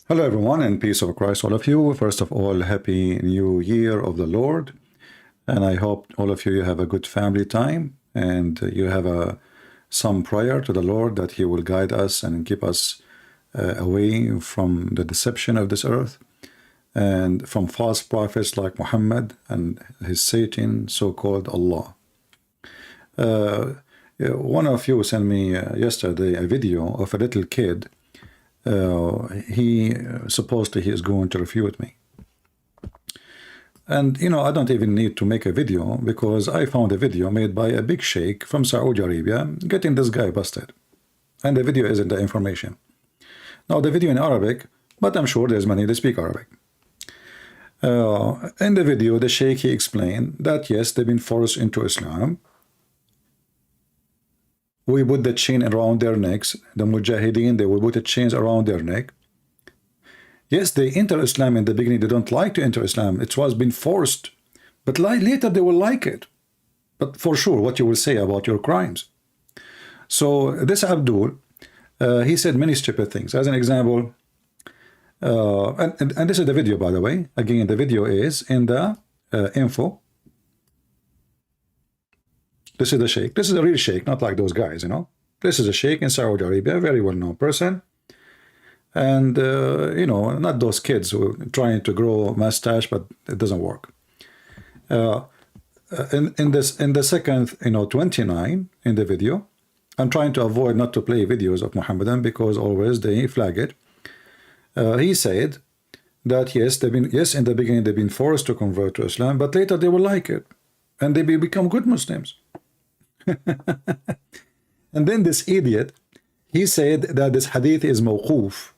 Hello, everyone, and peace of Christ, all of you. First of all, happy new year of the Lord. And I hope all of you have a good family time and you have some prayer to the Lord that He will guide us and keep us away from the deception of this earth and from false prophets like Muhammad and his Satan, so-called Allah. One of you sent me yesterday a video of a little kid. He supposedly he is going to refute me. And you know, I don't even need to make a video because I found a video made by a big sheikh from Saudi Arabia getting this guy busted. And the video isn't the information. Now the video in Arabic, but I'm sure there's many that speak Arabic. In the video, the sheikh he explained that yes, they've been forced into Islam. We put the chain around their necks. The Mujahideen, they will put the chains around their neck. Yes, they enter Islam in the beginning. They don't like to enter Islam. It was been forced. But later they will like it. But for sure, what you will say about your crimes. So this Abdul, he said many stupid things. As an example, and this is the video, by the way. Again, the video is in the info. This is the sheikh. This is a real sheikh, not like those guys, you know. This is a sheikh in Saudi Arabia, a very well-known person. And, you know, not those kids who are trying to grow a mustache, but it doesn't work. In the second, 29 in the video, I'm trying to avoid not to play videos of Muhammadan because always they flag it. He said that yes, in the beginning they've been forced to convert to Islam, but later they will like it. And they become good Muslims. And then this idiot, he said that this hadith is mawquf.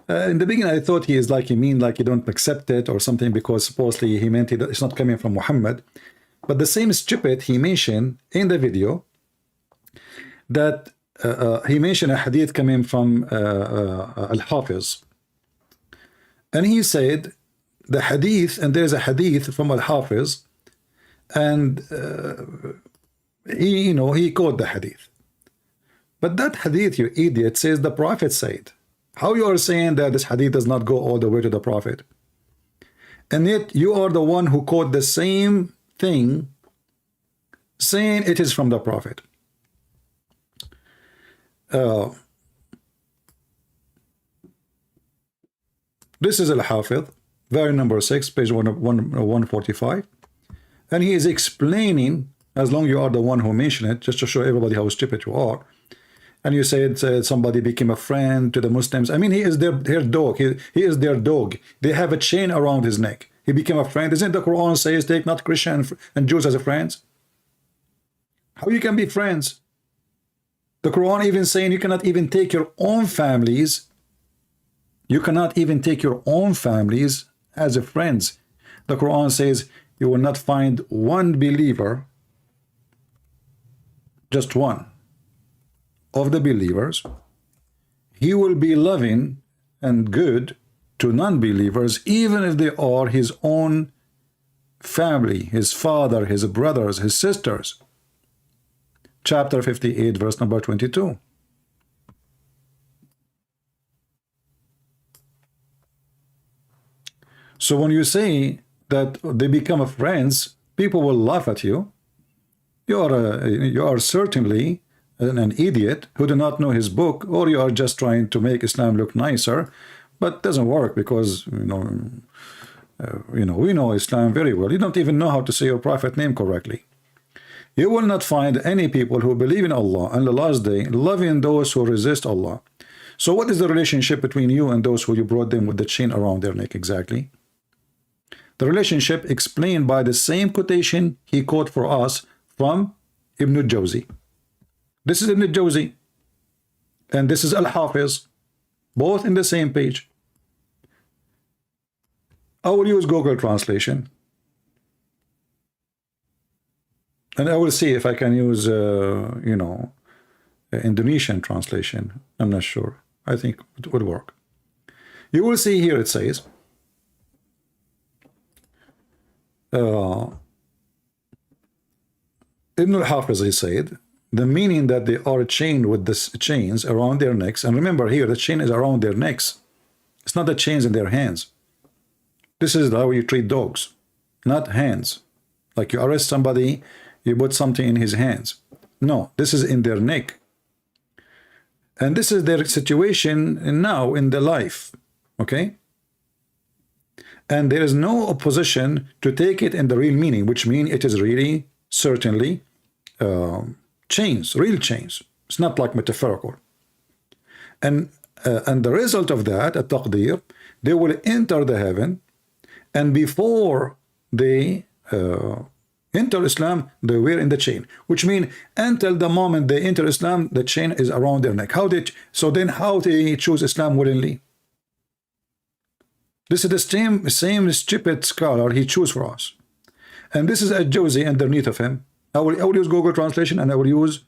In the beginning I thought he don't accept it or something because supposedly he meant it's not coming from Muhammad. But the same stupid he mentioned in the video that he mentioned a hadith coming from Al-Hafiz, and he said the hadith, and there's a hadith from Al-Hafiz, and he quoted the hadith. But that hadith, you idiot, says the Prophet said. How you are saying that this hadith does not go all the way to the Prophet? And yet you are the one who quote the same thing, saying it is from the Prophet. This is Al-Hafiz, volume number 6, page 145. And he is explaining, as long as you are the one who mentioned it, just to show everybody how stupid you are. And you said somebody became a friend to the Muslims. I mean, he is their dog. He is their dog. They have a chain around his neck. He became a friend. Isn't the Quran says take not Christian and Jews as friends? How you can be friends? The Quran even saying you cannot even take your own families. You cannot even take your own families as a friends. The Quran says you will not find one believer, just one of the believers. He will be loving and good to non-believers, even if they are his own family, his father, his brothers, his sisters. Chapter 58, verse number 22. So when you say that they become friends, people will laugh at you. You are certainly an idiot who do not know his book, or you are just trying to make Islam look nicer, but it doesn't work because we know Islam very well. You don't even know how to say your prophet name correctly. You will not find any people who believe in Allah and the last day loving those who resist Allah. So what is the relationship between you and those who you brought them with the chain around their neck exactly? The relationship explained by the same quotation he quoted for us from Ibn al-Jawzi. This is Ibn al-Jawzi and this is Al-Hafiz, both in the same page. I will use Google translation and I will see if I can use Indonesian translation. I'm not sure. I think it would work. You will see here it says Ibn al-Hafiz, he said, the meaning that they are chained with this chains around their necks, and remember here the chain is around their necks, it's It's not the chains in their hands. This is how you treat dogs, not hands. Like you arrest somebody, you put something in his hands. No, this is in their neck. And this is their situation now in their life. Okay? And there is no opposition to take it in the real meaning, which means it is really, certainly, chains, real chains. It's not like metaphorical. And the result of that, at taqdeer, they will enter the heaven, and before they enter Islam, they were in the chain, which means until the moment they enter Islam, the chain is around their neck. So then how they choose Islam willingly? This is the same stupid scholar he chose for us. And this is a Josie underneath of him. I will use Google translation, and I will use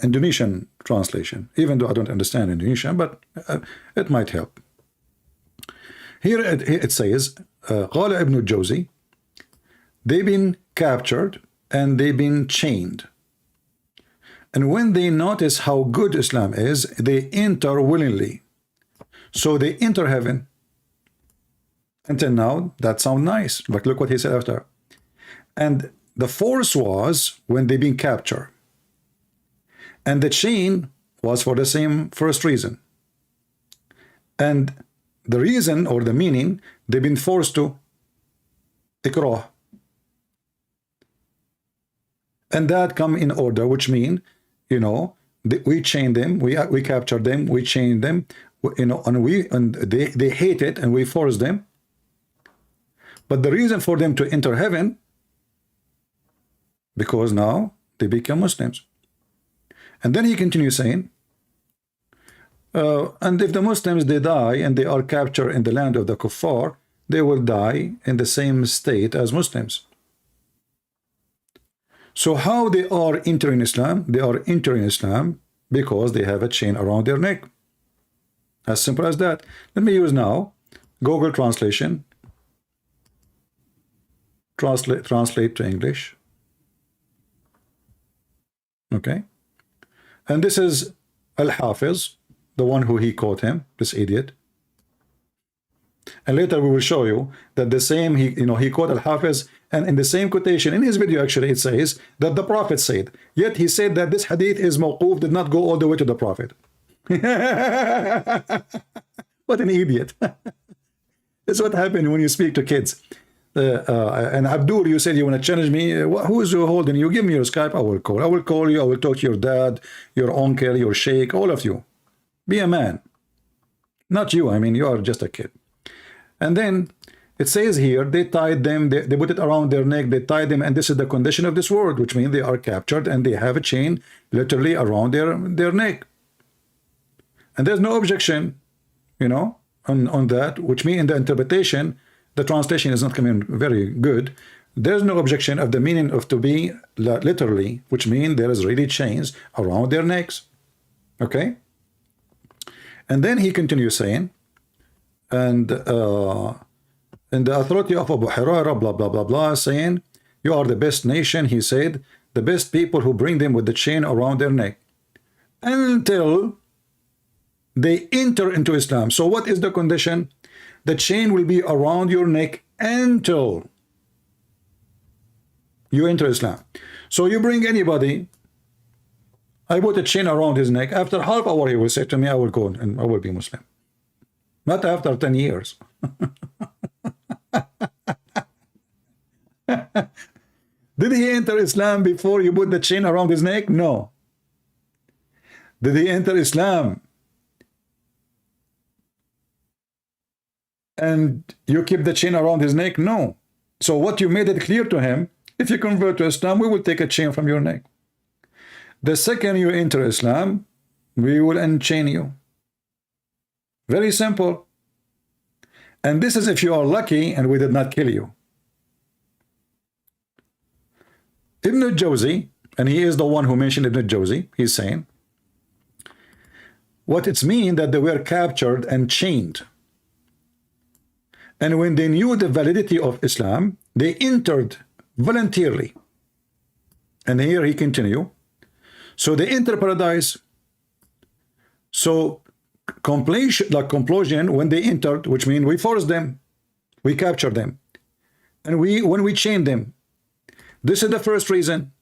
Indonesian translation, even though I don't understand Indonesian, but it might help. Here it says, قال ابن الجوزي, they've been captured and they've been chained. And when they notice how good Islam is, they enter willingly. So they enter heaven. Until now, that sounds nice. But look what he said after. And the force was when they've been captured. And the chain was for the same first reason. And the reason or the meaning, they've been forced to ikrah. And that come in order, which mean, we chained them, we captured them, we chained them, and they hate it, and we forced them. But the reason for them to enter heaven, because now they become Muslims. And then he continues saying, and if the Muslims, they die and they are captured in the land of the kuffar, they will die in the same state as Muslims. So how they are entering Islam? They are entering Islam because they have a chain around their neck. As simple as that. Let me use now Google translation. Translate to English. Okay. And this is Al-Hafiz, the one who he caught him, this idiot. And later we will show you that the same, he quote Al-Hafiz, and in the same quotation, in his video actually, it says that the Prophet said, yet he said that this hadith is mawquf, did not go all the way to the Prophet. What an idiot. That's what happened when you speak to kids. And Abdul, you said you want to challenge me. Who is you holding? You give me your Skype, I will call. I will call you, I will talk to your dad, your uncle, your sheikh, all of you. Be a man. Not you, I mean, you are just a kid. And then it says here, they tied them, they put it around their neck, they tied them, and this is the condition of this world, which means they are captured and they have a chain literally around their neck. And there's no objection, on that, which means in the interpretation, the translation is not coming very good. There's no objection of the meaning of to be literally, which means there is really chains around their necks. Okay? And then he continues saying, and in the authority of Abu Hurairah, blah, blah, blah, blah, saying, you are the best nation, he said, the best people who bring them with the chain around their neck. Until they enter into Islam. So what is the condition? The chain will be around your neck until you enter Islam. So you bring anybody, I put a chain around his neck. After half hour, he will say to me, I will go and I will be Muslim. Not after 10 years. Did he enter Islam before you put the chain around his neck? No. Did he enter Islam and you keep the chain around his neck? No. So what you made it clear to him, if you convert to Islam, we will take a chain from your neck. The second you enter Islam, we will unchain you. Very simple. And this is if you are lucky and we did not kill you. Ibn al-Jawzi, and he is the one who mentioned Ibn al-Jawzi, he's saying, what it's mean that they were captured and chained. And when they knew the validity of Islam, they entered voluntarily. And here he continue. So they enter paradise. So completion, when they entered, which means we forced them, we captured them, and when we chained them. This is the first reason.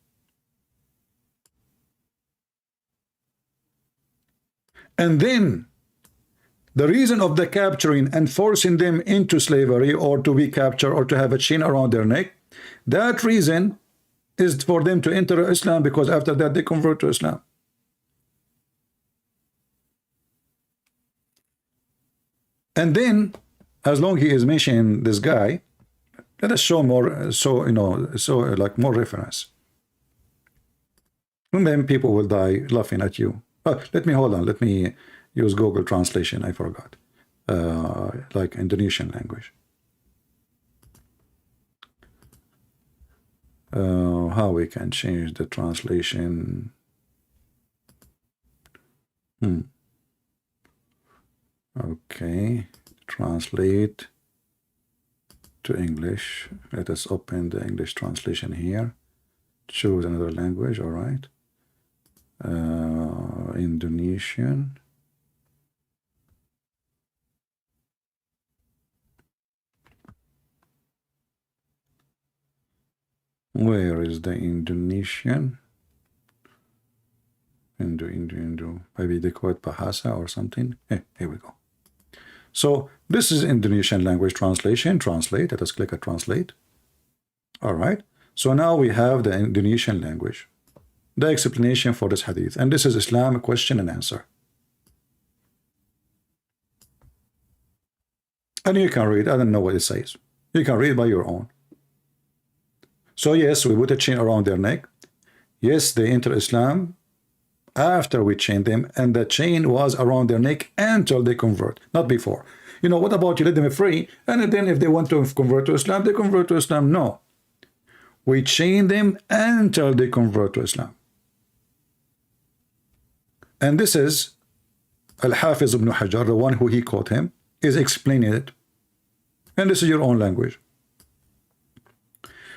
And then the reason of the capturing and forcing them into slavery, or to be captured, or to have a chain around their neck, that reason is for them to enter Islam, because after that they convert to Islam. And then, as long he is mentioning this guy, let us show more, like more reference. And then people will die laughing at you. Let me use Google translation. I forgot. Like Indonesian language. How we can change the translation? Okay, translate to English. Let us open the English translation here. Choose another language. All right. Indonesian. Where is the Indonesian? Indo. Maybe they call it Bahasa or something. Here we go. So this is Indonesian language translation. Translate. Let us click on translate. All right. So now we have the Indonesian language, the explanation for this hadith, and this is Islam question and answer. And you can read. I don't know what it says. You can read by your own. So yes, we put a chain around their neck. Yes, they enter Islam after we chained them, and the chain was around their neck until they convert, not before. You know, what about you let them free, and then if they want to convert to Islam, they convert to Islam? No. We chain them until they convert to Islam. And this is Al-Hafiz ibn Hajar, the one who he quote him, is explaining it. And this is your own language.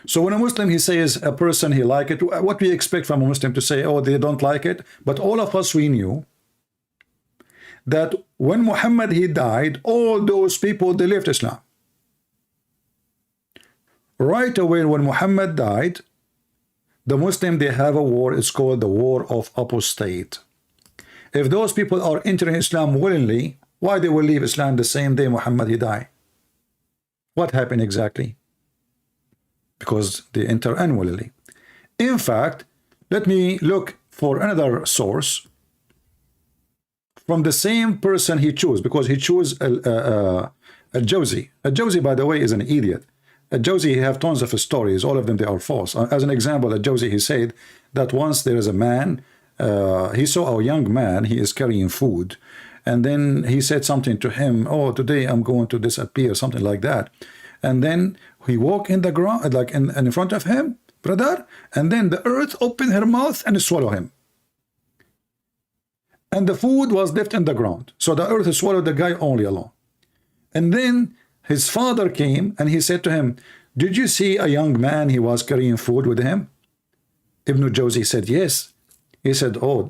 So when a Muslim, he says a person, he like it, what we expect from a Muslim to say, oh, they don't like it. But all of us, we knew that when Muhammad, he died, all those people, they left Islam. Right away when Muhammad died, the Muslim, they have a war. It's called the War of Apostate. If those people are entering Islam willingly, why they will leave Islam the same day Muhammad, he died? What happened exactly? Because they enter unwillingly. In fact, let me look for another source from the same person he chose, because he chose Al-Jawzi. Al-Jawzi, by the way, is an idiot. Al-Jawzi, he have tons of stories. All of them, they are false. As an example, Al-Jawzi, he said that once there is a man, he saw a young man, he is carrying food. And then he said something to him, oh, today I'm going to disappear, something like that. And then he walked in the ground, like in front of him, brother, and then the earth opened her mouth and swallowed him. And the food was left in the ground. So the earth swallowed the guy only alone. And then his father came and he said to him, did you see a young man, he was carrying food with him? Ibn Jawzi said, yes. He said, oh,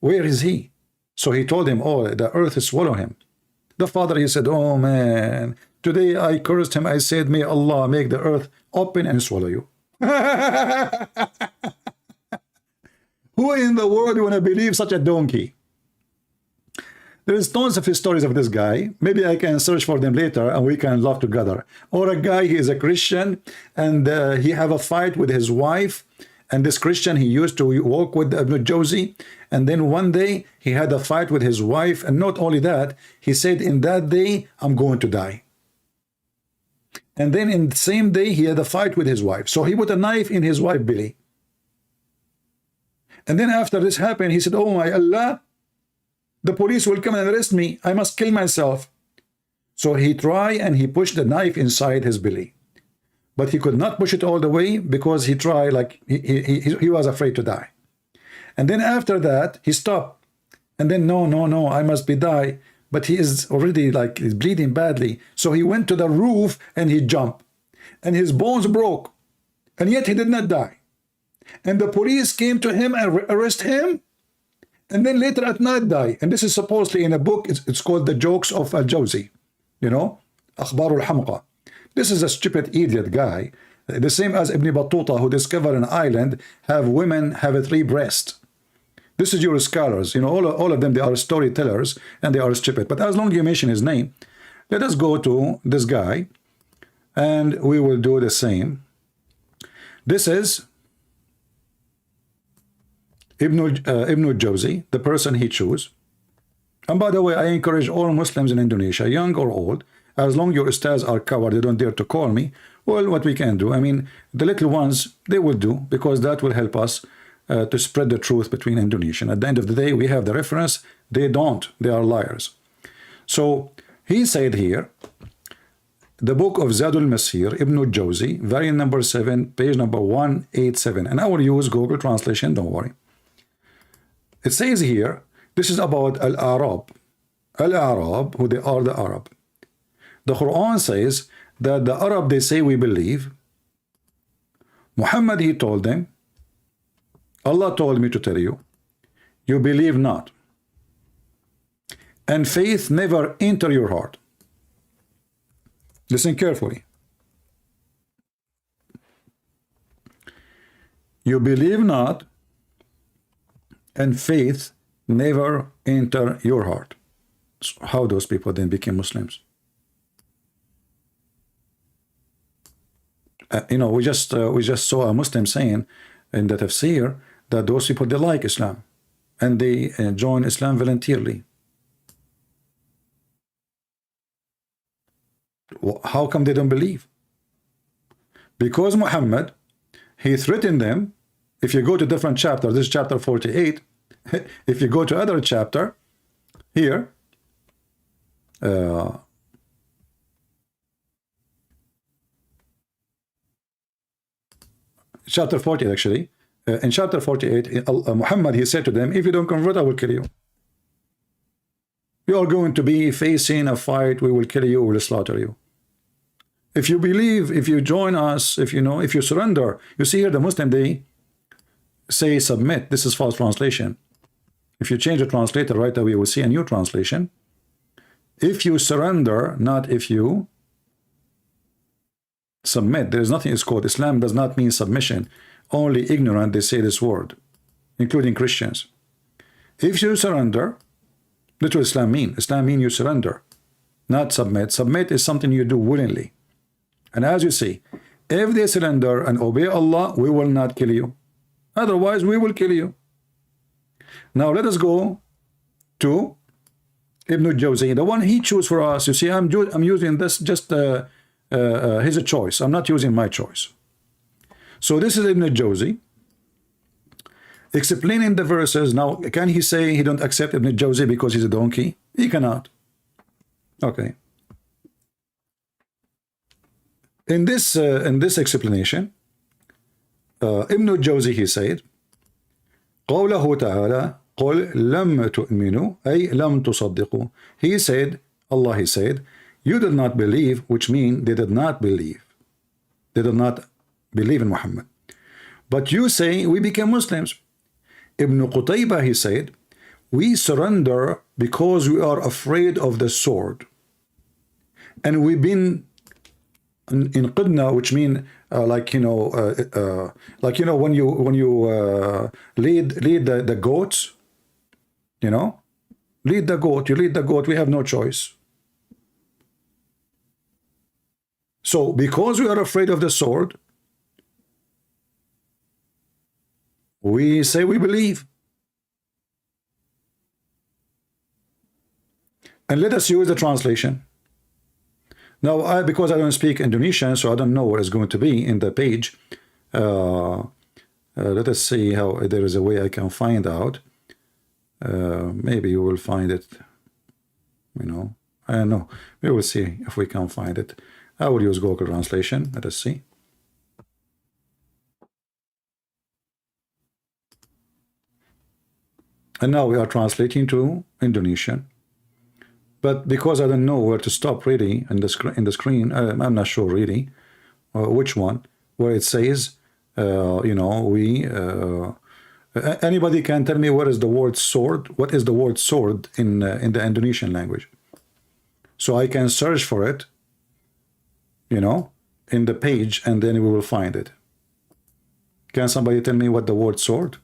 where is he? So he told him, oh, the earth swallowed him. The father, he said, oh man, today I cursed him. I said, may Allah make the earth open and swallow you. Who in the world want to believe such a donkey? There's tons of stories of this guy. Maybe I can search for them later and we can laugh together. Or a guy, he is a Christian and he have a fight with his wife. And this Christian, he used to walk with Ibn Jawzi. And then one day he had a fight with his wife. And not only that, he said, in that day, I'm going to die. And then in the same day, he had a fight with his wife. So he put a knife in his wife's belly. And then after this happened, he said, oh my Allah, the police will come and arrest me. I must kill myself. So he tried and he pushed the knife inside his belly. But he could not push it all the way because he tried, like he was afraid to die. And then after that, he stopped. And then, no, I must be die. But he is already like he's bleeding badly. So he went to the roof and he jumped. And his bones broke. And yet he did not die. and the police came to him and arrest him, and then later at night die. And this is supposedly in a book, it's called The Jokes of Al-Jawzi, you know, Akhbar al-Hamqa. This is a stupid idiot guy, the same as Ibn Battuta, who discovered an island, have women have a 3 breasts. This is your scholars, you know, all of them, they are storytellers, and they are stupid. But as long as you mention his name, let us go to this guy, and we will do the same. This is Ibn al-Jawzi, the person he chose. And by the way, I encourage all Muslims in Indonesia, young or old, as long as your ustads are covered, they don't dare to call me, well, what we can do, I mean, the little ones, they will do, because that will help us to spread the truth between Indonesian. At the end of the day, we have the reference, they don't, they are liars. So he said here, the book of Zadul Masir, Ibn al-Jawzi, variant number 7, page number 187, and I will use Google translation, don't worry. It says here, this is about Al-Arab, who they are the Arab. The Quran says that the Arab, they say we believe. Muhammad, he told them, Allah told me to tell you, you believe not, and faith never enter your heart. Listen carefully. You believe not, and faith never enter your heart. So how those people then became Muslims? You know, we just saw a Muslim saying in the tafsir that those people, they like Islam, and they join Islam voluntarily. How come they don't believe? Because Muhammad, he threatened them. If you go to different chapter, this is chapter 48. If you go to other chapter, here, chapter 48 actually, in chapter 48, Muhammad, he said to them, if you don't convert, I will kill you. You are going to be facing a fight, we will kill you, we will slaughter you. If you believe, if you join us, if you surrender, you see here the Muslim, they say submit. This is false translation. If you change the translator right away, you will see a new translation. If you surrender, not if you submit. There is nothing is called Islam does not mean submission. Only ignorant they say this word, including Christians. If you surrender, that's what Islam mean. Islam mean you surrender, not submit. Submit is something you do willingly. And as you see, if they surrender and obey Allah, we will not kill you. Otherwise, we will kill you. Now let us go to Ibn al-Jawzi, the one he chose for us. You see, I'm using this just his choice. I'm not using my choice. So this is Ibn al-Jawzi explaining the verses. Now, can he say he don't accept Ibn al-Jawzi because he's a donkey? He cannot. Okay. In this explanation, Ibn al-Jawzi, he said, قوله تعالى قل لم تؤمنوا أي لم تصدقوا. He said, Allah, he said, you did not believe, which means they did not believe. They did not believe in Muhammad. But you say we became Muslims. Ibn Qutaybah, he said, we surrender because we are afraid of the sword. And we've been in qidna, which mean when you lead the goats, lead the goat, we have no choice. So because we are afraid of the sword, we say we believe. And let us use the translation. Now, because I don't speak Indonesian, so I don't know what is going to be in the page. Let us see how there is a way I can find out. Maybe you will find it. I don't know. We will see if we can find it. I will use Google Translation. Let us see. And now we are translating to Indonesian. But because I don't know where to stop really in the screen, I'm not sure really which one, where it says you know, anybody can tell me what is the word sword? What is the word sword in the Indonesian language? So I can search for it, you know, in the page, and then we will find it. Can somebody tell me what the word sword?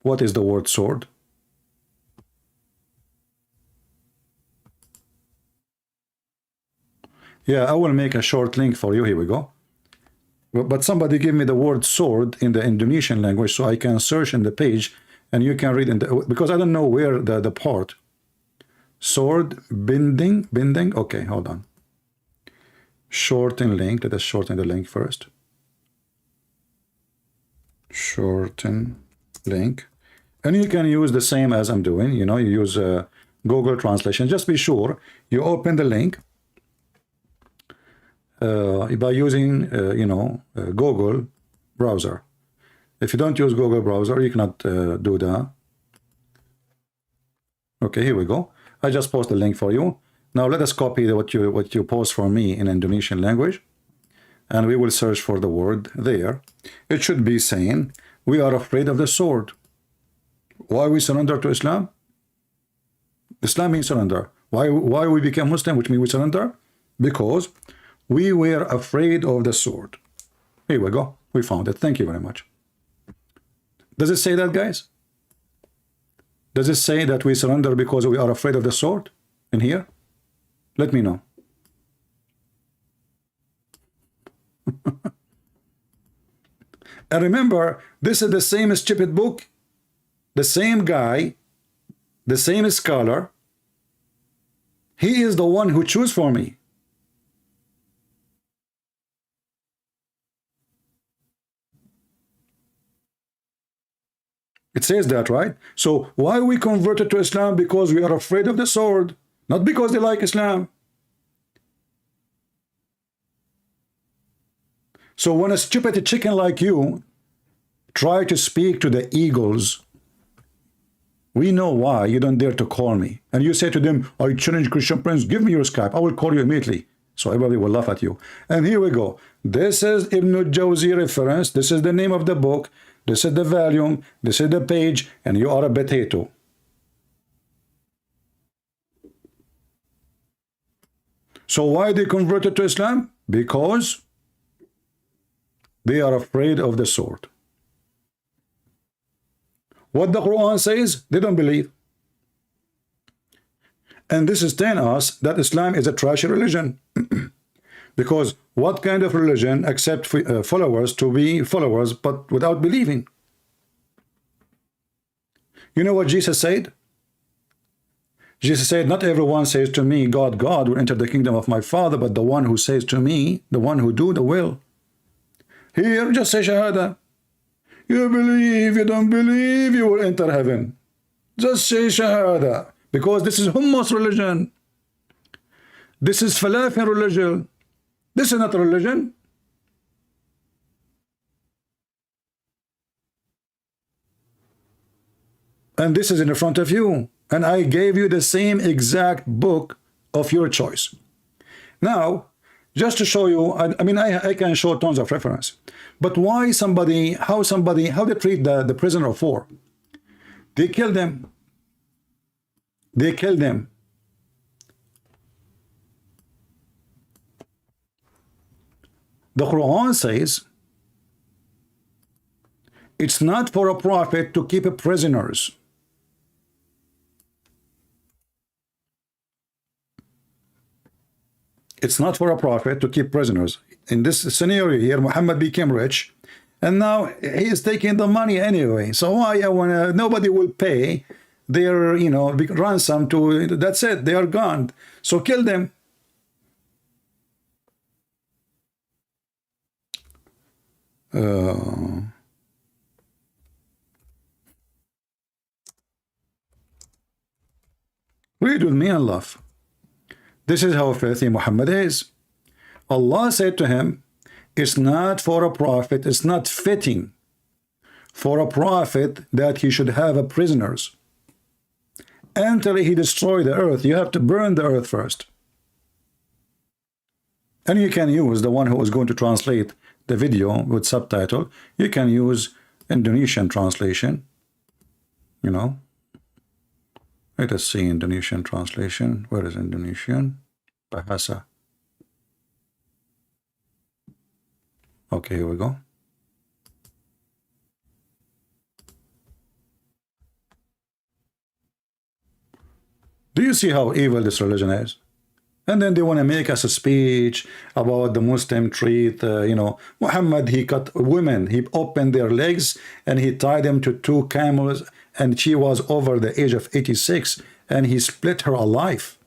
What is the word sword? Yeah, I will make a short link for you. Here we go. But somebody give me the word sword in the Indonesian language so I can search in the page and you can read in the, because I don't know where the part. Sword, binding. Okay, hold on. Shorten link. Let us shorten the link first. Shorten link. And you can use the same as I'm doing. You know, you use Google Translation. Just be sure you open the link by using, you know, Google browser. If you don't use Google browser, you cannot do that. Okay, here we go. I just post the link for you. Now let us copy what you post for me in Indonesian language, and we will search for the word there. It should be saying, we are afraid of the sword. Why we surrender to Islam? Islam means surrender. Why we became Muslim, which means we surrender? Because we were afraid of the sword. Here we go. We found it. Thank you very much. Does it say that, guys? Does it say that we surrender because we are afraid of the sword in here? Let me know. And remember, this is the same stupid book, the same guy, the same scholar. He is the one who chose for me. It says that, right? So why we converted to Islam? Because we are afraid of the sword, not because they like Islam. So when a stupid chicken like you try to speak to the eagles, we know why you don't dare to call me. And you say to them, I challenge Christian Prince, give me your Skype. I will call you immediately. So everybody will laugh at you. And here we go. This is Ibn al-Jawzi reference. This is the name of the book. This is the volume, this is the page, and you are a potato. So why they converted to Islam? Because they are afraid of the sword. What the Quran says, they don't believe. And this is telling us that Islam is a trashy religion. Because what kind of religion accepts followers to be followers but without believing? You know what Jesus said? Jesus said, not everyone says to me, God, God will enter the kingdom of my Father, but the one who says to me, the one who do the will. Here, just say Shahada. You believe, you don't believe, you will enter heaven. Just say Shahada. Because this is hummus religion. This is falafel religion. This is not a religion. And this is in front of you. And I gave you the same exact book of your choice. Now, just to show you, I mean, I can show tons of reference. But why somebody, how they treat the prisoner of war? They kill them. They kill them. The Quran says it's not for a prophet to keep prisoners. It's not for a prophet to keep prisoners. In this scenario here, Muhammad became rich, and now he is taking the money anyway. So why nobody will pay their, you know, ransom to, that's it, they are gone. So kill them. Read with me and laugh. This is how filthy Muhammad is. Allah said to him, it's not for a prophet, it's not fitting for a prophet that he should have a prisoners until he destroy the earth. You have to burn the earth first. And you can use the one who is going to translate the video with subtitle. You can use Indonesian translation, you know. Let us see Indonesian translation. Where is Indonesian? Bahasa. Okay, here we go. Do you see how evil this religion is? And then they want to make us a speech about the Muslim treat, you know, Muhammad, he cut women, he opened their legs and he tied them to 2 camels, and she was over the age of 86 and he split her alive.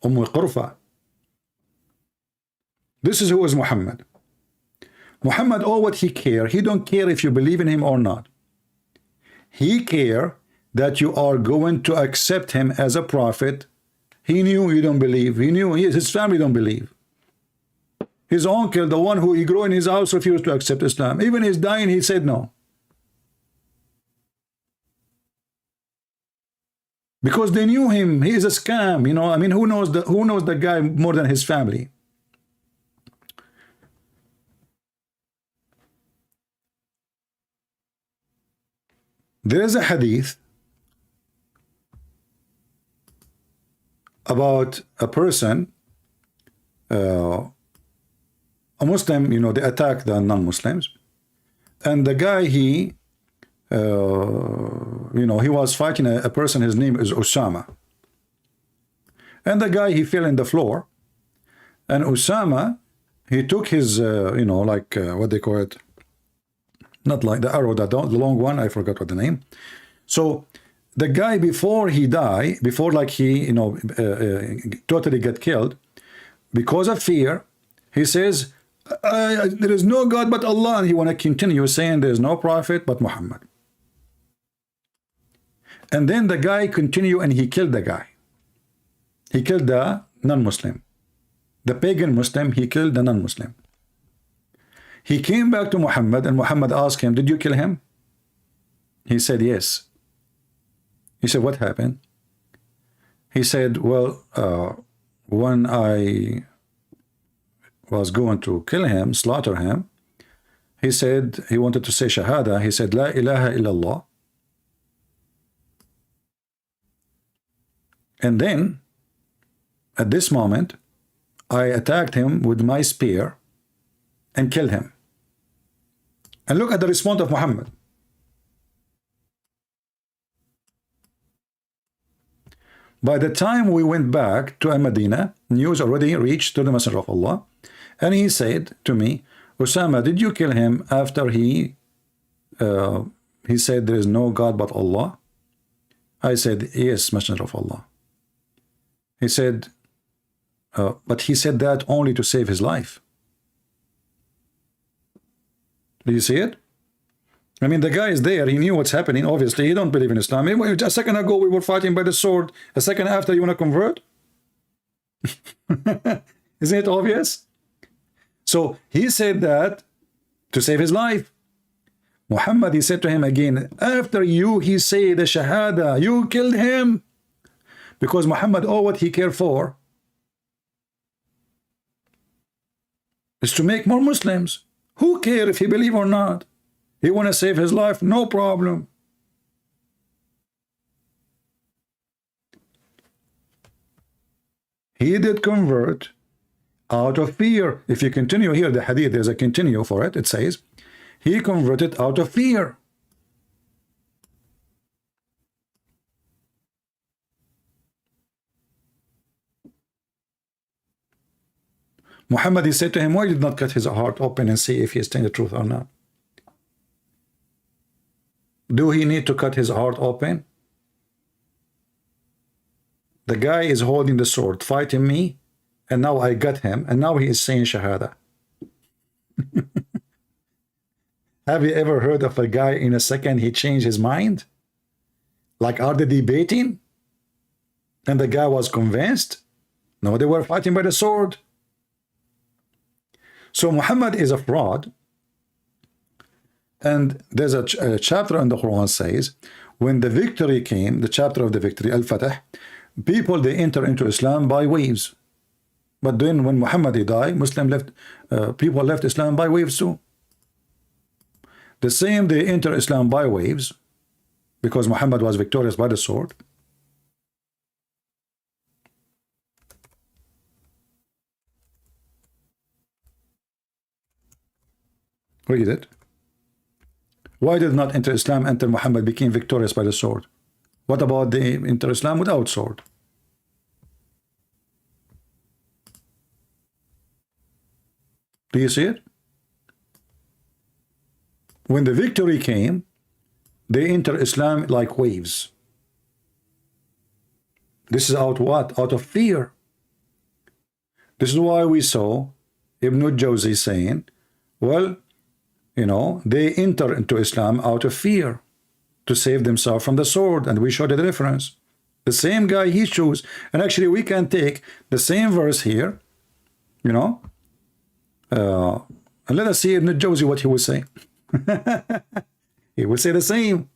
Qurfa. This is who is Muhammad. Muhammad, all what he care, he don't care if you believe in him or not. He care that you are going to accept him as a prophet. He knew you don't believe. He knew his family don't believe. His uncle, the one who he grew in his house, refused to accept Islam. Even his dying, he said no. Because they knew him. He is a scam. You know, I mean, who knows the guy more than his family? There is a hadith about a person, a Muslim, you know, they attack the non-Muslims, and the guy, he, you know, he was fighting a person, his name is Osama, and the guy, he fell in the floor, and Osama, he took his, you know, like, what they call it, not like the arrow, the long one, I forgot what the name. So the guy, before he die, before like he, you know, totally get killed, because of fear, he says, there is no God but Allah, and he want to continue saying there is no prophet but Muhammad. And then the guy continue and he killed the guy. He killed the non-Muslim. The pagan Muslim, he killed the non-Muslim. He came back to Muhammad, and Muhammad asked him, did you kill him? He said, yes. He said, what happened? He said, well, when I was going to kill him, slaughter him, he said, he wanted to say Shahada. He said, La ilaha illallah. And then, at this moment, I attacked him with my spear and killed him. And look at the response of Muhammad. By the time we went back to Medina, news already reached to the Messenger of Allah, and he said to me, Osama, did you kill him after he said there is no God but Allah? I said, yes, Messenger of Allah. He said, but he said that only to save his life. Do you see it? I mean, the guy is there. He knew what's happening. Obviously, he don't believe in Islam. A second ago, we were fighting by the sword. A second after, you want to convert? Isn't it obvious? So he said that to save his life. Muhammad, he said to him again, after you, he said the Shahada, you killed him. Because Muhammad, all what he cared for is to make more Muslims. Who cares if he believe or not? He want to save his life, no problem. He did convert out of fear. If you continue here, the hadith, there's a continue for it. It says, he converted out of fear. Muhammad, he said to him, why did not cut his heart open and see if he is telling the truth or not? Do he need to cut his heart open? The guy is holding the sword, fighting me, and now I got him, and now he is saying Shahada. Have you ever heard of a guy in a second he changed his mind? Like, are they debating? And the guy was convinced? No, they were fighting by the sword. So Muhammad is a fraud. And there's a chapter in the Quran says, when the victory came, the chapter of the victory, Al-Fatah, people, they enter into Islam by waves. But then when Muhammad he died, Muslim left, people left Islam by waves too. The same they enter Islam by waves because Muhammad was victorious by the sword. Read it. Why did not enter Islam until Muhammad became victorious by the sword? What about the enter Islam without sword? Do you see it? When the victory came, they enter Islam like waves. This is out what? Out of fear. This is why we saw Ibn Jawzi saying, well, you know, they enter into Islam out of fear to save themselves from the sword, and we showed the difference. The same guy he chose, and actually we can take the same verse here, you know, and let us see Ibn Jawzi what he will say. He will say the same.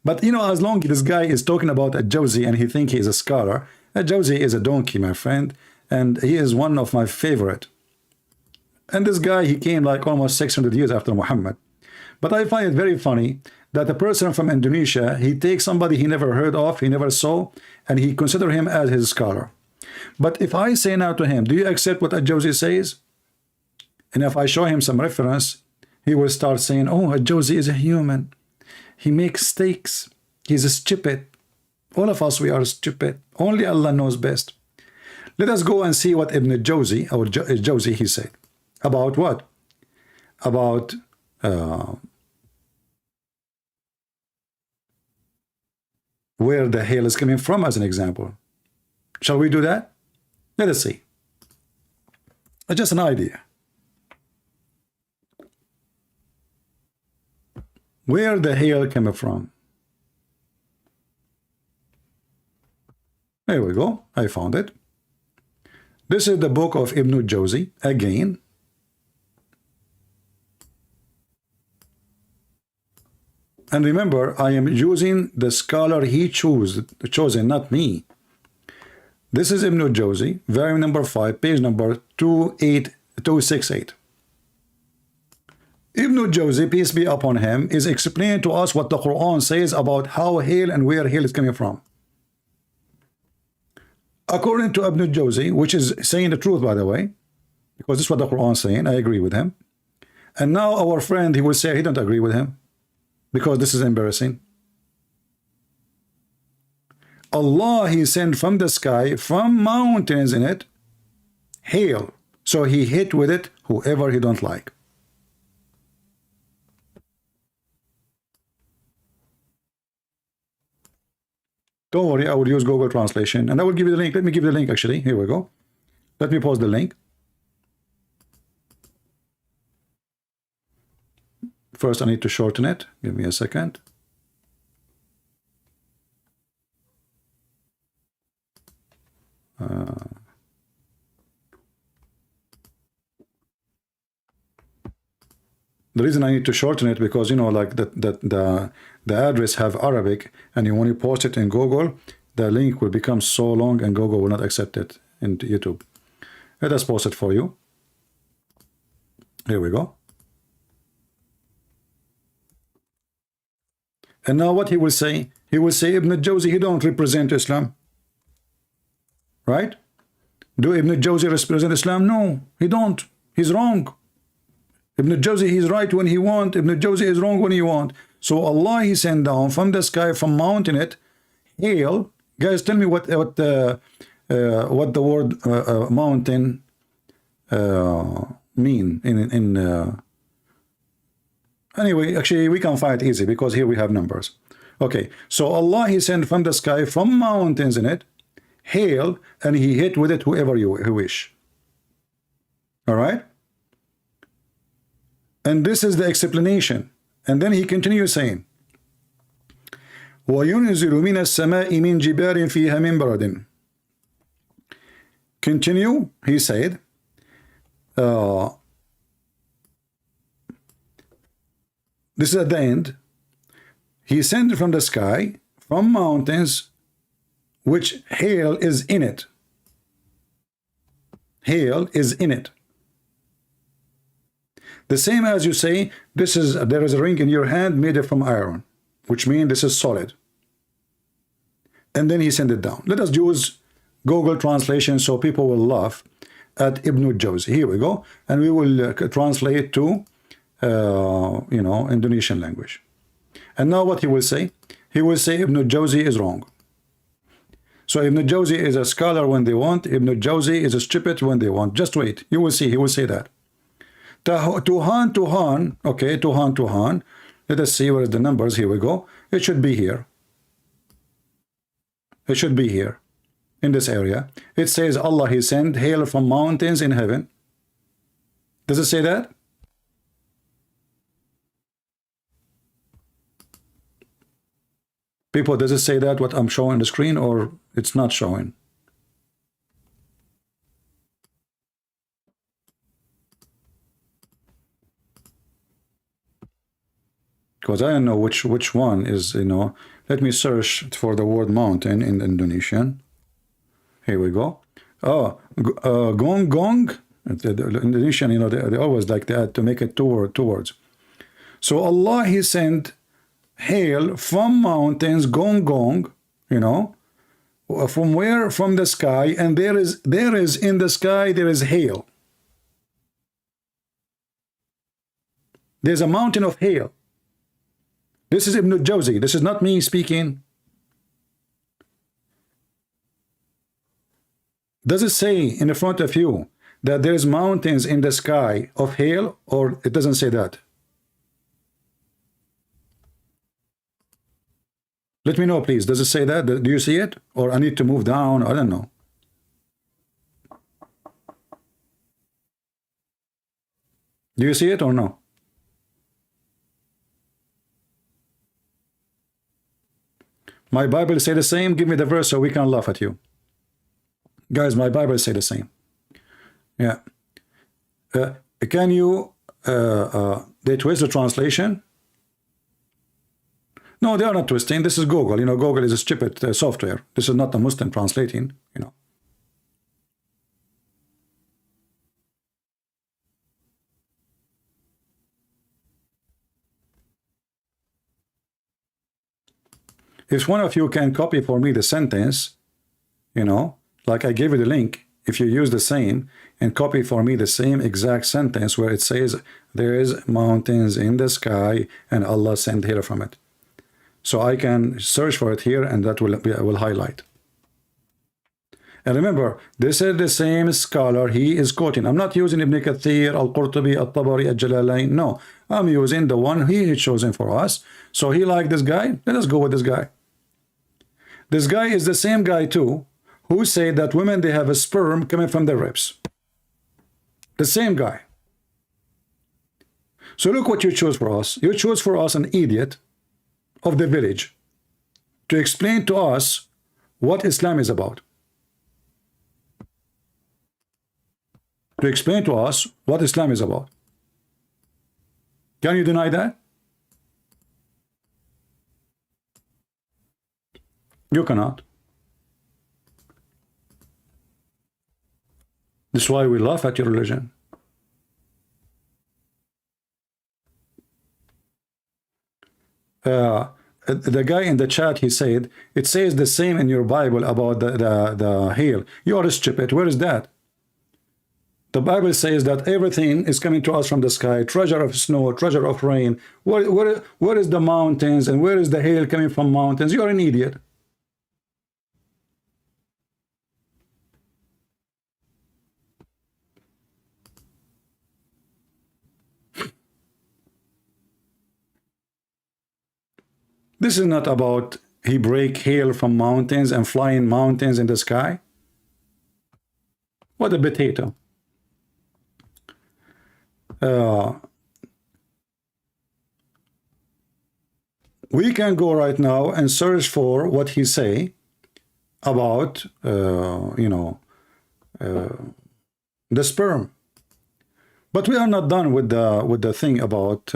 But you know, as long as this guy is talking about a Jawzi and he think he is a scholar, a Jawzi is a donkey, my friend, and he is one of my favorite. And this guy, he came like almost 600 years after Muhammad. But I find it very funny that a person from Indonesia, he takes somebody he never heard of, he never saw, and he consider him as his scholar. But if I say now to him, do you accept what a Jawzi says? And if I show him some reference, he will start saying, oh, a Jawzi is a human. He makes mistakes. He's stupid. All of us, we are stupid. Only Allah knows best. Let us go and see what Ibn Jawzi, or Jawzi, he said. About what? About where the hail is coming from, as an example. Shall we do that? Let us see. Just an idea. Where the hail coming from? There we go. I found it. This is the book of Ibn Jawzi again. And remember, I am using the scholar he chosen, not me. This is Ibn Jawzi, volume number 5, page number 268. Ibn Jawzi, peace be upon him, is explaining to us what the Quran says about how hail and where hail is coming from. According to Ibn Jawzi, which is saying the truth, by the way, because this is what the Quran is saying, I agree with him. And now our friend, he will say he don't agree with him, because this is embarrassing. Allah, he sent from the sky, from mountains in it, hail. So he hit with it whoever he don't like. Don't worry, I will use Google Translation, and I will give you the link. Let me give you the link, actually. Here we go. Let me post the link. First, I need to shorten it. Give me a second. The reason I need to shorten it because, you know, like the address have Arabic, and when you post it in Google, the link will become so long and Google will not accept it in YouTube. Let us post it for you. Here we go. And now what he will say? He will say Ibn Jawzi, he don't represent Islam. Right? Do Ibn Jawzi represent Islam? No, he don't. He's wrong. Ibn Jawzi, he's right when he want. Ibn Jawzi is wrong when he want. So Allah, he sent down from the sky, from mountain it, hail. Guys, tell me what the word mountain mean in anyway, actually we can find it easy because here we have numbers. Okay, so Allah, he sent from the sky, from mountains in it, hail, and he hit with it whoever you wish. All right, and this is the explanation. And then he continues saying, وَيُنْزِلُ مِنَ السَّمَاءِ مِنْ جِبَالٍ فِيهَا مِنْ بَرَدٍ. Continue, he said, this is at the end. He sent from the sky, from mountains, which hail is in it. hail is in it. The same as you say, there is a ring in your hand made from iron, which means this is solid. And then he sent it down. Let us use Google translation so people will laugh at Ibn Jawzi. Here we go, and we will translate to Indonesian language. And now what he will say? He will say Ibn Jawzi is wrong. So Ibn Jawzi is a scholar when they want. Ibn Jawzi is a stupid when they want. Just wait, you will see. He will say that. Tuhan, okay, Tuhan. Let us see where is the numbers. Here we go. It should be here. It should be here in this area. It says Allah he sent hail from mountains in heaven. Does it say that? People, does it say that what I'm showing on the screen, or it's not showing? Because I don't know which one is, let me search for the word mountain in Indonesian. Here we go. Oh, gong. The Indonesian, they always like that to make it two words. So Allah he sent hail from mountains, gong, from where? From the sky, and there is in the sky there is hail. There's a mountain of hail. This is Ibn Jawzi. This is not me speaking. Does it say in the front of you that there's mountains in the sky of hail, or it doesn't say that? Let me know, please. Does it say that? Do you see it? Or I need to move down? I don't know. Do you see it or no? My Bible say the same. Give me the verse so we can laugh at you. Guys, my Bible say the same. Yeah. Can you they twist the translation? No, they are not twisting. This is Google. Google is a stupid software. This is not a Muslim translating, If one of you can copy for me the sentence, like I gave you the link, if you use the same and copy for me the same exact sentence where it says there is mountains in the sky and Allah sent hail from it. So I can search for it here, and that will highlight. And remember, this is the same scholar he is quoting. I'm not using Ibn Kathir, Al-Qurtubi, Al-Tabari, Al-Jalalain. No, I'm using the one he has chosen for us. So he liked this guy. Let us go with this guy. This guy is the same guy too, who say that women, they have a sperm coming from their ribs. The same guy. So look what you chose for us. You chose for us an idiot of the village to explain to us what Islam is about. To explain to us what Islam is about. Can you deny that? You cannot. This is why we laugh at your religion. The guy in the chat, he said, it says the same in your Bible about the hail. You are stupid. Where is that? The Bible says that everything is coming to us from the sky, treasure of snow, treasure of rain. Where is the mountains, and where is the hail coming from mountains? You are an idiot. This is not about he break hail from mountains and flying mountains in the sky. What a potato. We can go right now and search for what he say about the sperm. But we are not done with the thing about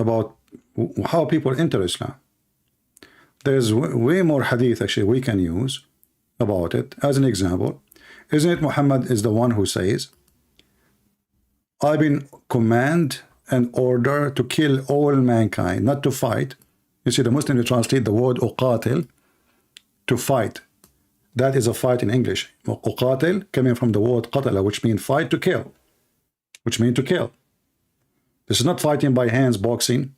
about how people enter Islam. There's way more hadith actually we can use. about it. As an example, isn't it Muhammad is the one who says, I've been command and order to kill all mankind, not to fight. You see, the Muslims translate the word uqatil, to fight. That is a fight in English. Uqatil coming from the word qatala, which means fight, to kill. Which means to kill. This is not fighting by hands, boxing.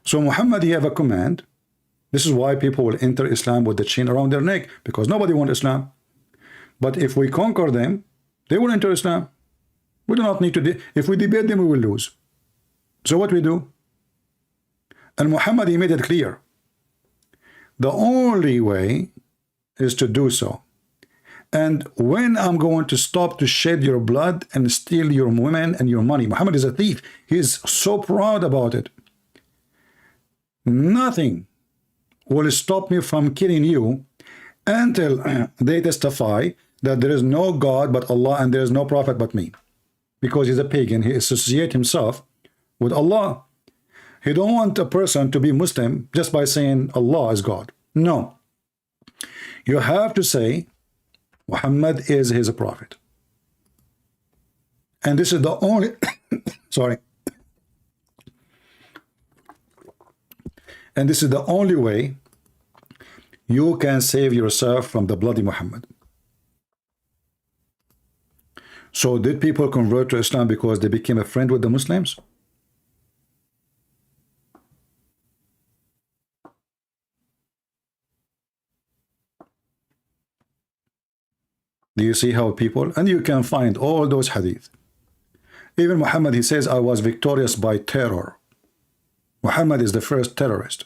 So Muhammad, he have a command. This is why people will enter Islam with the chain around their neck, because nobody wants Islam. But if we conquer them, they will enter Islam. We do not need to, if we debate them, we will lose. So what we do? And Muhammad, he made it clear. The only way is to do so. And when I'm going to stop to shed your blood and steal your women and your money, Muhammad is a thief. He is so proud about it. Nothing will stop me from killing you until they testify that there is no God but Allah and there is no prophet but me. Because he's a pagan, he associates himself with Allah. He don't want a person to be Muslim just by saying Allah is God. No. You have to say Muhammad is his prophet. And this is the only sorry. And this is the only way you can save yourself from the bloody Muhammad. So did people convert to Islam because they became a friend with the Muslims? Do you see how people, and you can find all those hadith. Even Muhammad, he says, I was victorious by terror. Muhammad is the first terrorist.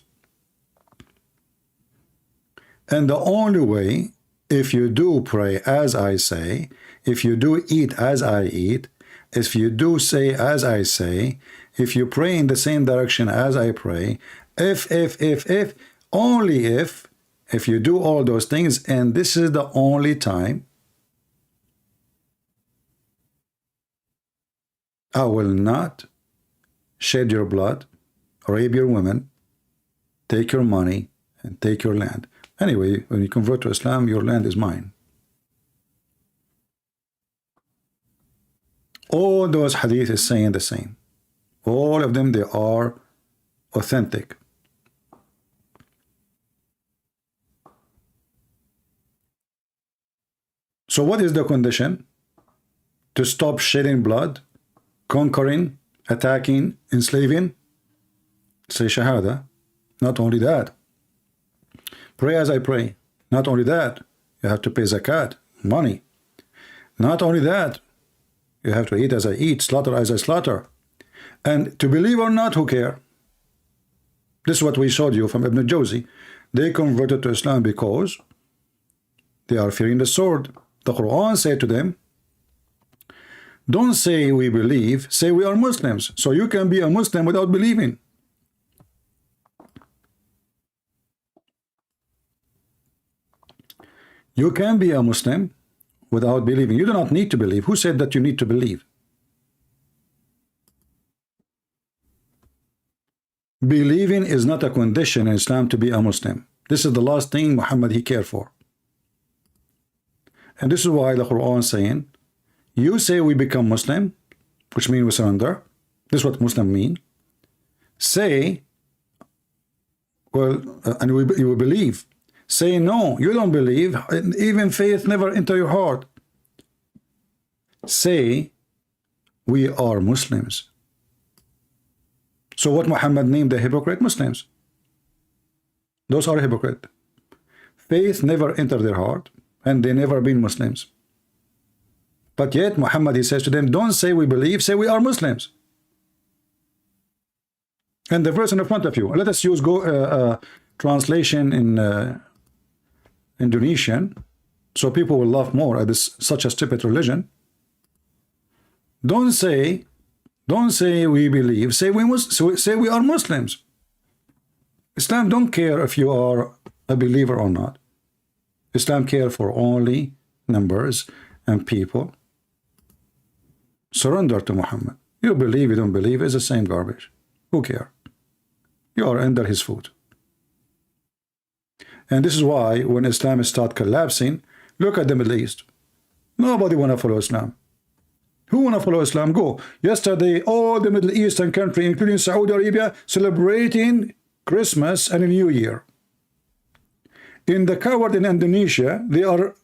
And the only way, if you do pray as I say, if you do eat as I eat, if you do say as I say, if you pray in the same direction as I pray, if, only if you do all those things, and this is the only time I will not shed your blood, rape your women, take your money, and take your land. Anyway, when you convert to Islam, your land is mine. All those hadith is saying the same. All of them, they are authentic. So what is the condition? To stop shedding blood, conquering, attacking, enslaving? Say Shahada. Not only that. Pray as I pray. Not only that. You have to pay zakat, money. Not only that. You have to eat as I eat, slaughter as I slaughter. And to believe or not, who care? This is what we showed you from Ibn Jawzi. They converted to Islam because they are fearing the sword. The Quran said to them, don't say we believe, say we are Muslims. So you can be a Muslim without believing. You can be a Muslim without believing. You do not need to believe. Who said that you need to believe? Believing is not a condition in Islam to be a Muslim. This is the last thing Muhammad he cared for. And this is why the Quran is saying, you say we become Muslim, which means we surrender. This is what Muslim mean. Say, well, and you will believe. Say no, you don't believe. Even faith never enter your heart. Say, we are Muslims. So what Muhammad named the hypocrite? Muslims. Those are hypocrite. Faith never entered their heart, and they never been Muslims. But yet Muhammad, he says to them, don't say we believe, say we are Muslims. And the verse in front of you, let us use translation in Indonesian, so people will laugh more at this such a stupid religion. Don't say we believe, say we are Muslims. Islam don't care if you are a believer or not. Islam care for only numbers and people. Surrender to Muhammad. You believe, you don't believe, it's the same garbage. Who care? You are under his foot. And this is why when Islam start collapsing, look at the Middle East. Nobody want to follow Islam. Who want to follow Islam? Go. Yesterday, all the Middle Eastern country, including Saudi Arabia, celebrating Christmas and a New Year. In the coward in Indonesia, they are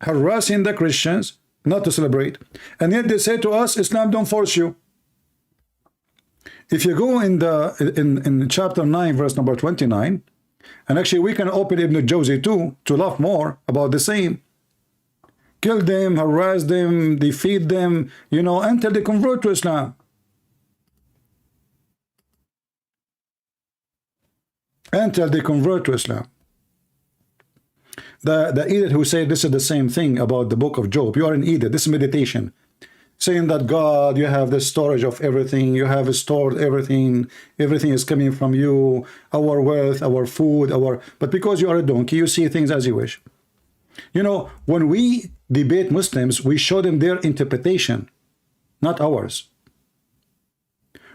harassing the Christians not to celebrate. And yet they say to us, Islam don't force you. If you go in chapter 9, verse number 29, and actually we can open Ibn Jawzi too, to laugh more about the same. Kill them, harass them, defeat them, you know, until they convert to Islam. Until they convert to Islam. The idiot who said this is the same thing about the book of Job. You are an idiot. This is meditation. Saying that God, you have the storage of everything, you have stored everything, everything is coming from you, our wealth, our food, but because you are a donkey, you see things as you wish. You know, when we debate Muslims, we show them their interpretation, not ours.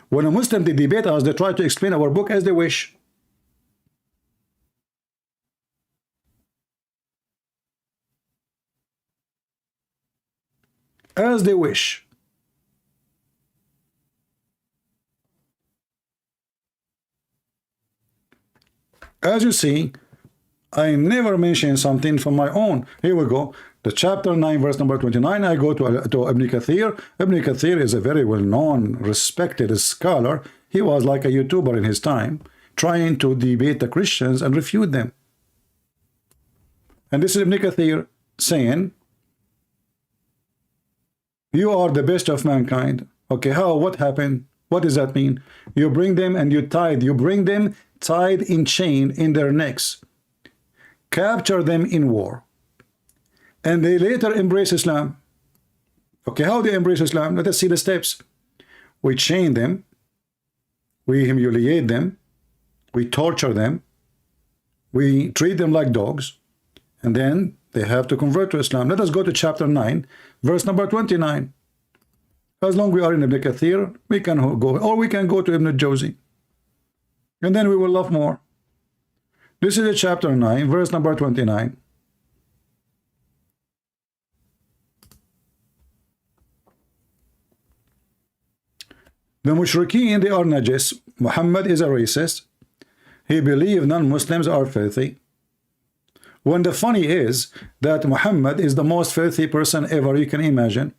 When a Muslim they debate us, they try to explain our book as they wish. As they wish. As you see, I never mention something from my own. Here we go. The chapter 9, verse number 29, I go to Ibn Kathir. Ibn Kathir is a very well-known, respected scholar. He was like a YouTuber in his time, trying to debate the Christians and refute them. And this is Ibn Kathir saying, you are the best of mankind. Okay, how? What happened? What does that mean? You bring them and you bring them tied in chain in their necks. Capture them in war. And they later embrace Islam. Okay, how they embrace Islam? Let us see the steps. We chain them. We humiliate them. We torture them. We treat them like dogs. And then they have to convert to Islam. Let us go to chapter 9, verse number 29. As long as we are in Ibn Kathir, we can go, or we can go to Ibn Jawzi. And then we will love more. This is chapter 9, verse number 29. The Mushrikeen, they are najis. Muhammad is a racist. He believed non-Muslims are filthy. When the funny is that Muhammad is the most filthy person ever you can imagine.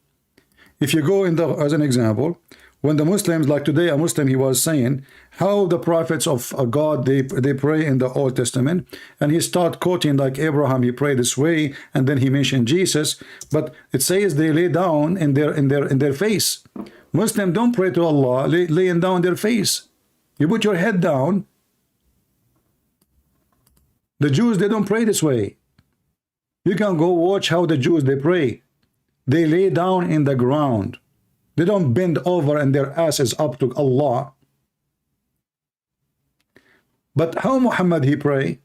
If you go in the, as an example, when the Muslims, like today a Muslim, he was saying how the prophets of God, they pray in the Old Testament, and he start quoting like Abraham, he prayed this way, and then he mentioned Jesus, but it says they lay down in their face. Muslims don't pray to Allah laying down their face. You put your head down. The Jews, they don't pray this way. You can go watch how the Jews, they pray. They lay down in the ground. They don't bend over and their ass is up to Allah. But how Muhammad he pray?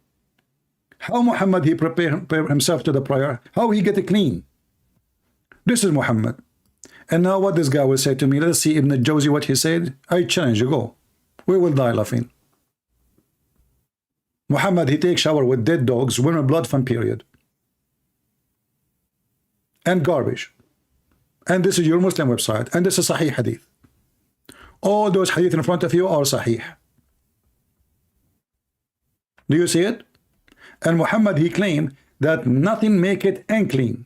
How Muhammad he prepare himself to the prayer? How he get it clean? This is Muhammad. And now what this guy will say to me, let's see Ibn Jawzi what he said. I challenge you, go. We will die laughing. Muhammad, he takes shower with dead dogs, women blood from period. And garbage. And this is your Muslim website. And this is Sahih Hadith. All those hadith in front of you are Sahih. Do you see it? And Muhammad, he claimed that nothing make it unclean.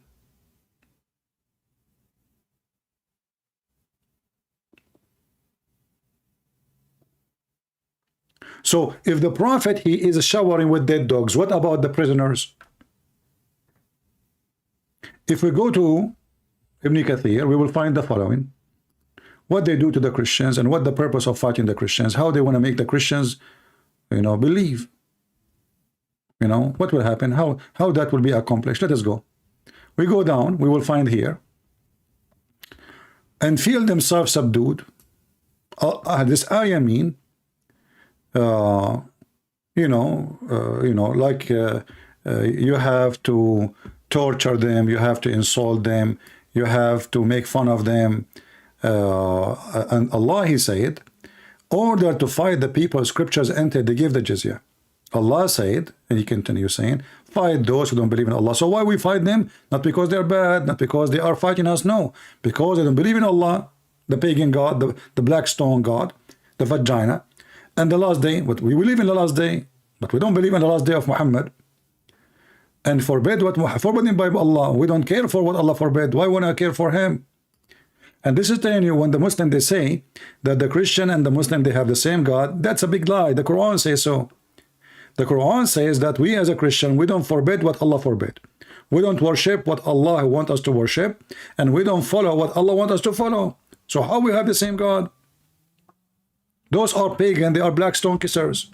So if the Prophet, he is showering with dead dogs, what about the prisoners? If we go to Ibn Kathir, we will find the following. What they do to the Christians and what the purpose of fighting the Christians, how they want to make the Christians, you know, believe. You know, what will happen, how that will be accomplished. Let us go. We go down, we will find here. And feel themselves subdued. This ayah mean, like you have to torture them, you have to insult them, you have to make fun of them. And Allah, he said, order to fight the people, scriptures enter, they give the jizya. Allah said, and he continues saying, fight those who don't believe in Allah. So why we fight them? Not because they're bad, not because they are fighting us, no. Because they don't believe in Allah, the pagan God, the black stone God, the vagina, and the last day. But we believe in the last day, but we don't believe in the last day of Muhammad. And forbid what forbidden by Allah. We don't care for what Allah forbid. Why would I care for him? And this is telling you, when the Muslim, they say that the Christian and the Muslim, they have the same God, that's a big lie. The Quran says so. The Quran says that we as a Christian, we don't forbid what Allah forbid. We don't worship what Allah wants us to worship, and we don't follow what Allah wants us to follow. So how we have the same God? Those are pagan, they are black stone kissers.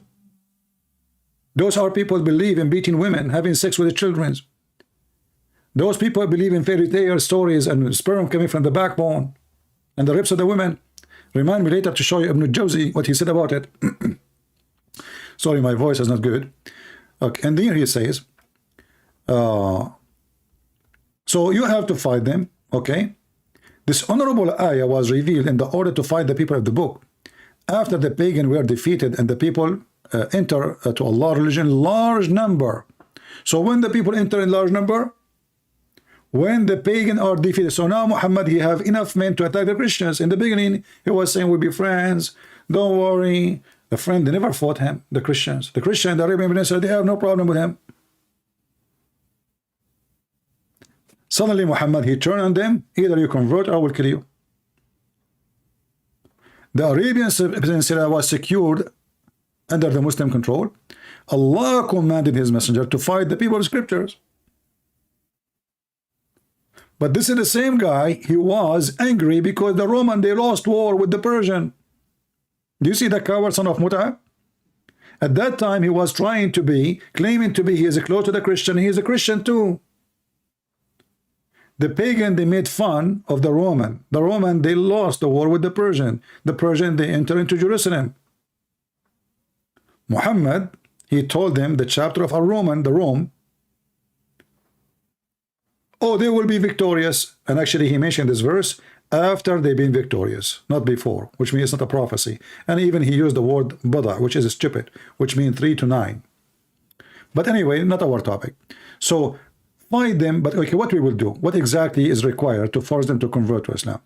Those are people who believe in beating women, having sex with the children. Those people believe in fairy tale stories and sperm coming from the backbone and the ribs of the women. Remind me later to show you Ibn Jawzi, what he said about it. Sorry, my voice is not good. Okay, and then he says, so you have to fight them, okay? This honorable ayah was revealed in the order to fight the people of the book. After the pagan were defeated and the people enter to Allah religion large number. So when the people enter in large number, when the pagan are defeated, so now Muhammad, he have enough men to attack the Christians. In the beginning, he was saying we'll be friends, don't worry. The friend, they never fought him, the Christians. The Christian, the Arabian Peninsula, they have no problem with him. Suddenly Muhammad, he turned on them, either you convert or I will kill you. The Arabian Peninsula was secured under the Muslim control. Allah commanded his messenger to fight the people of scriptures. But this is the same guy, he was angry because the Roman, they lost war with the Persian. Do you see the coward son of Mut'ah? At that time, he was trying to be, claiming to be, he is close to the Christian, he is a Christian too. The pagan, they made fun of the Roman. The Roman, they lost the war with the Persian. The Persian, they entered into Jerusalem. Muhammad, he told them the chapter of a Roman, the Rome, oh, they will be victorious. And actually, he mentioned this verse after they've been victorious, not before, which means it's not a prophecy. And even he used the word bada, which is stupid, which means 3 to 9. But anyway, not our topic. So fight them, but okay, what we will do? What exactly is required to force them to convert to Islam?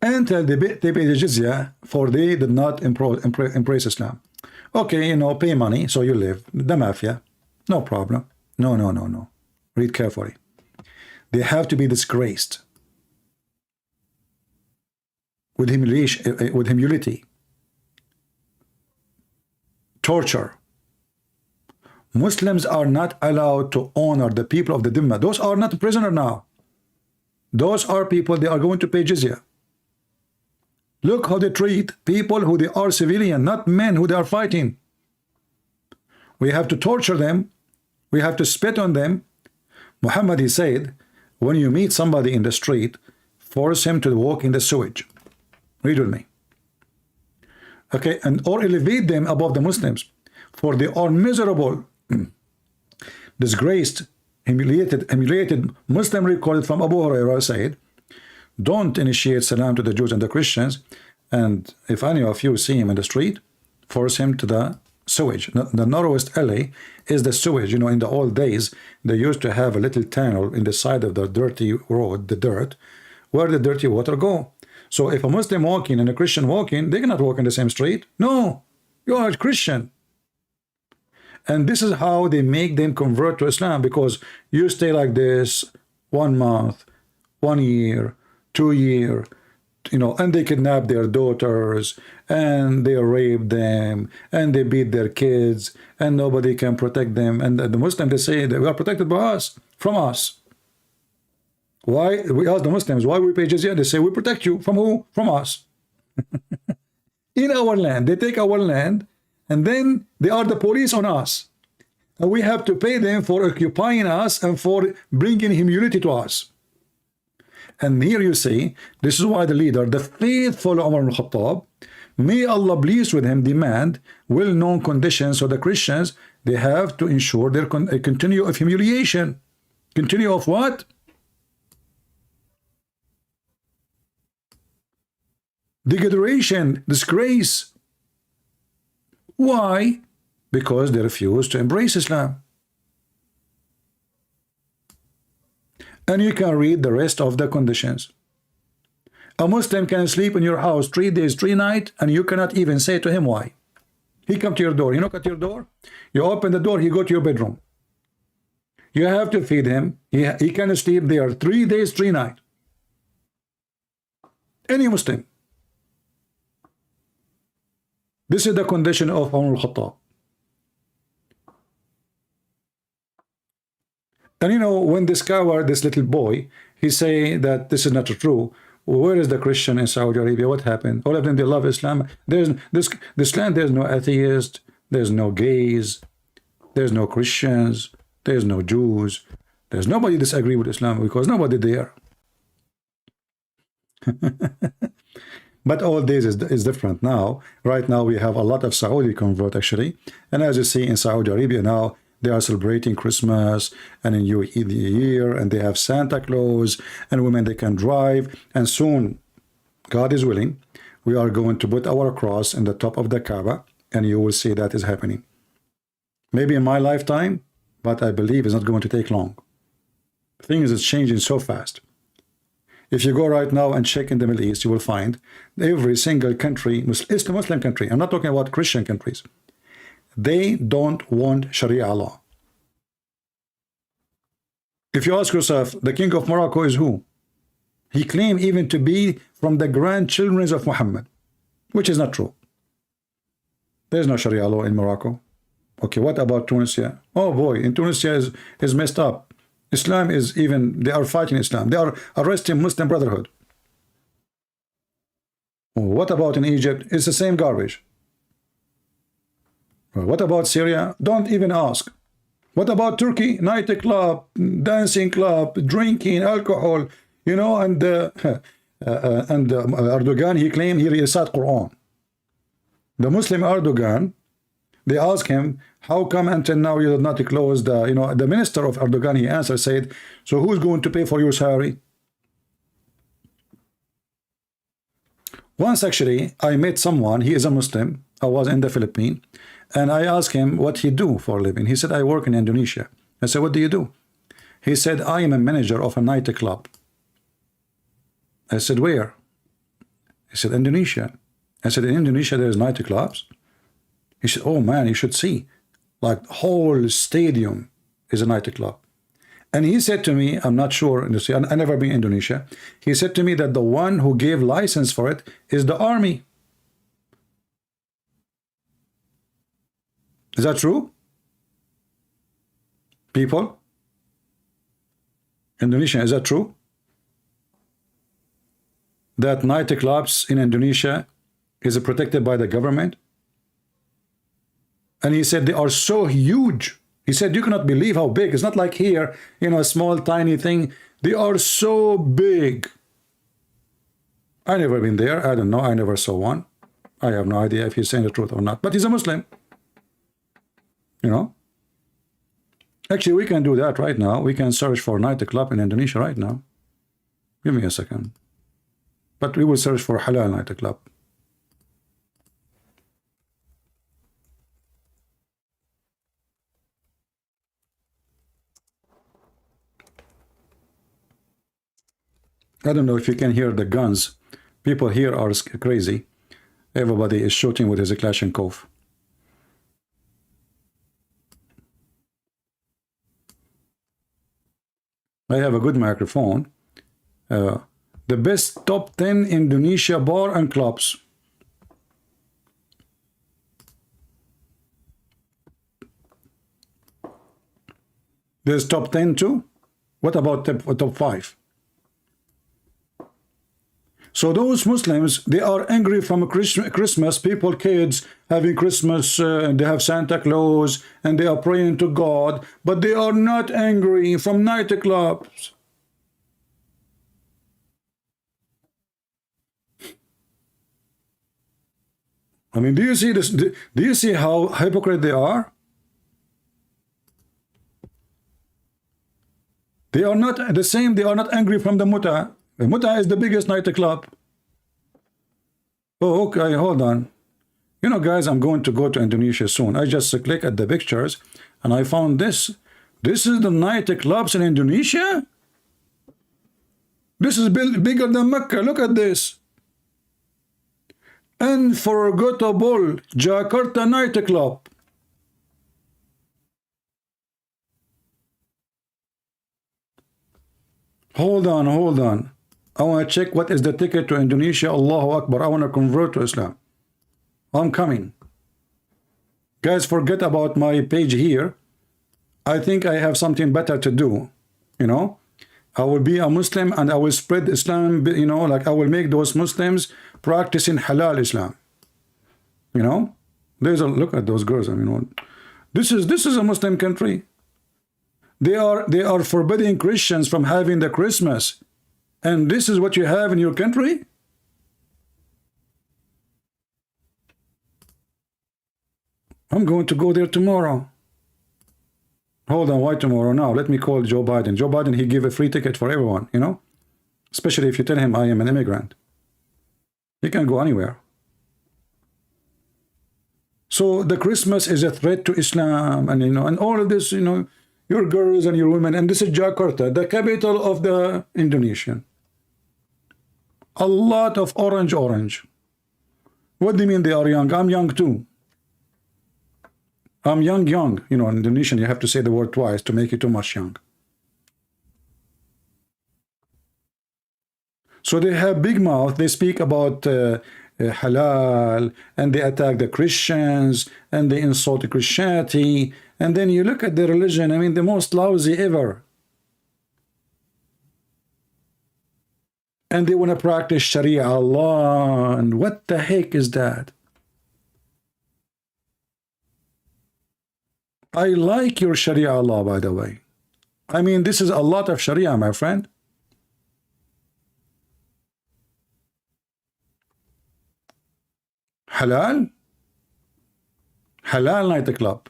Until they pay the jizya, for they did not embrace Islam. Okay, you know, pay money, so you live. The mafia, no problem. No, no, no, no. Read carefully. They have to be disgraced. With humiliation, with humility, torture. Muslims are not allowed to honor the people of the Dhimma. Those are not prisoners now. Those are people, they are going to pay jizya. Look how they treat people who they are civilian, not men who they are fighting. We have to torture them. We have to spit on them. Muhammad, he said, when you meet somebody in the street, force him to walk in the sewage. Read with me. Okay, and or elevate them above the Muslims, for they are miserable, disgraced, humiliated. Muslim recorded from Abu Hurairah said, don't initiate salam to the Jews and the Christians, and if any of you see him in the street, force him to the sewage. The narrowest alley is the sewage. You know, in the old days, they used to have a little tunnel in the side of the dirty road, the dirt, where the dirty water go. So if a Muslim walking and a Christian walking, they cannot walk in the same street. No, you are a Christian. And this is how they make them convert to Islam, because you stay like this 1 month, 1 year, 2 years, you know, and they kidnap their daughters, and they rape them, and they beat their kids, and nobody can protect them. And the Muslims, they say they are protected by us, from us. Why? We ask the Muslims, why we pay jizya? They say, we protect you. From who? From us. In our land. They take our land, and then they are the police on us. And we have to pay them for occupying us and for bringing humility to us. And here you see, this is why the leader, the faithful Umar ibn Khattab, may Allah please with him, demand well-known conditions. So the Christians, they have to ensure their continue of humiliation. Continue of what? Degradation, disgrace. Why? because they refuse to embrace Islam. And you can read the rest of the conditions. A Muslim can sleep in your house 3 days, 3 nights, and you cannot even say to him why. He come to your door, you knock at your door, you open the door, he go to your bedroom. You have to feed him. He can sleep there 3 days, 3 nights. Any Muslim. This is the condition of Umar al-Khattab. And you know, when this coward, this little boy, he say that this is not true. Where is the Christian in Saudi Arabia? What happened? All of them, they love Islam. There's this land, there's no atheist, there's no gays, there's no Christians, there's no Jews, there's nobody disagree with Islam because nobody there. But all this is different now. Right now we have a lot of Saudi convert actually, and as you see in Saudi Arabia now, they are celebrating Christmas and a New Year, and they have Santa Claus, and women they can drive, and soon, God is willing, we are going to put our cross in the top of the Kaaba, and you will see that is happening. Maybe in my lifetime, but I believe it's not going to take long. Things is changing so fast. If you go right now and check in the Middle East, you will find every single country, Muslim country, I'm not talking about Christian countries, they don't want Sharia law. If you ask yourself, the king of Morocco is who? He claimed even to be from the grandchildren of Mohammed, which is not true. There's no Sharia law in Morocco. Okay, what about Tunisia? Oh boy, in Tunisia is messed up. Islam is even, they are fighting Islam. They are arresting Muslim Brotherhood. What about in Egypt? It's the same garbage. What about Syria? Don't even ask. What about Turkey? Nightclub, dancing club, drinking, alcohol, you know, and Erdogan, he claimed he recited Quran. The Muslim Erdogan, they asked him, how come until now you did not close the, you know, the minister of Erdogan, he answered, said, so who's going to pay for your salary? Once actually, I met someone, he is a Muslim, I was in the Philippines, and I asked him what he do for a living. He said, I work in Indonesia. I said, what do you do? He said, I am a manager of a nightclub. I said, where? He said, Indonesia. I said, in Indonesia there's nightclubs? He said, oh man, you should see. Like whole stadium is a nightclub. And he said to me, I'm not sure, I never been in Indonesia. He said to me that the one who gave license for it is the army. Is that true? People? Indonesia, is that true? That nightclubs in Indonesia is protected by the government? And he said they are so huge. He said you cannot believe how big. It's not like here, you know, a small tiny thing. They are so big. I never been there. I don't know. I never saw one. I have no idea if he's saying the truth or not. But he's a Muslim. You know, actually we can do that right now. We can search for nightclub in Indonesia right now. Give me a second. But we will search for halal nightclub. I don't know if you can hear the guns. People here are crazy. Everybody is shooting with his Kalashnikov. I have a good microphone. The best top 10 Indonesia bar and clubs. There's top 10 too? What about top 5? So those Muslims, they are angry from Christmas, people, kids having Christmas, and they have Santa Claus, and they are praying to God, but they are not angry from nightclubs. I mean, do you see this? Do you see how hypocrite they are? They are not the same, they are not angry from the Muta. Muta is the biggest nightclub. Oh, okay, hold on. You know, guys, I'm going to go to Indonesia soon. I just click at the pictures and I found this. This is the night clubs in Indonesia. This is bigger than Mecca. Look at this. Unforgettable Jakarta nightclub. Hold on, hold on. I want to check what is the ticket to Indonesia. Allahu Akbar. I want to convert to Islam. I'm coming. Guys, forget about my page here. I think I have something better to do. You know, I will be a Muslim and I will spread Islam, you know, like I will make those Muslims practicing halal Islam. You know, there's a look at those girls. I mean, this is a Muslim country. They are forbidding Christians from having the Christmas, and this is what you have in your country. I'm going to go there tomorrow. Hold on, why tomorrow? Now let me call Joe Biden. Joe Biden, he give a free ticket for everyone, you know, especially if you tell him I am an immigrant. He can go anywhere. So the Christmas is a threat to Islam, and you know, and all of this, you know, your girls and your women, and this is Jakarta, the capital of the Indonesian. A lot of orange. What do you mean they are young? I'm young too. I'm young. You know, in Indonesian, you have to say the word twice to make it too much young. So they have big mouth. They speak about halal, and they attack the Christians, and they insult Christianity. And then you look at the religion, I mean, the most lousy ever. And they want to practice Sharia Allah, and what the heck is that? I like your Sharia Allah, by the way. I mean, this is a lot of Sharia, my friend. Halal? Halal nightclub.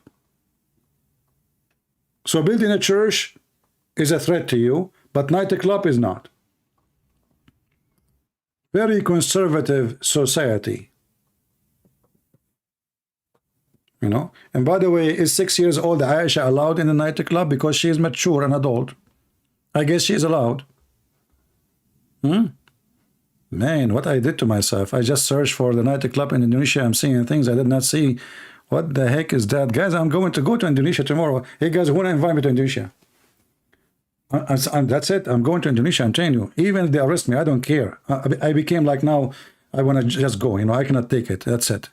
So building a church is a threat to you, but nightclub is not. Very conservative society. You know, and by the way, is 6 years old Aisha allowed in the nightclub because she is mature and adult? I guess she is allowed. Man, what I did to myself. I just searched for the nightclub in Indonesia. I'm seeing things I did not see. What the heck is that? Guys, I'm going to go to Indonesia tomorrow. Hey guys, who want to invite me to Indonesia? That's it. I'm going to Indonesia. I'm telling you. Even if they arrest me, I don't care. I became like now, I want to just go. You know, I cannot take it. That's it.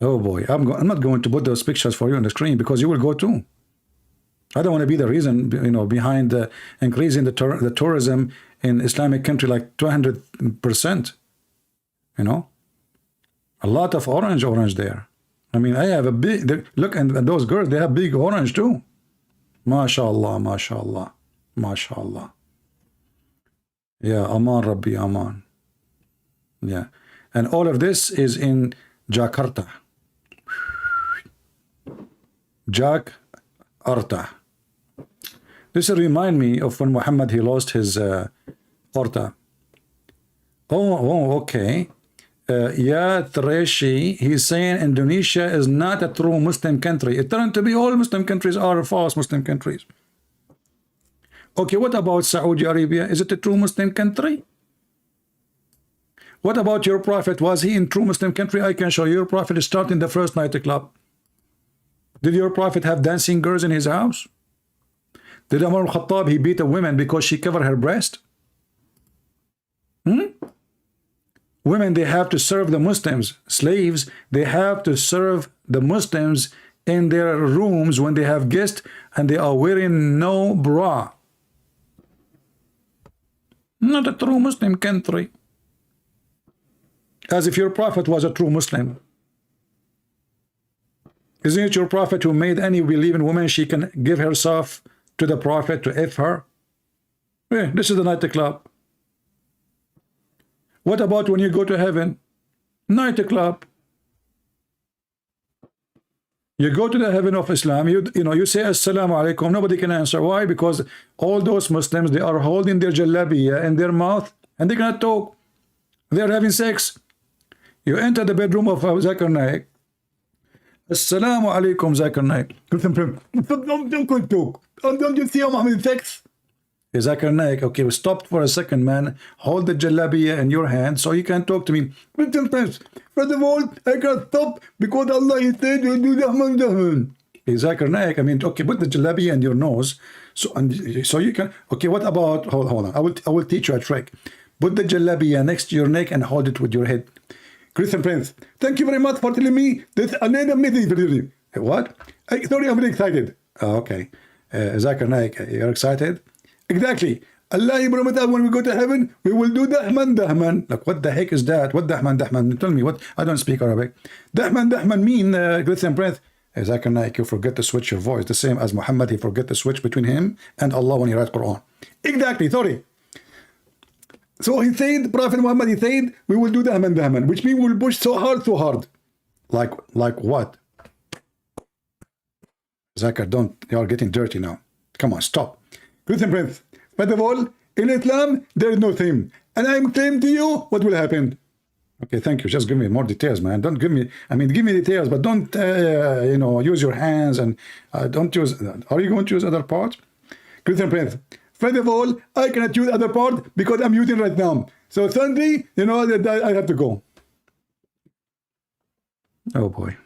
Oh boy, I'm not going to put those pictures for you on the screen because you will go too. I don't want to be the reason, you know, behind increasing the tourism in Islamic country like 200%. You know, a lot of orange there. I mean, I have a big look, and those girls, they have big orange too. MashaAllah, MashaAllah, MashaAllah. Yeah, Aman Rabbi Aman. Yeah, and all of this is in Jakarta. Jakarta. This will remind me of when Mohammed, he lost his orta. Oh, okay. Yeah, Treshi, he's saying Indonesia is not a true Muslim country. It turned to be all Muslim countries are false Muslim countries. Okay, what about Saudi Arabia? Is it a true Muslim country? What about your prophet? Was he in true Muslim country? I can show you. Your prophet is starting the first nightclub. Did your prophet have dancing girls in his house? Did Umar al-Khattab, he beat a woman because she covered her breast? Women, they have to serve the Muslims. Slaves, they have to serve the Muslims in their rooms when they have guests, and they are wearing no bra. Not a true Muslim country. As if your prophet was a true Muslim. Isn't it your prophet who made any believing woman she can give herself to the prophet to F her? Yeah, this is the nightclub. What about when you go to heaven? Nightclub. You go to the heaven of Islam, you know, you say Assalamu alaikum, nobody can answer. Why? Because all those Muslims, they are holding their jalabiya in their mouth and they cannot talk. They are having sex. You enter the bedroom of Zakir Naik. Assalamu alaikum, Zakir Naik. Don't talk. Don't you see how I'm in sex? Zakir Naik, okay, we stopped for a second, man. Hold the jalabiya in your hand so you can talk to me. First of all, I can't stop because Allah is said you do the Zakir Naik, I mean, okay, put the jalabiya in your nose, so you can. Okay, what about? Hold on, I will teach you a trick. Put the jalabiya next to your neck and hold it with your head. Christian Prince, thank you very much for telling me this another meeting. What? Sorry, I'm very excited. Oh, okay, Zakir Naik, you're excited? Exactly. Allah promised that when we go to heaven, we will do dahman. Like, what the heck is that? What dahman? Tell me what. I don't speak Arabic. Dahman mean Christian Prince. Zakir Naik, you forget to switch your voice. The same as Muhammad, he forget to switch between him and Allah when he write Quran. Exactly, sorry. So he said, Prophet Muhammad, he said, we will do dahman, which means we will push so hard. Like what? Zakir, don't. You are getting dirty now. Come on, stop. Christian Prince, first of all, in Islam, there is no theme. And I am claiming to you what will happen. Okay, thank you. Just give me more details, man. Don't give me, I mean, give me details, but don't, you know, use your hands and don't use, are you going to use other parts? Christian Prince, first of all, I cannot use other part because I'm using right now. So Sunday, you know, I have to go. Oh boy.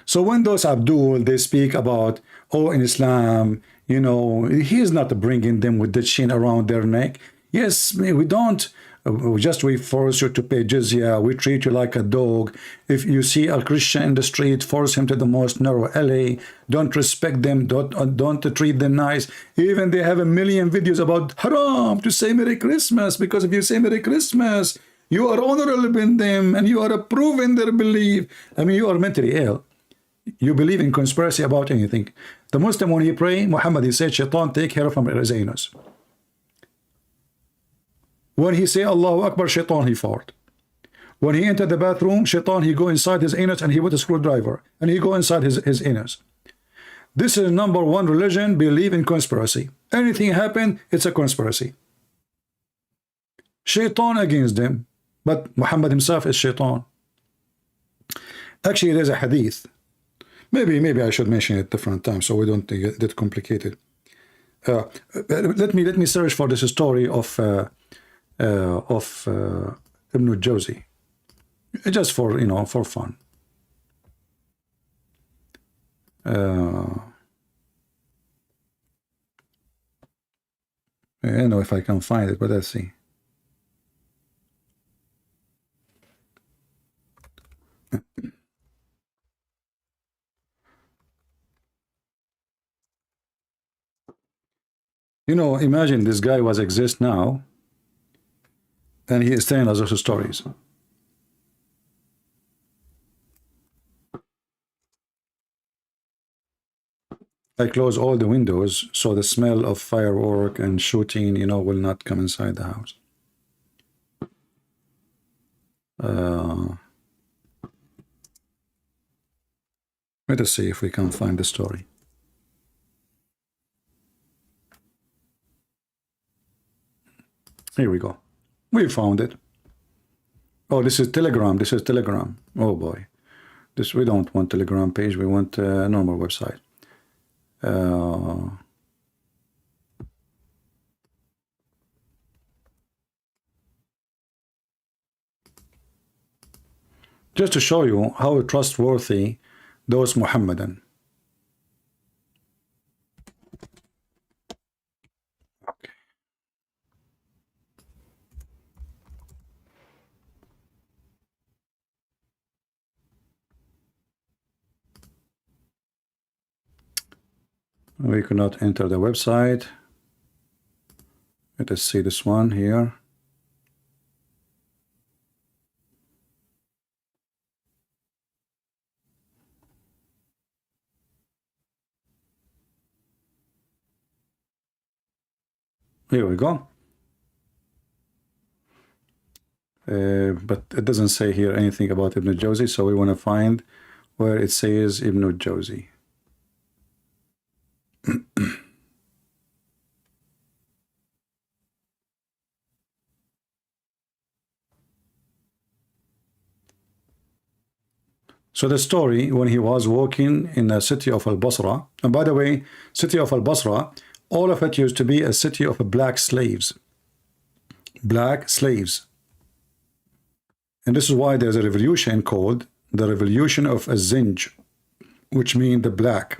So when those Abdul, they speak about, oh, in Islam, you know, he is not bringing them with the chain around their neck. Yes, we don't. We force you to pay jizya. We treat you like a dog. If you see a Christian in the street, force him to the most narrow alley. Don't respect them. Don't treat them nice. Even they have a million videos about haram to say Merry Christmas, because if you say Merry Christmas, you are honorable in them and you are approving their belief. I mean, you are mentally ill. You believe in conspiracy about anything. The Muslim, when he pray, Muhammad, he said, Shaitan take hair from his anus. When he say Allahu Akbar, Shaitan, he fart. When he enter the bathroom, Shaitan, he go inside his anus and he with a screwdriver. And he go inside his anus. This is number one religion, believe in conspiracy. Anything happen, it's a conspiracy. Shaitan against them. But Muhammad himself is Shaitan. Actually, there's a hadith. Maybe I should mention it different times so we don't get that complicated. Let me search for this story of Ibn Jawzi, just for, you know, for fun. I don't know if I can find it, but let's see. You know, imagine this guy was exist now, and he is telling us also stories. I close all the windows so the smell of firework and shooting, you know, will not come inside the house. Let us see if we can find the story. Here we go. We found it. Oh, this is Telegram. This is Telegram. Oh boy. We don't want Telegram page. We want a normal website. Just to show you how trustworthy those Muhammadan. Okay. We cannot enter the website. Let us see this one here. Here we go. But it doesn't say here anything about Ibn Jawzi, so we want to find where it says Ibn Jawzi. So the story, when he was walking in the city of Al-Basra, and by the way, city of Al-Basra, all of it used to be a city of black slaves. Black slaves. And this is why there's a revolution called the Revolution of Zinj, which means the black.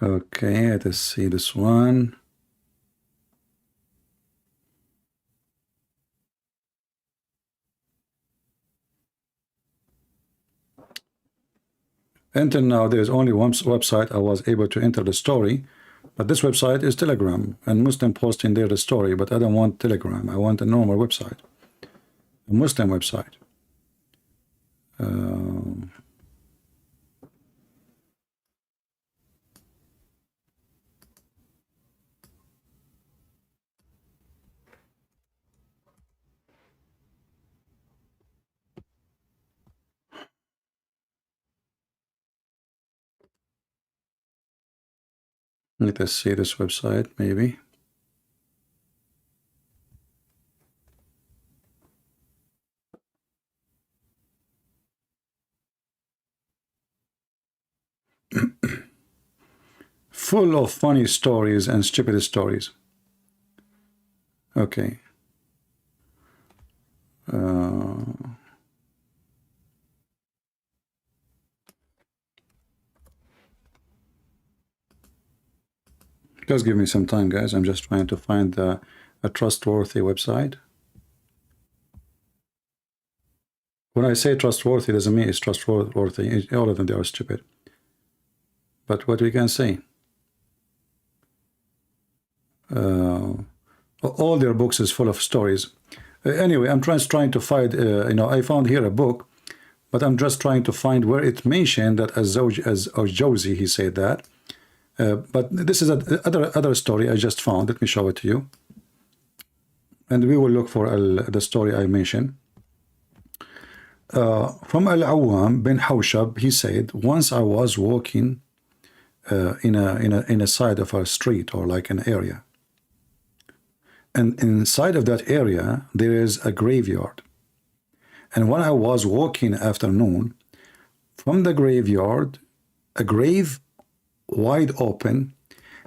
Okay, let's see this one. Until now, there is only one website I was able to enter the story, but this website is Telegram, and Muslim posting there the story, but I don't want Telegram. I want a normal website, a Muslim website. Let us see this website, maybe. Full of funny stories and stupid stories. Okay. Just give me some time, guys. I'm just trying to find a trustworthy website. When I say trustworthy, doesn't mean it's trustworthy. All of them, they are stupid. But what we can say, all their books is full of stories. Anyway, I'm trying to find, I found here a book, but I'm just trying to find where it mentioned that as Josie, he said that. But this is other story I just found. Let me show it to you. And we will look for the story I mentioned. From Al-Awwam bin Hawshab, he said, once I was walking in a side of a street or like an area. And inside of that area, there is a graveyard. And when I was walking afternoon, from the graveyard, a grave wide open,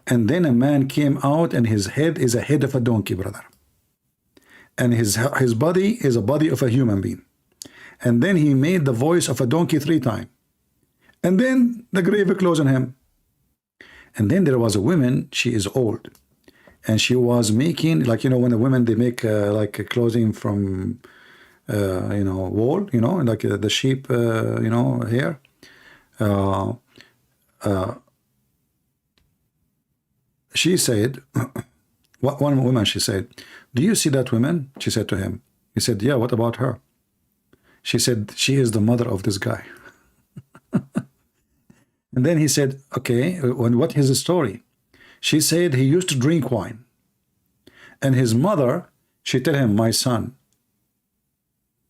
and then a man came out, and his head is a head of a donkey, brother. And his body is a body of a human being. And then he made the voice of a donkey 3 times. And then the grave closed on him. And then there was a woman, she is old. And she was making, like, when the women, they make like a clothing from, wool, like the sheep, hair. She said, one woman, she said, do you see that woman? She said to him. He said, yeah, what about her? She said, she is the mother of this guy. And then he said, okay, what is the story? She said he used to drink wine. And his mother, she tell him, my son,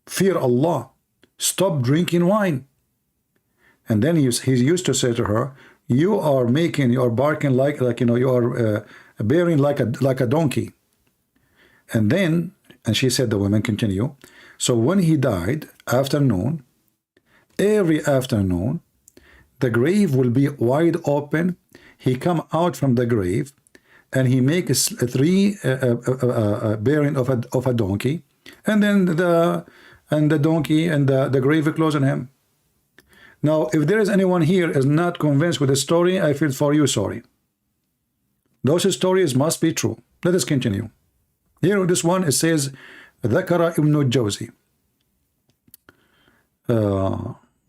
fear Allah, stop drinking wine. And then he used to say to her, you are barking like you are bearing like a donkey. And then, and she said, the woman continue, so when he died, afternoon, every afternoon, the grave will be wide open. He come out from the grave, and he makes 3 bearing of a donkey, and then the donkey and the grave close on him. Now, if there is anyone here is not convinced with the story, I feel for you sorry. Those stories must be true. Let us continue. Here, this one, it says, ذكر ابن الجوزي.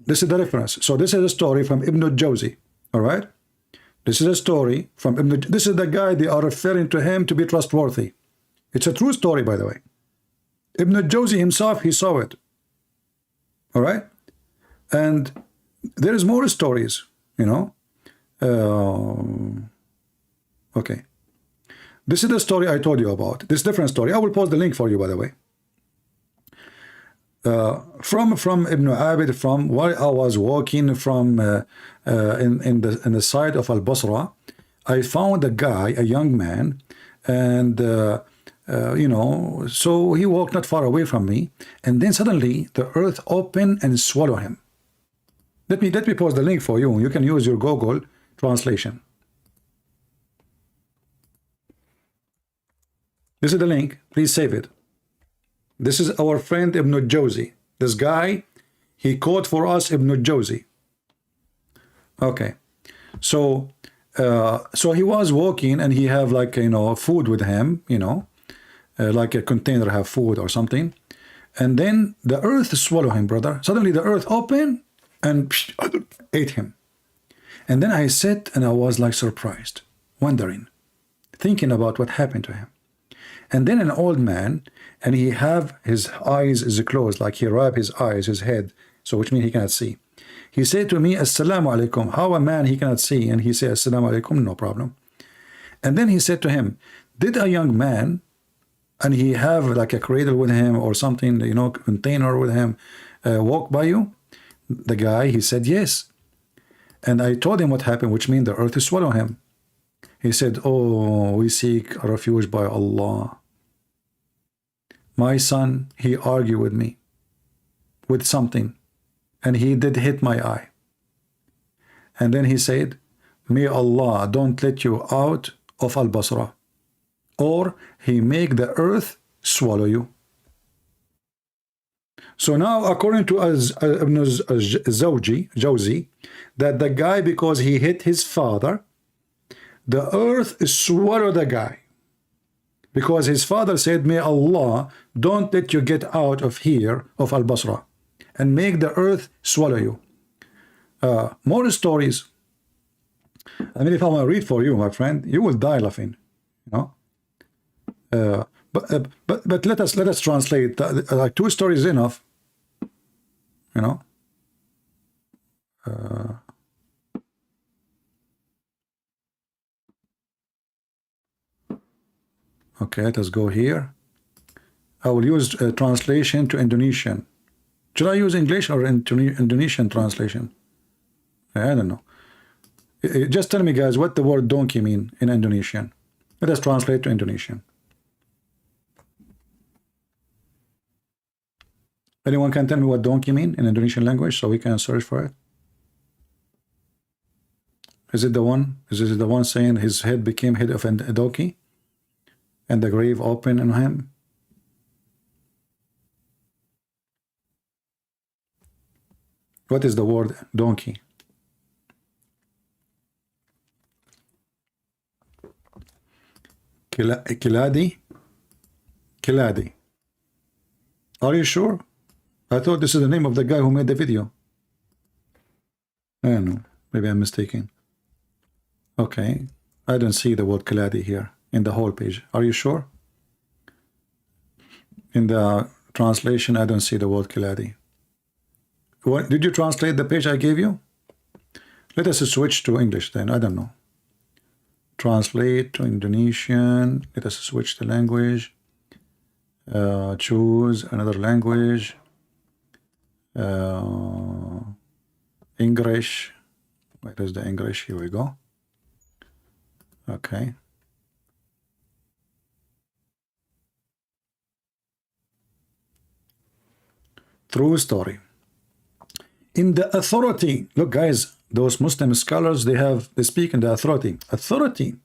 This is the reference. So this is a story from Ibn al-Jawzi. All right? This is a story from Ibn. This is the guy they are referring to him to be trustworthy. It's a true story, by the way. Ibn al-Jawzi himself, he saw it. All right? And there is more stories, Okay. This is the story I told you about. This different story. I will post the link for you, by the way. from Ibn Abid, from while I was walking from in the side of Al Basra, I found a guy, a young man, and you know, so he walked not far away from me, and then suddenly the earth opened and swallowed him. Let me post the link for you. You can use your Google translation. This is the link. Please save it. This is our friend Ibn Jawzi. This guy, he quote for us Ibn Jawzi. Okay, so so he was walking and he have like, you know, food with him, you know, like a container have food or something, and then the earth swallow him, brother. Suddenly the earth opened and ate him. And then I sat and I was like surprised, wondering, thinking about what happened to him. And then an old man, and he have his eyes is closed, like he wrap his eyes, his head, so which means he cannot see. He said to me, Assalamu alaikum. How a man he cannot see, and he said Assalamu alaikum, no problem. And then he said to him, did a young man, and he have like a cradle with him or something, you know, container with him, walk by you? The guy, he said yes. And I told him what happened, which means the earth is swallow him. He said, oh, we seek refuge by Allah. My son, he argued with me with something, and he did hit my eye. And then he said, may Allah don't let you out of Al Basra, or he make the earth swallow you. So now, according to Ibn Jawzi, that the guy, because he hit his father, the earth swallowed the guy. Because his father said, may Allah don't let you get out of here, of Al Basra, and make the earth swallow you. More stories. I mean, if I want to read for you, my friend, you will die laughing. You know. But let us translate. Like 2 stories is enough. You know. Okay, let us go here. I will use translation to Indonesian. Should I use English or Indonesian translation? I don't know. Just tell me, guys, what the word donkey mean in Indonesian. Let us translate to Indonesian. Anyone can tell me what donkey mean in Indonesian language so we can search for it? Is it the one? Is it the one saying his head became head of a donkey? And the grave opened on him? What is the word donkey? Kiladi? Kiladi. Are you sure? I thought this is the name of the guy who made the video. I don't know. Maybe I'm mistaken. Okay. I don't see the word Kiladi here in the whole page. Are you sure? In the translation, I don't see the word Kiladi. What, did you translate the page I gave you? Let us switch to English then. I don't know. Translate to Indonesian. Let us switch the language. Choose another language. English. Where is the English? Here we go. Okay. True story. In the authority, look guys, those Muslim scholars, they speak in the authority. Authority.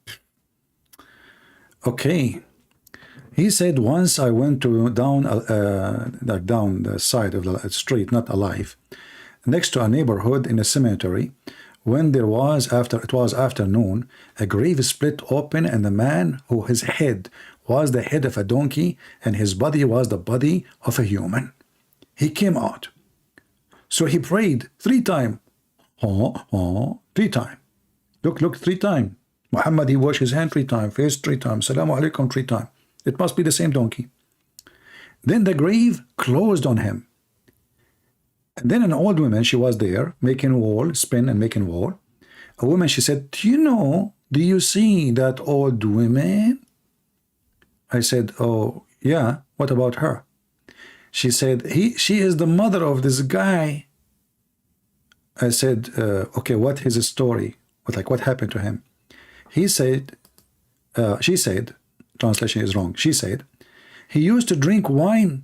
Okay. He said, once I went to down the side of the street, not alive, next to a neighborhood in a cemetery, when it was afternoon, a grave split open, and the man who his head was the head of a donkey and his body was the body of a human. He came out. So he prayed 3 times. 3 times. Look, 3 times. Muhammad, he washed his hand 3 times, face 3 times, Salamu alaikum 3 times. It must be the same donkey. Then the grave closed on him. And then an old woman, she was there, making wool, spin and making wool. A woman, she said, do you see that old woman? I said, oh, yeah, what about her? She said, she is the mother of this guy. I said, okay, what is his story? What happened to him? He said, she said, translation is wrong. She said, he used to drink wine,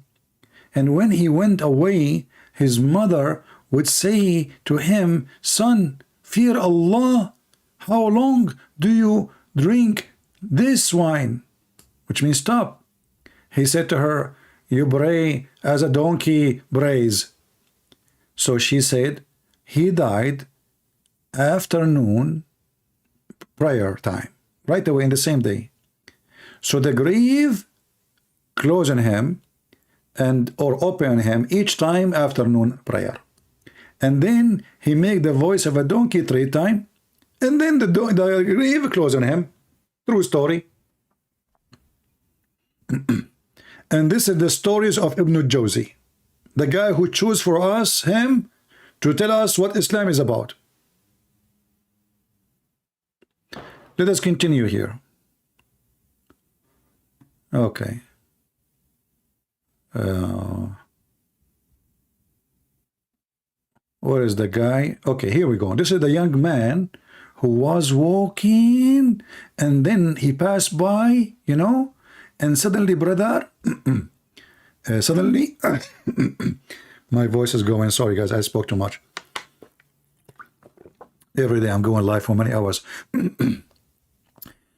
and when he went away, his mother would say to him, son, fear Allah. How long do you drink this wine? Which means stop. He said to her, you bray as a donkey brays. So she said, he died afternoon prayer time, right away in the same day. So the grave closed on him or open on him each time afternoon prayer. And then he made the voice of a donkey 3 times, and then the grave closed on him. True story. And this is the stories of Ibn Jawzi, the guy who chose for us him to tell us what Islam is about. Let us continue here. Okay. Where is the guy? Okay, here we go. This is the young man who was walking, and then he passed by, you know, and suddenly, brother, suddenly, my voice is going. Sorry, guys, I spoke too much. Every day I'm going live for many hours.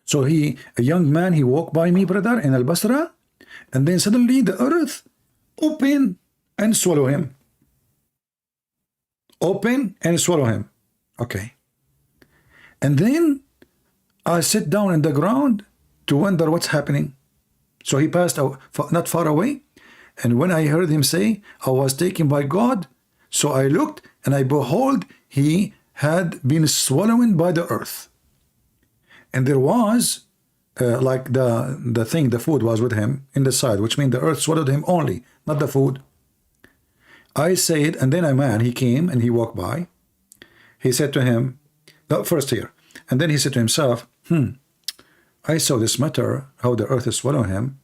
So a young man, he walked by me, brother, in Al-Basra, and then suddenly the earth open and swallow him. Open and swallow him. Okay. And then I sit down in the ground to wonder what's happening. So he passed not far away, and when I heard him say, I was taken by God, so I looked, and I behold, he had been swallowed by the earth. And there was, like the food was with him in the side, which means the earth swallowed him only, not the food. I said, and then a man, he came and he walked by. He said to him, first here, and then he said to himself, I saw this matter, how the earth is swallowing him,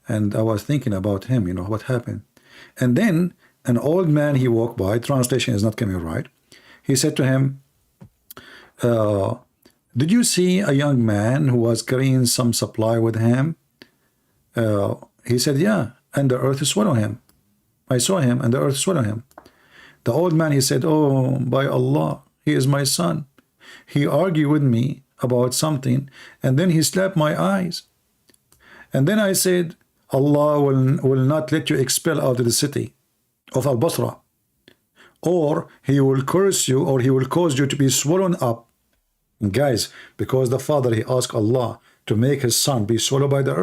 and I was thinking about him, you know, what happened. And then an old man, he walked by, translation is not coming right. He said to him, did you see a young man who was carrying some supply with him? He said, yeah, and the earth is swallowing him. I saw him, and the earth swallowed him. The old man, he said, oh, by Allah, he is my son. He argued with me about something, and then he slapped my eyes. And then I said, Allah will not let you expel out of the city of Al-Basra, or he will curse you, or he will cause you to be swollen up. And guys, because the father, he asked Allah to make his son be swallowed by the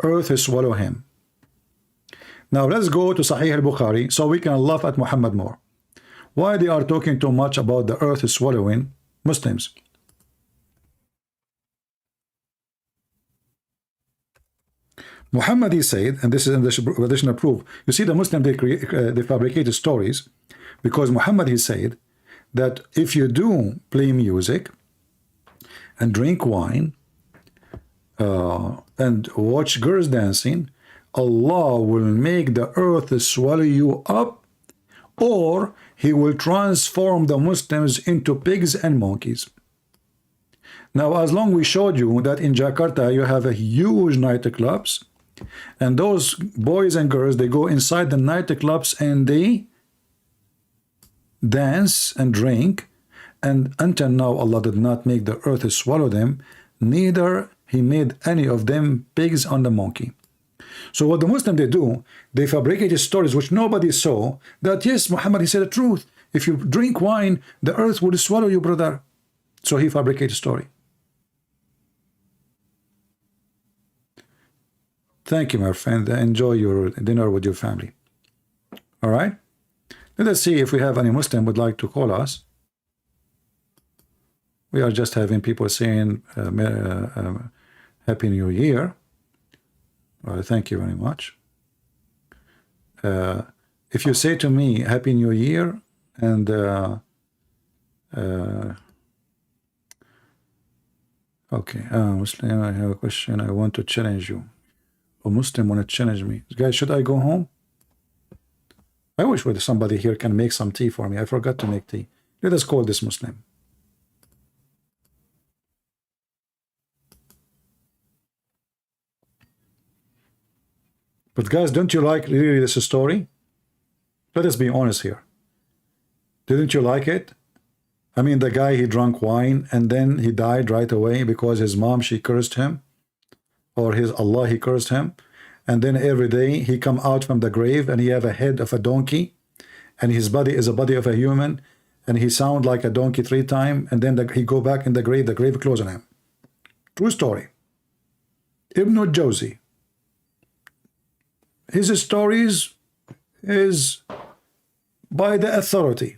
earth is swallow him. Now let's go to Sahih al-Bukhari so we can laugh at Muhammad more. Why they are talking too much about the earth is swallowing Muslims? Muhammad, he said, and this is in the additional proof. You see, the Muslims, they fabricated stories, because Muhammad, he said that if you do play music and drink wine and watch girls dancing, Allah will make the earth swallow you up, or he will transform the Muslims into pigs and monkeys. Now, as long we showed you that in Jakarta you have a huge nightclubs, and those boys and girls, they go inside the nightclubs and they dance and drink, and until now Allah did not make the earth swallow them, neither he made any of them pigs on the monkey. So what the Muslims, they do, they fabricated stories which nobody saw, that yes, Muhammad, he said the truth. If you drink wine, the earth will swallow you, brother. So he fabricated a story. Thank you, my friend. Enjoy your dinner with your family. All right? Let us see if we have any Muslim would like to call us. We are just having people saying Happy New Year. Thank you very much. If you say to me Happy New Year, and okay, Muslim, I have a question. I want to challenge you. A Muslim want to challenge me. Guys, should I go home? I wish somebody here can make some tea for me. I forgot to make tea. Let us call this Muslim. But guys, don't you like really this story? Let us be honest here. Didn't you like it? I mean, the guy, he drank wine and then he died right away because his mom, she cursed him, or his Allah, he cursed him. And then every day he come out from the grave and he have a head of a donkey and his body is a body of a human and he sound like a donkey 3 times and then he go back in the grave close on him. True story. Ibn al-Jawzi. His stories is by the authority.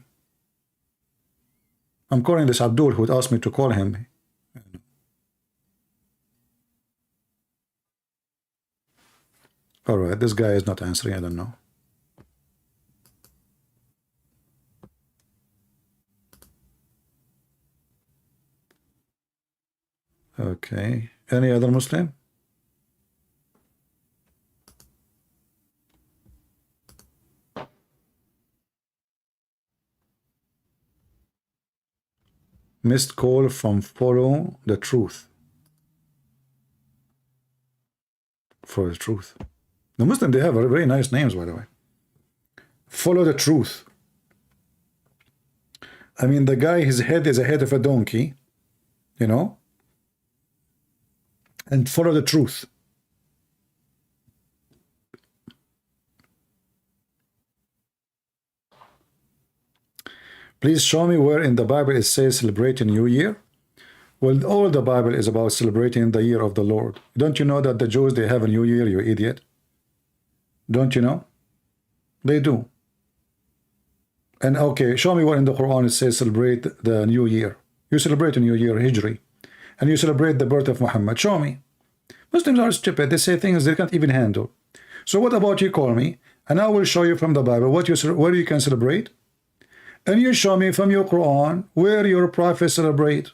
I'm calling this Abdul, who asked me to call him. All right, this guy is not answering. I don't know. Okay. Any other Muslim? Missed call from Follow the Truth. For the Truth. The Muslim, they have very nice names, by the way. Follow the Truth. I mean, the guy, his head is a head of a donkey, you know, and follow the truth. Please show me where in the Bible it says celebrating New Year. Well, all the Bible is about celebrating the year of the Lord. Don't you know that the Jews, they have a New Year, you idiot? Don't you know? They do. And okay, show me where in the Quran it says celebrate the New Year. You celebrate a New Year, Hijri, and you celebrate the birth of Muhammad. Show me. Muslims are stupid. They say things they can't even handle. So what about you call me, and I will show you from the Bible where you can celebrate, and you show me from your Quran where your prophets celebrate.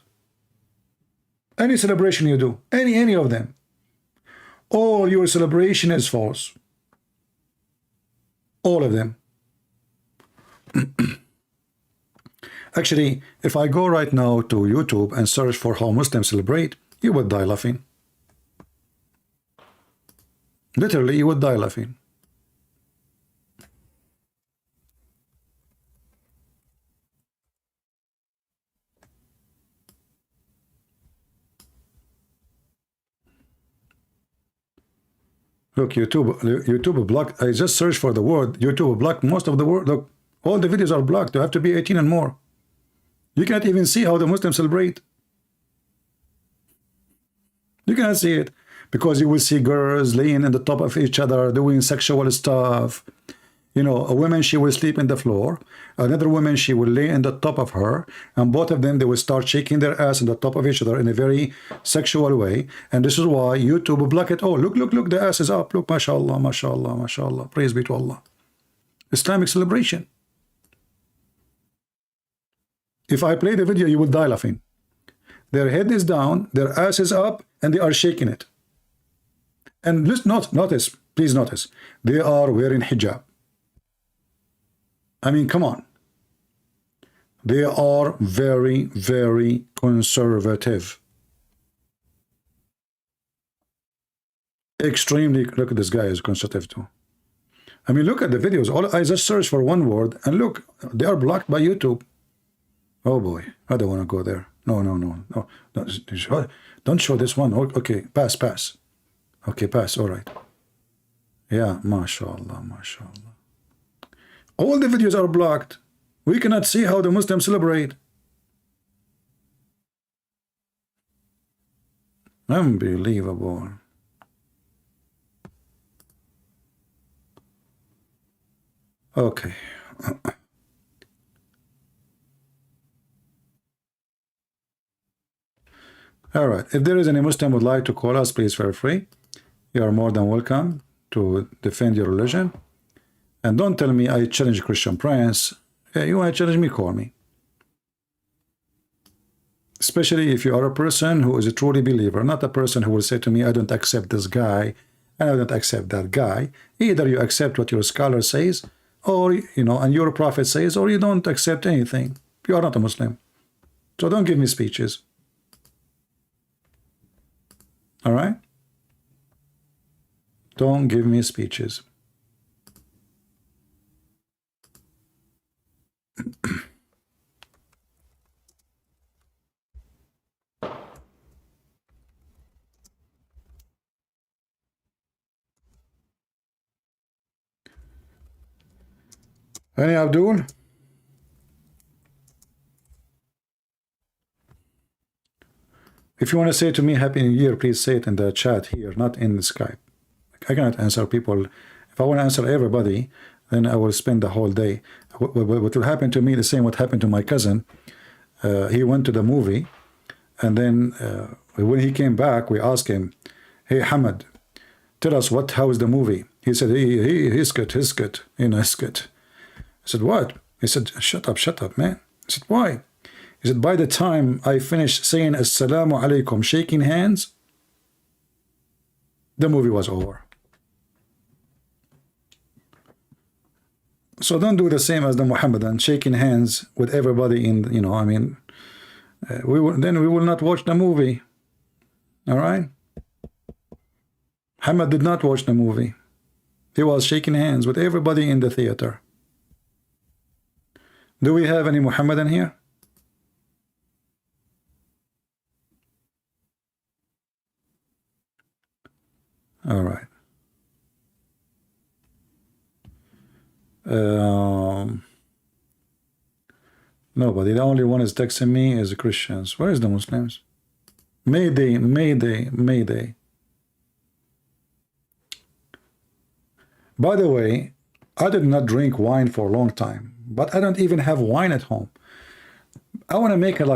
Any celebration you do, any of them, all your celebration is false. All of them. Actually, if I go right now to YouTube and search for how Muslims celebrate, you would die laughing. Literally, you would die laughing. Look, YouTube blocked. I just searched for the word. YouTube blocked most of the word. Look, all the videos are blocked. You have to be 18 and more. You can't even see how the Muslims celebrate. You cannot see it because you will see girls laying on the top of each other doing sexual stuff. You know, a woman, she will sleep in the floor. Another woman, she will lay in the top of her. And both of them, they will start shaking their ass on the top of each other in a very sexual way. And this is why YouTube block it all. Look, the ass is up. Look, mashallah, mashallah, mashallah. Praise be to Allah. Islamic celebration. If I play the video, you will die laughing. Their head is down, their ass is up, and they are shaking it. And notice, please notice, they are wearing hijab. I mean, come on. They are very, very conservative. Extremely. Look at this guy is conservative too. I mean, look at the videos. I just searched for one word and look, they are blocked by YouTube. Oh boy, I don't want to go there. No. Don't show this one. Okay, pass. Okay, pass. All right. Yeah, mashallah, mashallah. All the videos are blocked. We cannot see how the Muslims celebrate. Unbelievable. Okay. All right. If there is any Muslim would like to call us, please feel free. You are more than welcome to defend your religion. And don't tell me I challenge Christian Prince. Yeah, you want to challenge me, call me. Especially if you are a person who is a truly believer, not a person who will say to me, I don't accept this guy, and I don't accept that guy. Either you accept what your scholar says, or, you know, and your prophet says, or you don't accept anything. You are not a Muslim. So don't give me speeches. All right? Don't give me speeches. Any Abdul? If you want to say to me Happy New Year, please say it in the chat here, not in the Skype. I cannot answer people. If I want to answer everybody, then I will spend the whole day. What will happen to me, the same what happened to my cousin. He went to the movie, and then when he came back, we asked him, hey, Ahmed, tell us how is the movie? He said, he's good, you know, he's good. I said, what? He said, shut up, man. I said, why? He said, by the time I finished saying Assalamu alaikum, shaking hands, the movie was over. So don't do the same as the Mohammedan, shaking hands with everybody in, you know, I mean, we will not watch the movie. All right? Ahmed did not watch the movie. He was shaking hands with everybody in the theater. Do we have any Mohammedan here? All right. Nobody. The only one is texting me is the Christians. Where is the Muslims? Mayday, Mayday, Mayday. By the way, I did not drink wine for a long time, but I don't even have wine at home. I want to make an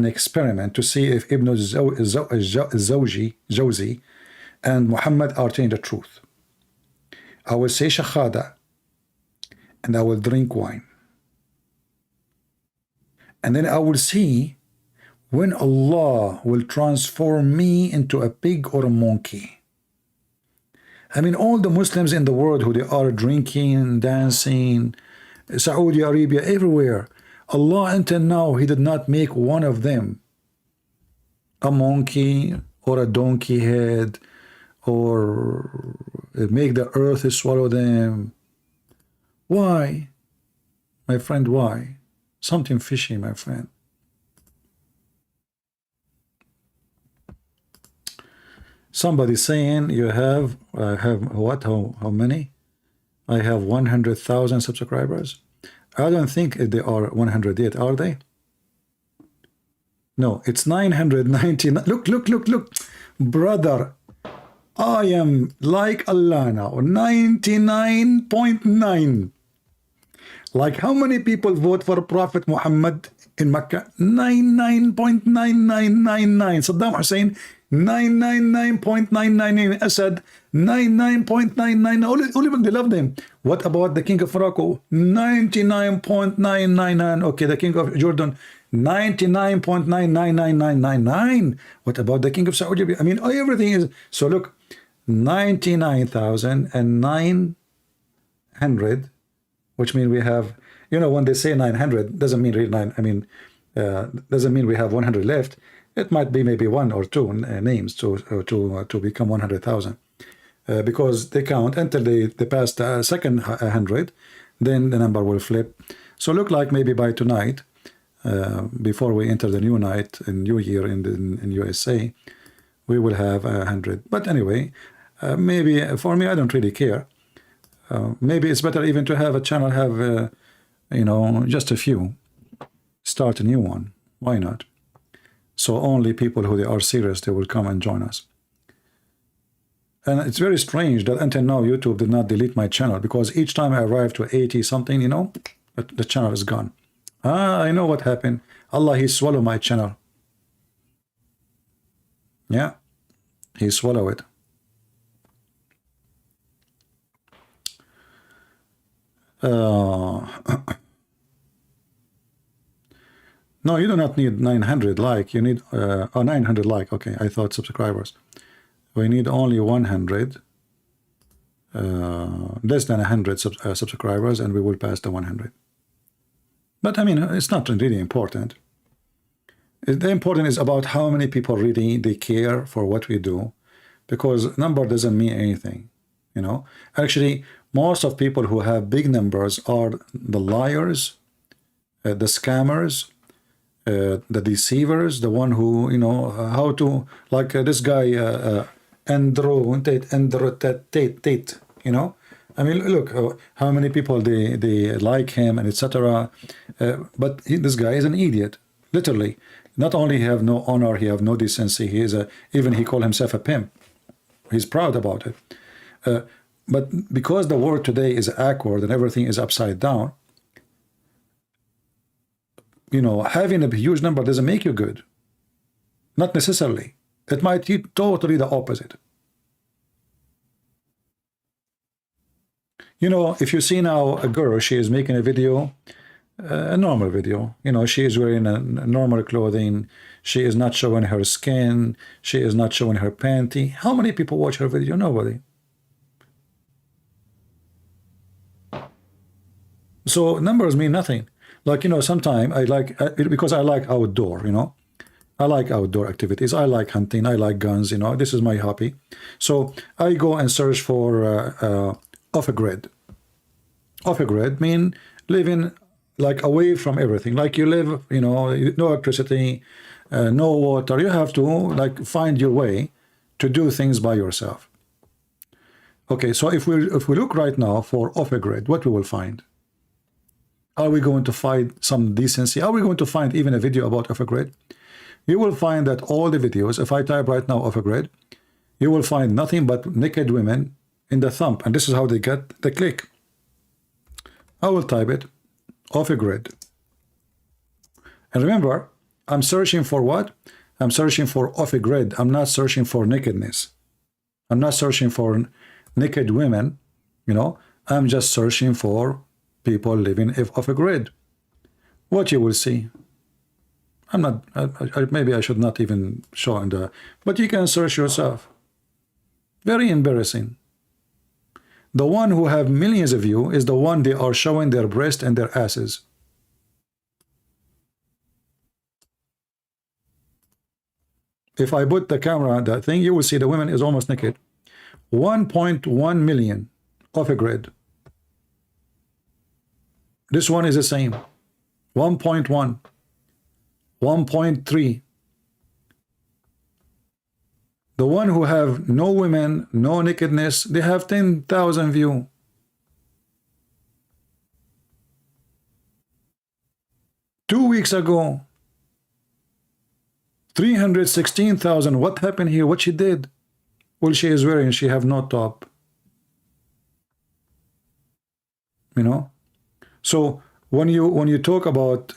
experiment to see if Ibn Jawzi and Muhammad are telling the truth. I will say shahada and I will drink wine. And then I will see when Allah will transform me into a pig or a monkey. I mean, all the Muslims in the world who they are drinking, dancing, Saudi Arabia, everywhere, Allah until now, He did not make one of them a monkey or a donkey head or make the earth swallow them. Why? My friend, why? Something fishy, my friend. Somebody saying you have, what, how many? I have 100,000 subscribers. I don't think they are 100 yet, are they? No, it's 999. Look. Brother, I am like Allah now, 99.9. Like how many people vote for Prophet Muhammad in Mecca? 99.9999. Saddam Hussein, 999.999. Assad, 99.99. All of them, they love them. What about the King of Morocco? 99.999. Okay, the King of Jordan, 99.999999. What about the King of Saudi Arabia? I mean, everything is. So look, 99,900, which means we have, you know, when they say 900, doesn't mean really 9. I mean, doesn't mean we have 100 left. It might be maybe one or two names to become 100,000, because they count until they pass the second 100, then the number will flip. So look like maybe by tonight, before we enter the new night and New Year in USA, we will have 100. But anyway, maybe for me, I don't really care. Maybe it's better even to have a channel have, you know, just a few. Start a new one. Why not? So only people who they are serious, they will come and join us. And it's very strange that until now YouTube did not delete my channel, because each time I arrive to 80 something, you know, the channel is gone. I know what happened. Allah, He swallowed my channel. Yeah, He swallowed it. No, you do not need 900 like. You need 900 like. Okay, I thought subscribers. We need only 100, less than 100 subscribers, and we will pass the 100. But I mean, it's not really important. The important is about how many people really they care for what we do, because number doesn't mean anything, you know. Actually, most of people who have big numbers are the liars, the scammers, the deceivers, the one who, you know, how to, like this guy Andrew Tate, you know. I mean, look how many people they like him and etc. But this guy is an idiot, literally. Not only have no honor, he have no decency. He is even he call himself a pimp. He's proud about it. But because the world today is awkward and everything is upside down, you know, having a huge number doesn't make you good. Not necessarily. It might be totally the opposite. You know, if you see now a girl, she is making a video, a normal video. You know, she is wearing a normal clothing. She is not showing her skin. She is not showing her panty. How many people watch her video? Nobody. So numbers mean nothing. Like, you know, sometimes I like, because I like outdoor, you know. I like outdoor activities. I like hunting. I like guns, you know. This is my hobby. So I go and search for off a grid. Off a grid mean living like away from everything. Like you live, you know, no electricity, no water. You have to like find your way to do things by yourself. Okay, so if we look right now for off a grid, what we will find? Are we going to find some decency? Are we going to find even a video about off a grid? You will find that all the videos, if I type right now off a grid, you will find nothing but naked women in the thumb, and this is how they get the click. I will type it, off a grid. And remember, I'm searching for what? I'm searching for off a grid. I'm not searching for nakedness. I'm not searching for naked women, you know. I'm just searching for people living off a grid. What you will see. I'm not, maybe I should not even show in the, but you can search yourself. Very embarrassing. The one who have millions of views is the one they are showing their breast and their asses. If I put the camera on that thing, you will see the woman is almost naked. 1.1 million off a grid. This one is the same. 1.1. 1.3. The one who have no women, no nakedness, they have 10,000 views. Two weeks ago, 316,000. What happened here? What she did? Well, she is wearing, she have no top. You know? So when you talk about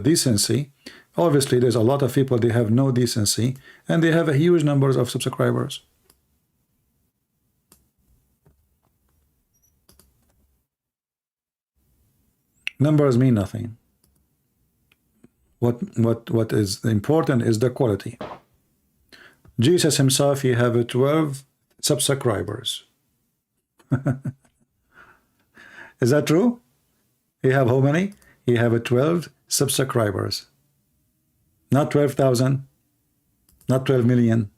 decency, obviously there's a lot of people, they have no decency and they have a huge numbers of subscribers. Numbers mean nothing. What is important is the quality. Jesus himself, he have 12 subscribers. Is that true? He have how many? He have 12 subscribers. Not 12,000, not 12 million.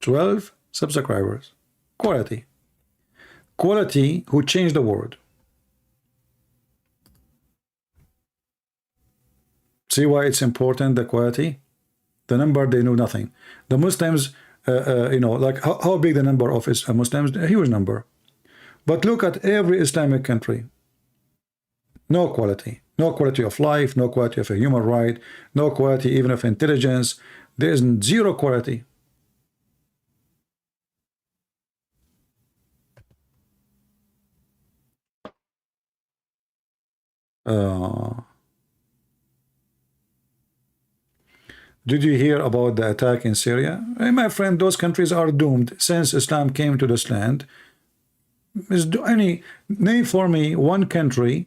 12 subscribers. Quality. Quality who changed the world. See why it's important, the quality? The number, they know nothing. The Muslims, you know, like how big the number of Muslims? A huge number. But look at every Islamic country. No quality. No quality of life, no quality of a human right, no quality even of intelligence. There is zero quality. Did you hear about the attack in Syria? Hey, my friend, those countries are doomed since Islam came to this land. Name for me one country,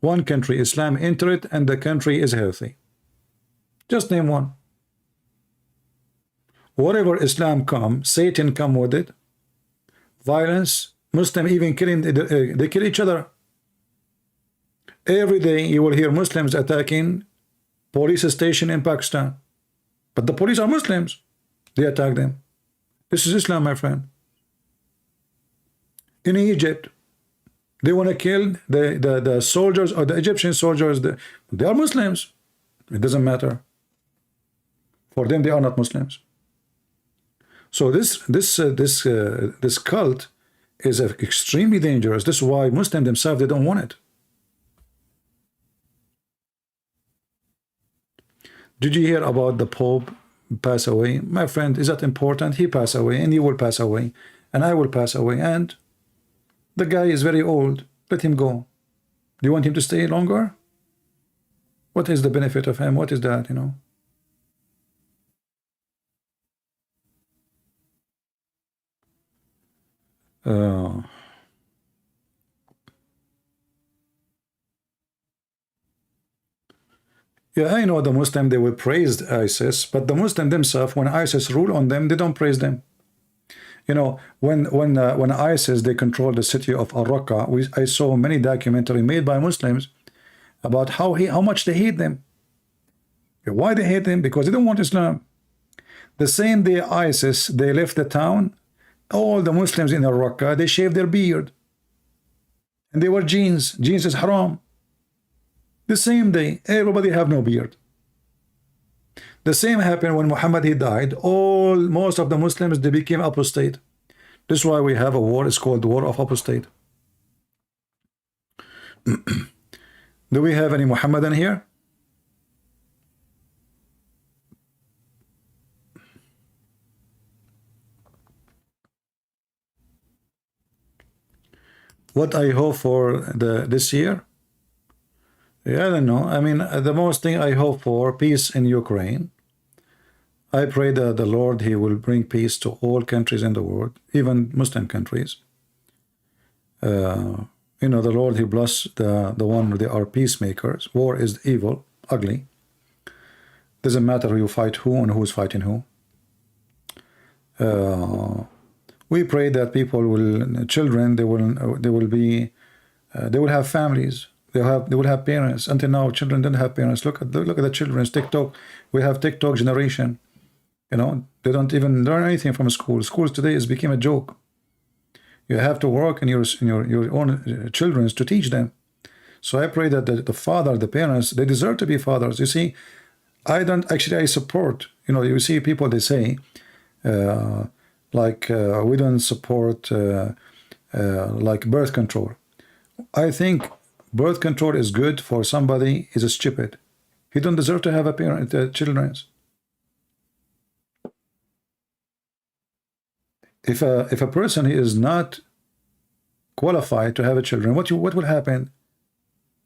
Islam enter it and the country is healthy. Just name one. Whatever Islam come, Satan come with it. Violence, Muslim even killing, they kill each other. Every day you will hear Muslims attacking police station in Pakistan. But the police are Muslims. They attack them. This is Islam, my friend. In Egypt, they want to kill the soldiers or the Egyptian soldiers. They are Muslims. It doesn't matter. For them, they are not Muslims. So this cult is extremely dangerous. This is why Muslims themselves, they don't want it. Did you hear about the Pope pass away? My friend, is that important? He passed away, and you will pass away, and I will pass away, and the guy is very old. Let him go. Do you want him to stay longer? What is the benefit of him? What is that, you know? Yeah, I know the Muslim, they will praise ISIS, but the Muslim themselves, when ISIS rule on them, they don't praise them. You know, when ISIS, they control the city of Al-Raqqa, I saw many documentaries made by Muslims about how much they hate them. Why they hate them? Because they don't want Islam. The same day ISIS, they left the town, all the Muslims in Al-Raqqa, they shaved their beard. And they were jeans. Jeans is haram. The same day, everybody have no beard. The same happened when Mohammed he died. Most of the Muslims, they became apostate. This is why we have a war. It's called the War of Apostate. Do we have any Muhammadan here? What I hope for this year? Yeah, I don't know. I mean, the most thing I hope for, peace in Ukraine. I pray that the Lord, he will bring peace to all countries in the world, even Muslim countries. You know, the Lord, he bless the one, they are peacemakers. War is evil, ugly. Doesn't matter who you fight who and who's fighting who. We pray that people will, children, they will have families. They will have parents. Until now, children don't have parents. Look at the children's TikTok. We have TikTok generation. You know, they don't even learn anything from school. Schools today has become a joke. You have to work in your own children to teach them. So I pray that the father, the parents, they deserve to be fathers. You see, I support. You know, you see people, they say, we don't support like birth control. I think birth control is good for somebody is stupid. He don't deserve to have a parent, children. If a person is not qualified to have a children, what will happen?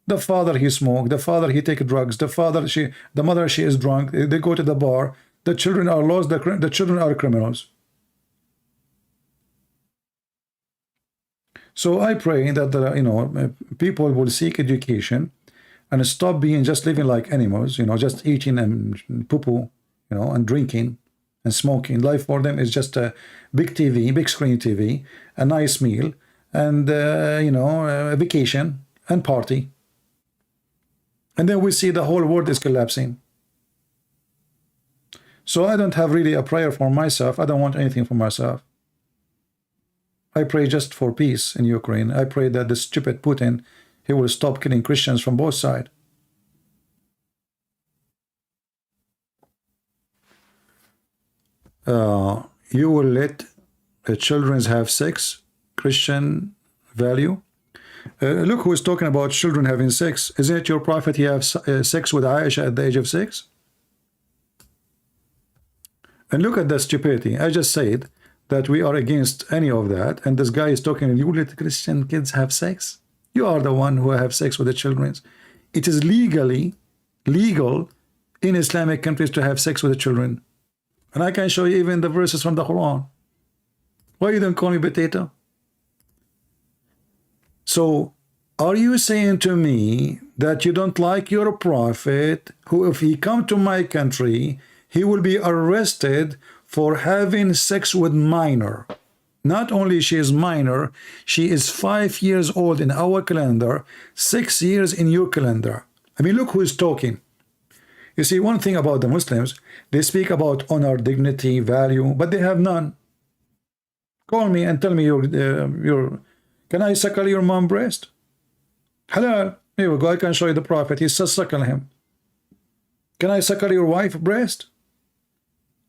The father he smoke, the father he take drugs, the mother she is drunk. They go to the bar. The children are lost. The children are criminals. So I pray that people will seek education and stop being just living like animals, just eating and poo-poo, and drinking and smoking. Life for them is just a big TV, big screen TV, a nice meal, and a vacation and party. And then we see the whole world is collapsing. So I don't have really a prayer for myself. I don't want anything for myself. I pray just for peace in Ukraine. I pray that the stupid Putin, he will stop killing Christians from both sides. You will let the children have sex, Christian value. Look who is talking about children having sex. Isn't it your prophet he have sex with Aisha at the age of 6? And look at the stupidity. I just said that we are against any of that, and this guy is talking, you let Christian kids have sex? You are the one who have sex with the children. It is legal in Islamic countries to have sex with the children. And I can show you even the verses from the Quran. Why you don't call me potato? So, are you saying to me that you don't like your prophet, who if he come to my country, he will be arrested for having sex with minor. Not only she is minor, she is 5 years old in our calendar, 6 years in your calendar. I mean, look who is talking. You see, one thing about the Muslims, they speak about honor, dignity, value, but they have none. Call me and tell me can I suckle your mom breast? Halal. Here we go. I can show you the Prophet. He says suckle him. Can I suckle your wife breast?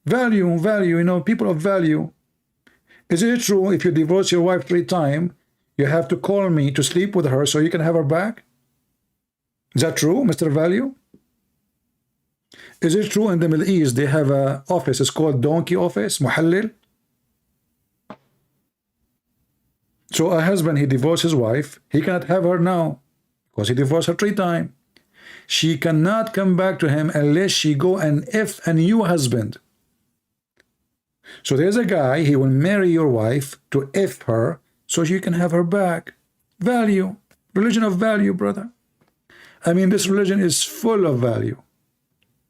Value, value, you know, people of value. Is it true if you divorce your wife 3 times, you have to call me to sleep with her so you can have her back? Is that true, Mr. Value? Is it true in the Middle East they have an office, it's called donkey office, muhallil? So a husband, he divorced his wife, he cannot have her now because he divorced her 3 times. She cannot come back to him unless she go and F a new husband. So there's a guy, he will marry your wife to F her so you can have her back. Value. Religion of value, brother. I mean, this religion is full of value.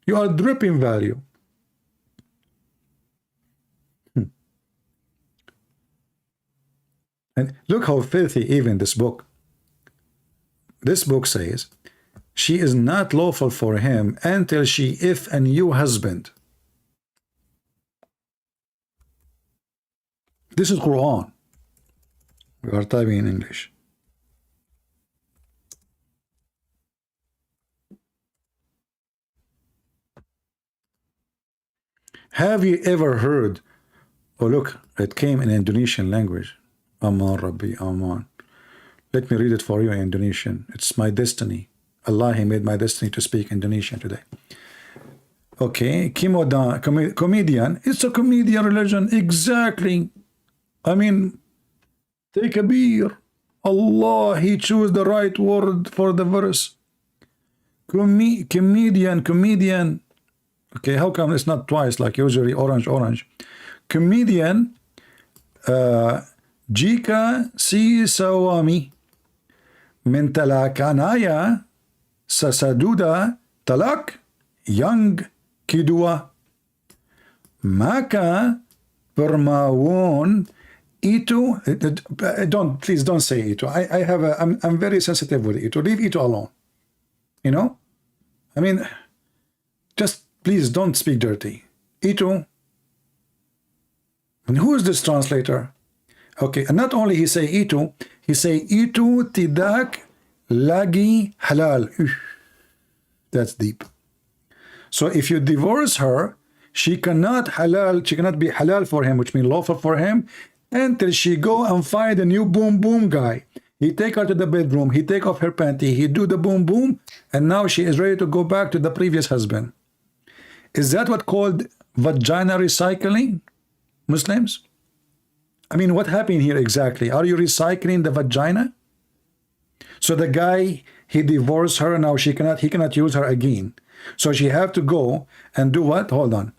You are dripping value. And look how filthy even this book. This book says, she is not lawful for him until she if a new husband. This is Quran. We are typing in English. Have you ever heard? Oh look, it came in Indonesian language. Aman Rabbi, Aman. Let me read it for you in Indonesian. It's my destiny. Allah, He made my destiny to speak Indonesian today. Okay, comedian. It's a comedian religion. Exactly. I mean, take a beer. Allah, He chose the right word for the verse. Comedian. Okay, how come it's not twice like usually orange? Comedian. Jika si sawami mentalakanaya sasaduda talak yang kedua maka permawon itu please don't say itu. I'm very sensitive with itu. Leave itu alone. You know? I mean, just please don't speak dirty. Itu. And who is this translator? Okay, and not only he say itu, he say itu tidak lagi halal. That's deep. So if you divorce her, she cannot be halal for him, which means lawful for him, until she go and find a new boom boom guy. He take her to the bedroom, he take off her panty, he do the boom boom, and now she is ready to go back to the previous husband. Is that what called vagina recycling, Muslims? I mean, what happened here exactly? Are you recycling the vagina? So the guy, he divorced her, now he cannot use her again. So she have to go and do what? Hold on.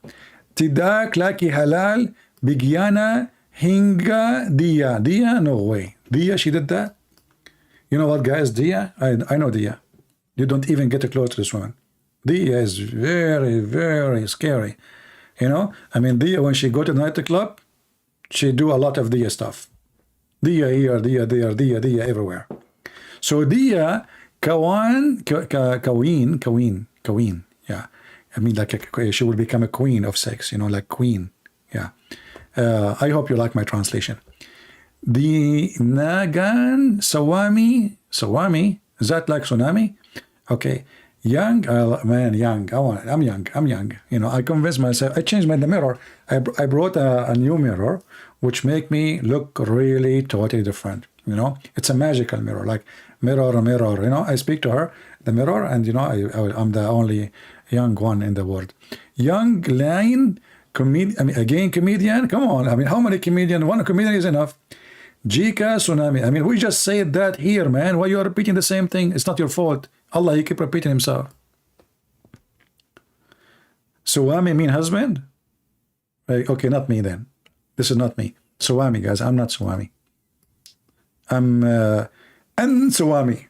Tidak laki halal bigyana hinga dia. Dia? No way. Dia, she did that? You know what, guys? Dia? I know Dia. You don't even get close to this woman. Dia is very, very scary. You know? I mean, Dia, when she go to the nightclub, she do a lot of Dia stuff. Dia here, Dia there, Dia everywhere. So Dia, Kawin, yeah. I mean, like she will become a queen of sex, you know, like queen. Yeah. I hope you like my translation. The Nagan Sawami, is that like tsunami? Okay. Young, man, young. I'm young. You know, I convinced myself. I changed the mirror. I brought a new mirror, which make me look really totally different. You know, it's a magical mirror, like mirror. You know, I speak to her, the mirror, and you know, I'm the only young one in the world. Young line comedian. I mean, again, comedian. Come on. I mean, how many comedians? One comedian is enough. Jika tsunami. I mean, we just said that here, man. Why you are repeating the same thing? It's not your fault. Allah, he keep repeating himself. Suwami mean husband? Okay, not me then. This is not me. Suwami, guys. I'm not Suwami. I'm Suwami.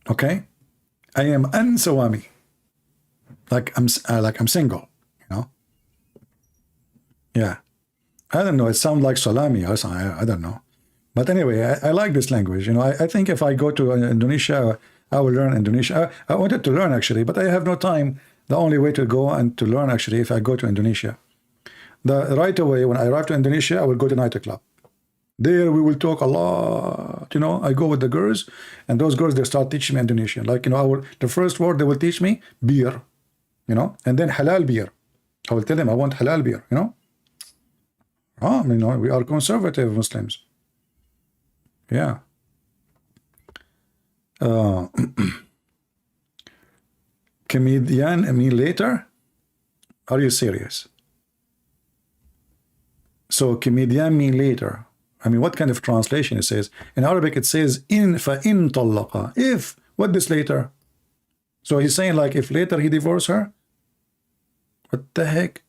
Okay? I am Suwami. Like I'm single, you know? Yeah. I don't know. It sounds like salami or something. I don't know. But anyway, I like this language. You know, I think if I go to Indonesia, I will learn Indonesian. I wanted to learn actually, but I have no time. The only way to go and to learn actually, if I go to Indonesia, right away when I arrive to Indonesia, I will go to nightclub. There we will talk a lot. You know, I go with the girls, and those girls they start teaching me Indonesian. Like, you know, the first word they will teach me beer, you know, and then halal beer. I will tell them I want halal beer. You know, you know, we are conservative Muslims. Yeah. Comedian, I mean later? Are you serious? So comedian mean later. I mean, what kind of translation it says? In Arabic it says in فَإِن طَلَّقَ. If, what this later? So he's saying like if later he divorced her? What the heck?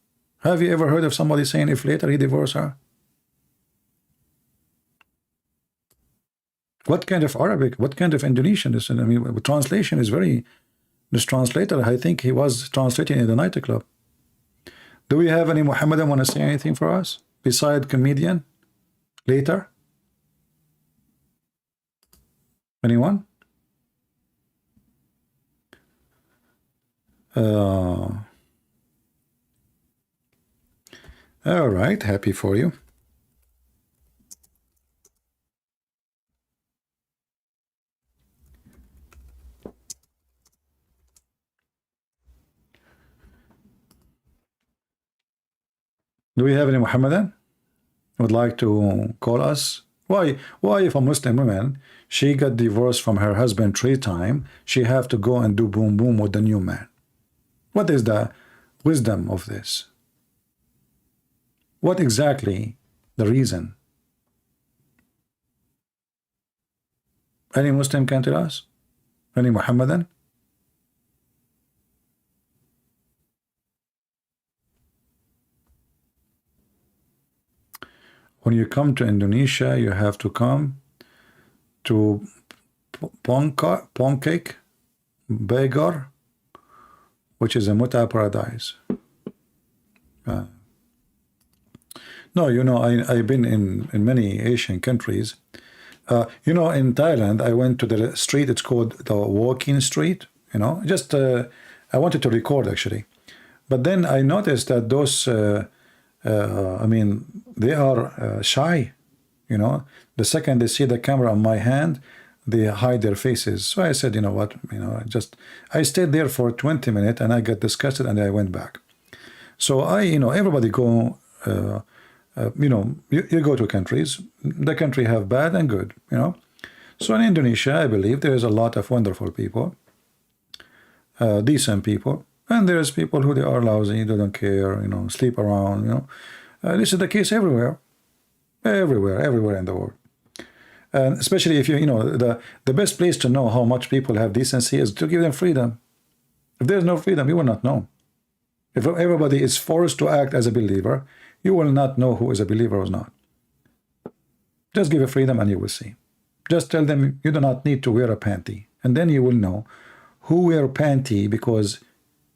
Have you ever heard of somebody saying if later he divorced her? What kind of Arabic? What kind of Indonesian? I mean, translation is very... This translator, I think he was translating in the nightclub. Do we have any Mohammedan want to say anything for us? Beside comedian? Later? Anyone? All right, happy for you. Do we have any Mohammedan would like to call us? Why if a Muslim woman, she got divorced from her husband 3 times, she have to go and do boom boom with the new man? What is the wisdom of this? What exactly the reason? Any Muslim can tell us? Any Mohammedan? When you come to Indonesia, you have to come to Pancake Begar, which is a Muta paradise. No, you know, I've been in many Asian countries. You know, in Thailand, I went to the street, it's called the Walking Street, you know, just, I wanted to record actually. But then I noticed that those, I mean, they are shy, you know. The second they see the camera on my hand, they hide their faces. So I said, you know what, you know, I stayed there for 20 minutes and I got disgusted and I went back. So you know, everybody go, you know, you go to countries, the country have bad and good, you know. So in Indonesia, I believe there is a lot of wonderful people, decent people, and there's people who they are lousy, they don't care, you know, sleep around, you know. This is the case everywhere in the world. And especially if you know, the best place to know how much people have decency is to give them freedom. If there's no freedom, you will not know. If everybody is forced to act as a believer, you will not know who is a believer or not. Just give a freedom and you will see. Just tell them you do not need to wear a panty, and then you will know who wear panty because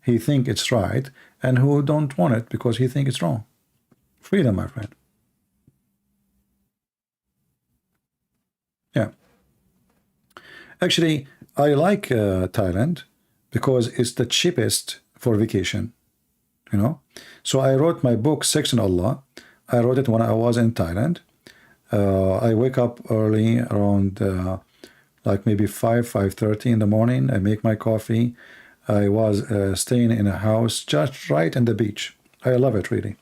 he think it's right and who don't want it because he think it's wrong. Freedom, my friend. Yeah. Actually, I like Thailand because it's the cheapest for vacation, you know. So I wrote my book, Section Allah. I wrote it when I was in Thailand. I wake up early around like maybe 5:30 in the morning. I make my coffee. I was staying in a house just right in the beach. I love it really.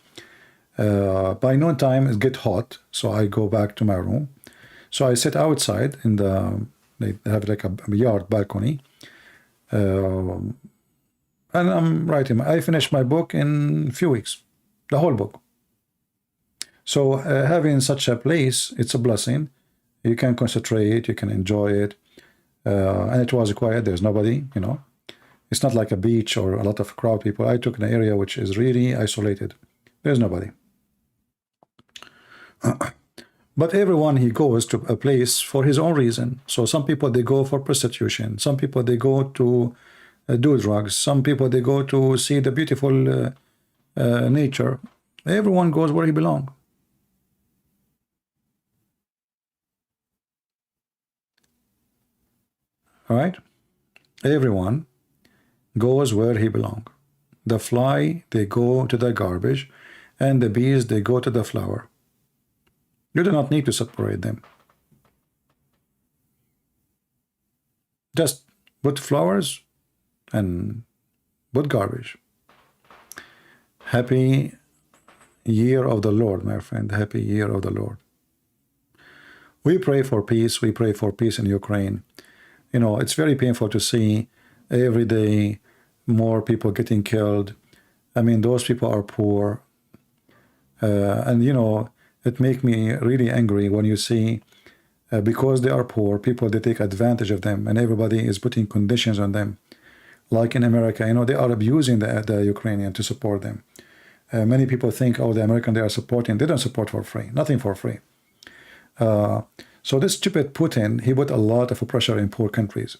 By noontime it get hot, so I go back to my room. So I sit outside in they have like a yard balcony, and I'm writing. I finished my book in a few weeks, the whole book. So having such a place, it's a blessing. You can concentrate, you can enjoy it, and it was quiet. There's nobody, you know. It's not like a beach or a lot of crowd people. I took an area which is really isolated. There's nobody. But everyone, he goes to a place for his own reason. So some people, they go for prostitution. Some people, they go to do drugs. Some people, they go to see the beautiful nature. Everyone goes where he belongs. All right? Everyone goes where he belongs. The fly, they go to the garbage, and the bees, they go to the flower. You do not need to separate them. Just put flowers and put garbage. Happy year of the Lord, my friend. Happy year of the Lord. We pray for peace. We pray for peace in Ukraine. You know, it's very painful to see every day more people getting killed. I mean, those people are poor. And, you know, it makes me really angry when you see, because they are poor, people, they take advantage of them, and everybody is putting conditions on them. Like in America, you know, they are abusing the Ukrainian to support them. Many people think, oh, the American they are supporting. They don't support for free. Nothing for free. So this stupid Putin, he put a lot of pressure in poor countries.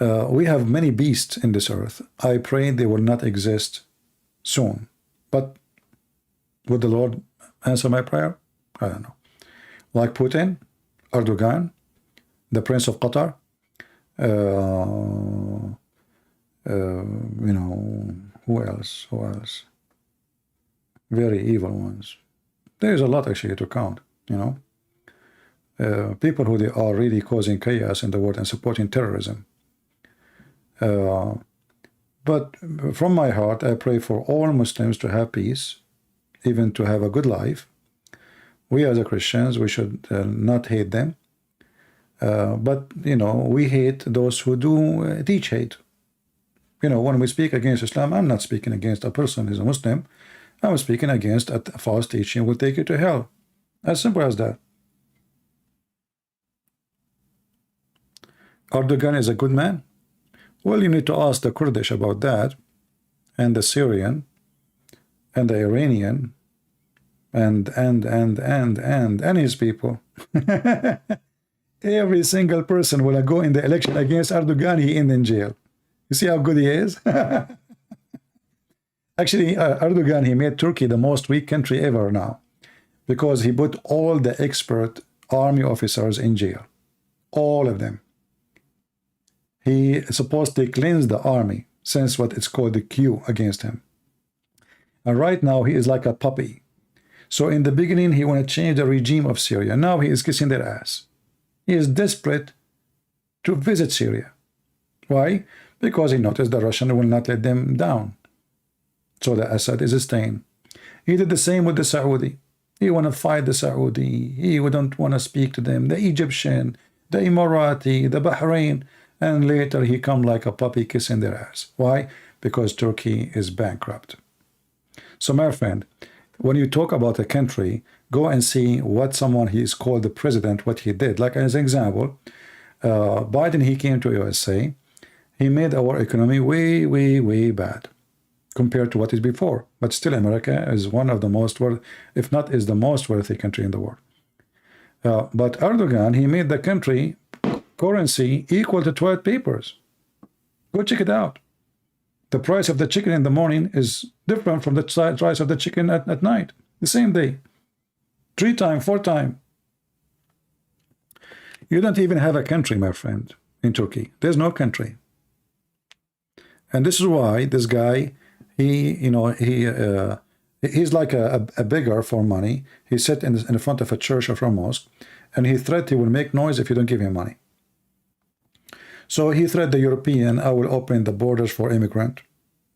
We have many beasts in this earth. I pray they will not exist soon. But would the Lord answer my prayer? I don't know. Like Putin, Erdogan, the Prince of Qatar, you know, who else? Who else? Very evil ones. There's a lot actually to count, you know. People who they are really causing chaos in the world and supporting terrorism. But from my heart, I pray for all Muslims to have peace, even to have a good life. We as Christians, we should not hate them. But, you know, we hate those who do teach hate. You know, when we speak against Islam, I'm not speaking against a person who's a Muslim. I'm speaking against a false teaching will take you to hell. As simple as that. Erdogan is a good man? Well, you need to ask the Kurdish about that, and the Syrian, and the Iranian, and his people. Every single person will go in the election against Erdogan, he end in jail. You see how good he is? Actually, Erdogan, he made Turkey the most weak country ever now, because he put all the expert army officers in jail. All of them. He is supposed to cleanse the army, since what it's called the Q against him. And right now, he is like a puppy. So in the beginning, he wanted to change the regime of Syria. Now he is kissing their ass. He is desperate to visit Syria. Why? Because he noticed the Russians will not let them down. So the Assad is staying. He did the same with the Saudi. He want to fight the Saudi. He wouldn't want to speak to them. The Egyptian, the Emirati, the Bahrain. And later he come like a puppy kissing their ass. Why? Because Turkey is bankrupt. So my friend, when you talk about a country, go and see what someone he is called the president, what he did. Like as an example, Biden, he came to USA. He made our economy way, way, way bad compared to what is before. But still America is one of the most worthy, if not is the most wealthy country in the world. But Erdogan, he made the country currency equal to toilet papers. Go check it out. The price of the chicken in the morning is different from the price of the chicken at night. The same day. 3 times, 4 times. You don't even have a country, my friend, in Turkey. There's no country. And this is why this guy, he's like a beggar for money. He sat in front of a church or a mosque, and he threatened he will make noise if you don't give him money. So he threatened the European, I will open the borders for immigrant.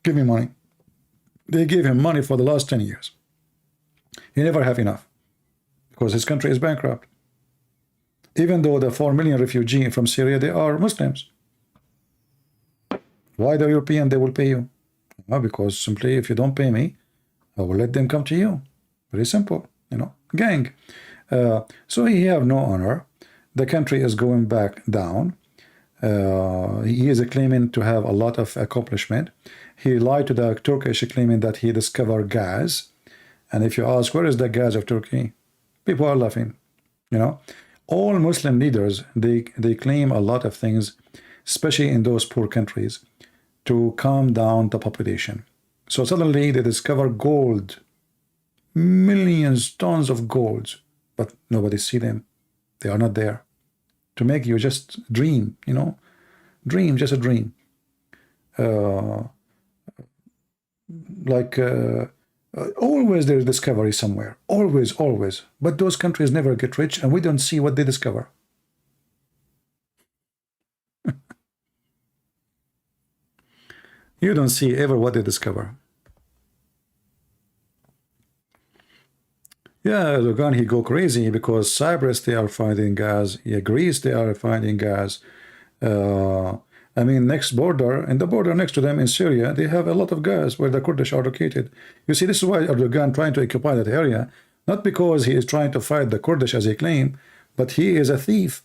Give me money. They gave him money for the last 10 years. He never have enough because his country is bankrupt. Even though the 4 million refugees from Syria, they are Muslims. Why the European, they will pay you? Well, because simply if you don't pay me, I will let them come to you. Very simple, you know, gang. So he have no honor. The country is going back down. He is claiming to have a lot of accomplishment. He lied to the Turkish, claiming that he discovered gas. And if you ask, where is the gas of Turkey? People are laughing. You know, all Muslim leaders, they claim a lot of things, especially in those poor countries, to calm down the population. So suddenly they discover gold, millions tons of gold, but nobody see them. They are not there to make you just dream, you know, dream, just a dream. Always there's discovery somewhere, always. But those countries never get rich, and we don't see what they discover. You don't see ever what they discover. Yeah, Erdogan, he go crazy because Cyprus, they are finding gas. Yeah, Greece, they are finding gas. I mean, next border, and the border next to them in Syria, they have a lot of gas where the Kurdish are located. You see, this is why Erdogan trying to occupy that area, not because he is trying to fight the Kurdish as he claimed, but he is a thief.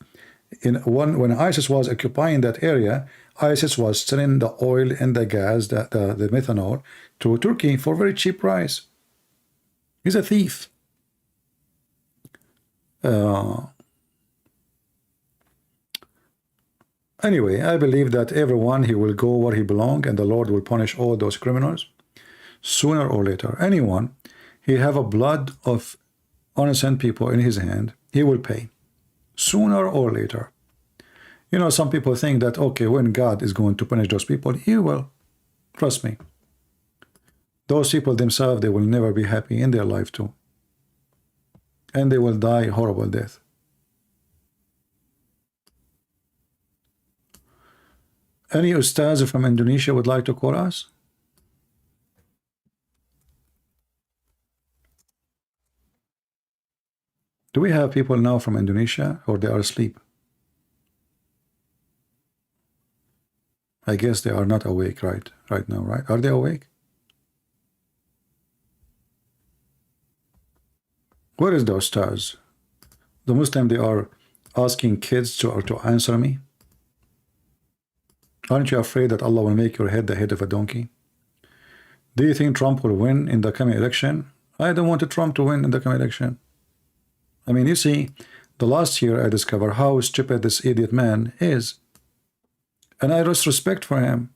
When ISIS was occupying that area, ISIS was selling the oil and the gas, the methanol, to Turkey for very cheap price. He's a thief. Anyway, I believe that everyone, he will go where he belongs, and the Lord will punish all those criminals sooner or later. Anyone, he have a blood of innocent people in his hand, he will pay sooner or later. You know, some people think that, okay, when God is going to punish those people, he will. Trust me. Those people themselves, they will never be happy in their life too. And they will die a horrible death. Any ustaz from Indonesia would like to call us? Do we have people now from Indonesia, or they are asleep? I guess they are not awake right now, right? Are they awake? Where is the ustaz? The Muslim, they are asking kids to answer me. Aren't you afraid that Allah will make your head the head of a donkey? Do you think Trump will win in the coming election? I don't want Trump to win in the coming election. I mean, you see, the last year I discovered how stupid this idiot man is. And I lost respect for him.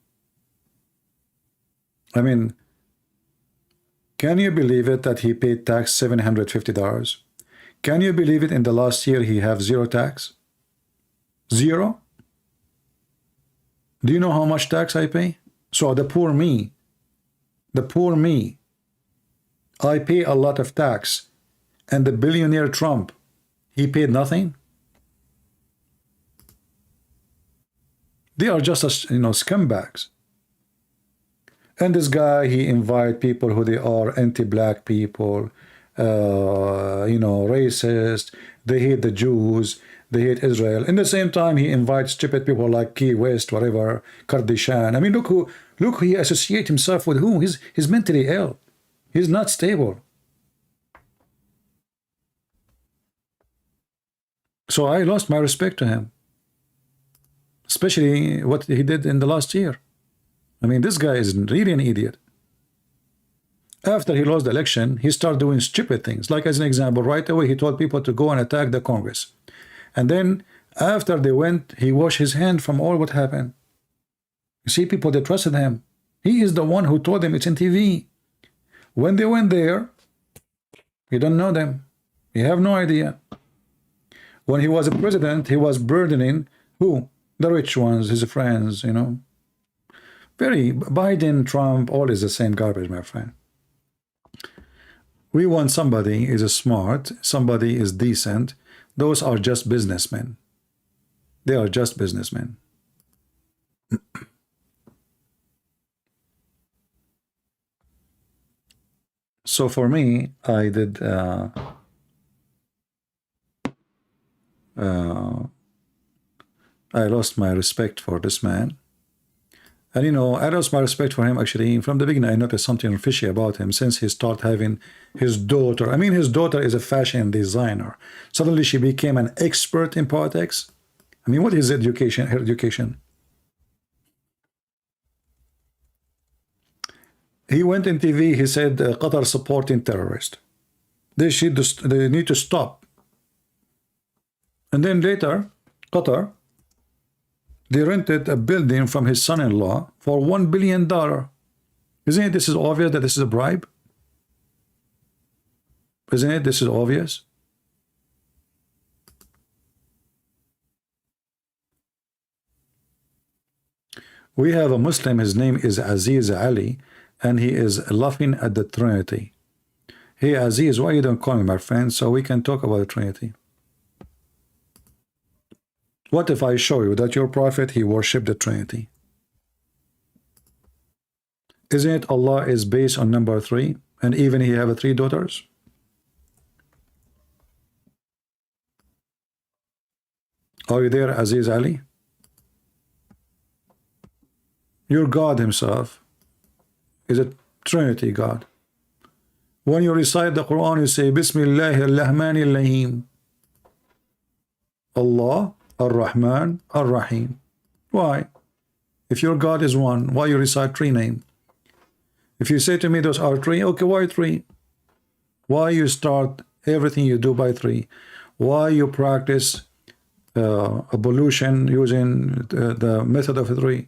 I mean, can you believe it that he paid tax $750? Can you believe it in the last year he have zero tax? Zero? Do you know how much tax I pay? So the poor me, I pay a lot of tax, and the billionaire Trump, he paid nothing. They are just, scumbags. And this guy, he invite people who they are anti-black people, racist. They hate the Jews. They hate Israel. In the same time, he invites stupid people like Key West, whatever, Kardashian. I mean, look who he associates himself with. Who? He's mentally ill. He's not stable. So I lost my respect to him, especially what he did in the last year. I mean, this guy is really an idiot. After he lost the election, he started doing stupid things. Like, as an example, right away, he told people to go and attack the Congress. And then, after they went, he washed his hand from all what happened. You see, people, they trusted him. He is the one who told them it's in TV. When they went there, he don't know them. He have no idea. When he was a president, he was burdening who? The rich ones, his friends, Very Biden, Trump, all is the same garbage, my friend. We want somebody is smart, somebody is decent. Those are just businessmen. They are just businessmen. So for me, I did I lost my respect for this man. And I lost my respect for him actually. From the beginning, I noticed something fishy about him since he started having his daughter. I mean, his daughter is a fashion designer. Suddenly, she became an expert in politics. I mean, what is education? Her education. He went in TV. He said, Qatar supporting terrorists. They need to stop. And then later, Qatar, they rented a building from his son-in-law for $1 billion. Isn't it this is obvious that this is a bribe? Isn't it this is obvious? We have a Muslim, his name is Aziz Ali, and he is laughing at the Trinity. Hey Aziz, why you don't call me my friend so we can talk about the Trinity? What if I show you that your prophet, he worshipped the Trinity? Isn't it Allah is based on number 3, and even he have 3 daughters? Are you there, Aziz Ali? Your God himself is a Trinity God. When you recite the Quran, you say Bismillahir Rahmanir Rahim. Allah, Ar-Rahman, Ar-Rahim. Why? If your God is one, why you recite 3 names? If you say to me those are 3, okay, why 3? Why you start everything you do by 3? Why you practice ablution using the method of 3?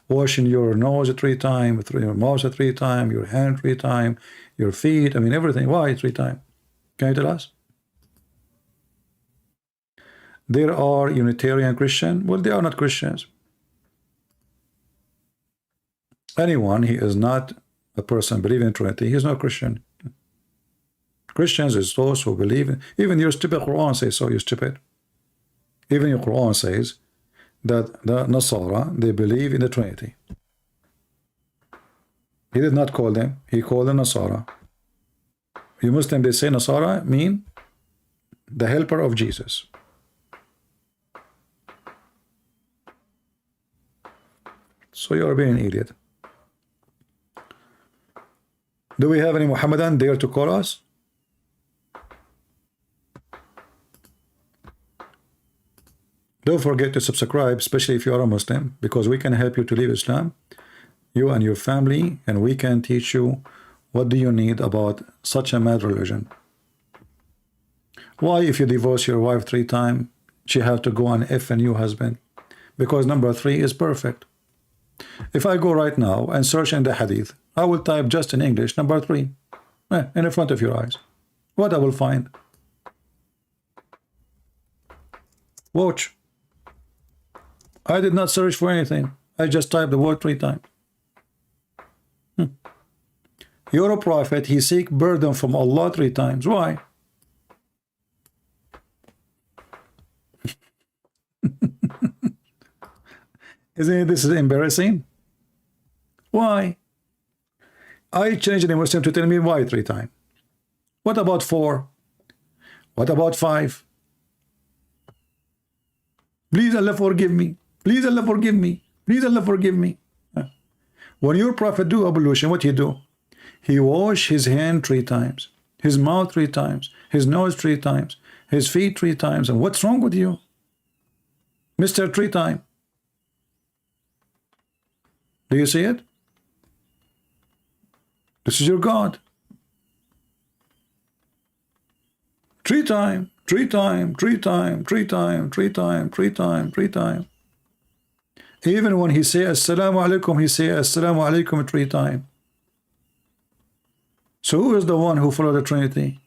Washing your nose 3 times, your mouth 3 times, your hand 3 times, your feet, I mean everything. Why 3 times? Can you tell us? There are Unitarian Christian. Well, they are not Christians. Anyone, he is not a person believing in Trinity, he is not Christian. Christians is those who believe in, even your stupid Quran says so, you stupid. Even your Quran says that the Nasara, they believe in the Trinity. He did not call them, he called them Nasara. You Muslim, they say Nasara mean the helper of Jesus. So you are being an idiot. Do we have any Muhammadan there to call us? Don't forget to subscribe, especially if you are a Muslim, because we can help you to leave Islam, you and your family, and we can teach you what do you need about such a mad religion. Why, if you divorce your wife 3 times, she have to go and F a new husband? Because number 3 is perfect. If I go right now and search in the hadith, I will type just in English number 3 in front of your eyes. What I will find? Watch. I did not search for anything. I just typed the word 3 times. You're a prophet, he seek burden from Allah 3 times. Why? Isn't this embarrassing? Why? I changed the Muslim to tell me why 3 times. What about 4? What about 5? Please Allah forgive me. Please Allah forgive me. Please Allah forgive me. When your prophet do ablution, what he do? He wash his hand 3 times, his mouth 3 times, his nose 3 times, his feet 3 times. And what's wrong with you? Mr. 3 times. Do you see it? This is your God. 3 times, 3 times, 3 times, 3 times, 3 times, 3 times, 3 times. Even when he say Assalamu alaikum, he say Assalamu alaikum 3 times. So who is the one who followed the Trinity?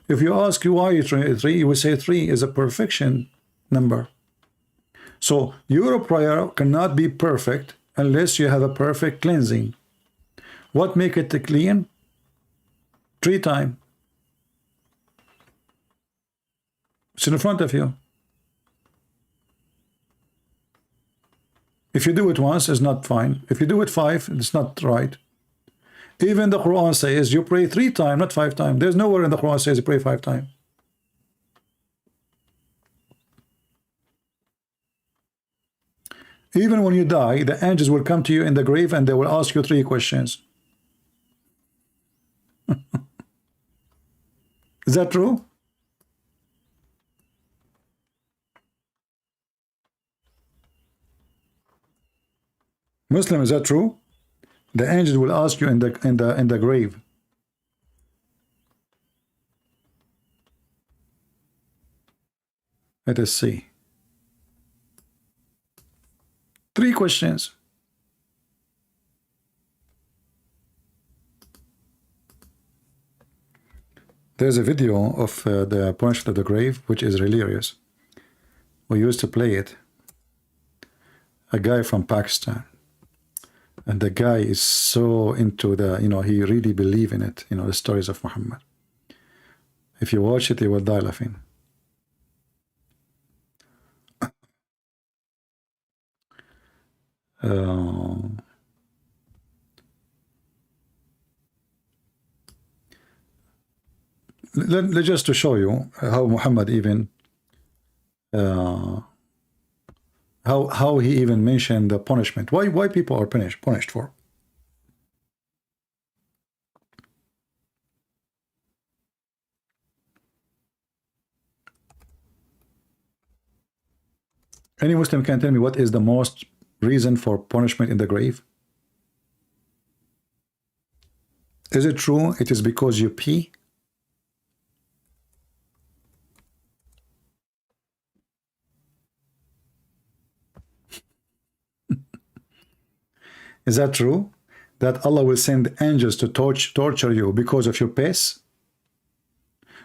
If you ask you why you 3, you will say 3 is a perfection number. So your prayer cannot be perfect unless you have a perfect cleansing. What make it clean? 3 times. It's in front of you. If you do it once, it's not fine. If you do it 5, it's not right. Even the Quran says you pray 3 times, not 5 times. There's nowhere in the Quran says you pray 5 times. Even when you die, the angels will come to you in the grave and they will ask you 3 questions. Is that true? Muslim, is that true? The angels will ask you in the grave. Let us see. 3 questions. There's a video of the punishment of the grave, which is hilarious. We used to play it. A guy from Pakistan. And the guy is so into the, he really believe in it, the stories of Muhammad. If you watch it, you will die laughing. Just to show you how Muhammad even how he even mentioned the punishment. Why people are punished for? Any Muslim can tell me what is the most reason for punishment in the grave? Is it true it is because you pee? Is that true? That Allah will send angels to torture you because of your piss?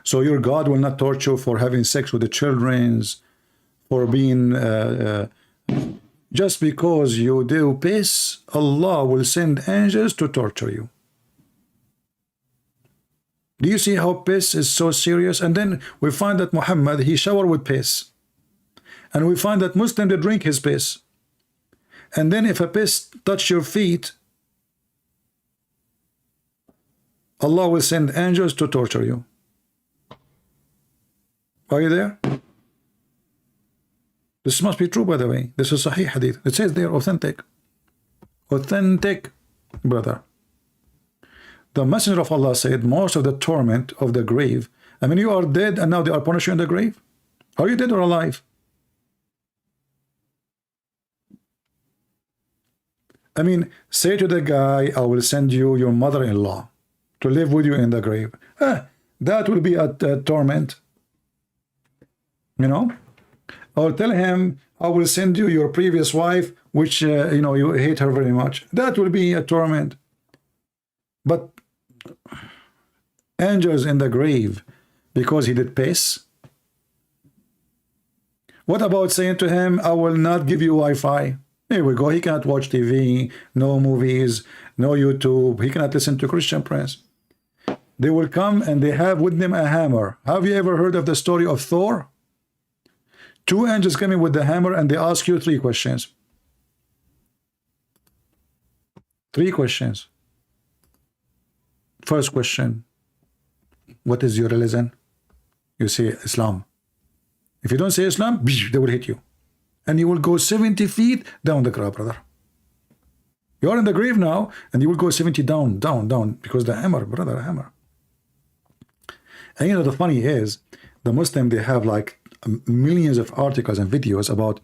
So your God will not torture you for having sex with the children's, for being just because you do piss, Allah will send angels to torture you. Do you see how piss is so serious? And then we find that Muhammad, he showered with piss. And we find that Muslim, they drink his piss. And then if a piss touch your feet, Allah will send angels to torture you. Are you there? This must be true, by the way. This is Sahih Hadith. It says they're authentic. Authentic, brother. The Messenger of Allah said most of the torment of the grave. I mean, you are dead and now they are punishing you in the grave. Are you dead or alive? I mean, say to the guy, I will send you your mother-in-law to live with you in the grave. That will be a torment. Or tell him, I will send you your previous wife, which, you hate her very much. That will be a torment. But angels in the grave because he did piss? What about saying to him, I will not give you Wi-Fi? Here we go. He cannot watch TV, no movies, no YouTube. He cannot listen to Christian Prince. They will come and they have with them a hammer. Have you ever heard of the story of Thor? Two angels coming with the hammer and they ask you 3 questions. 3 questions. First question, what is your religion? You say Islam. If you don't say Islam, they will hit you. And you will go 70 feet down the grave, brother. You are in the grave now, and you will go 70 down, because the hammer, brother, hammer. And the funny is, the Muslim, they have like millions of articles and videos about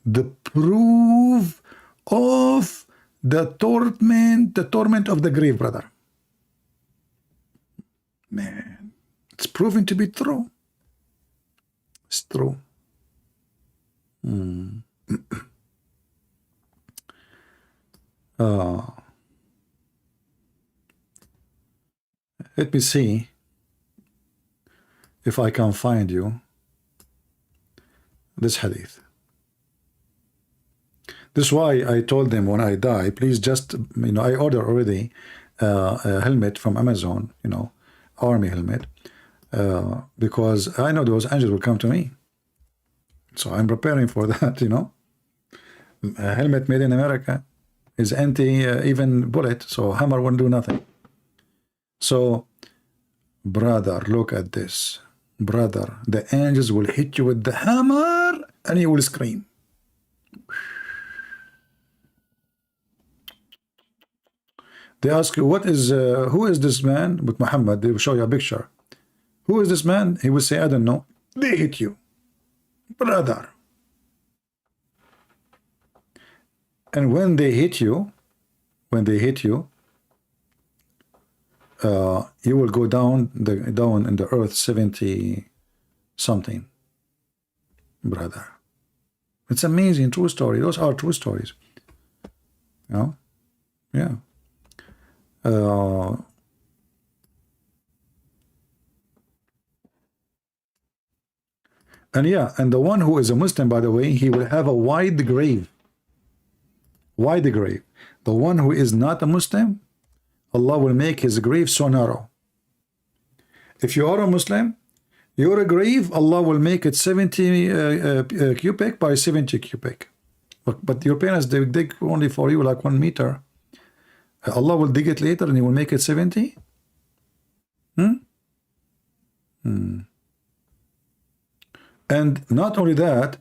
the proof of the torment of the grave, brother. Man, it's proven to be true. It's true. Let me see if I can find you this hadith. This is why I told them when I die, please just, I order already a helmet from Amazon, army helmet, because I know those angels will come to me. So I'm preparing for that, A helmet made in America is anti even bullet, so hammer won't do nothing. So, brother, look at this. Brother, the angels will hit you with the hammer and you will scream. They ask you, who is this man? With Muhammad, they will show you a picture. Who is this man? He will say, I don't know. They hit you. Brother. And when they hit you, you will go down in the earth 70 something, brother. It's amazing, true story. Those are true stories. Yeah. And yeah, and the one who is a Muslim, by the way, he will have a wide grave. Wide grave. The one who is not a Muslim, Allah will make his grave so narrow. If you are a Muslim, your grave, Allah will make it 70 cubic by 70 cubic. But your parents, they dig only for you like 1 meter. Allah will dig it later and he will make it 70? And not only that,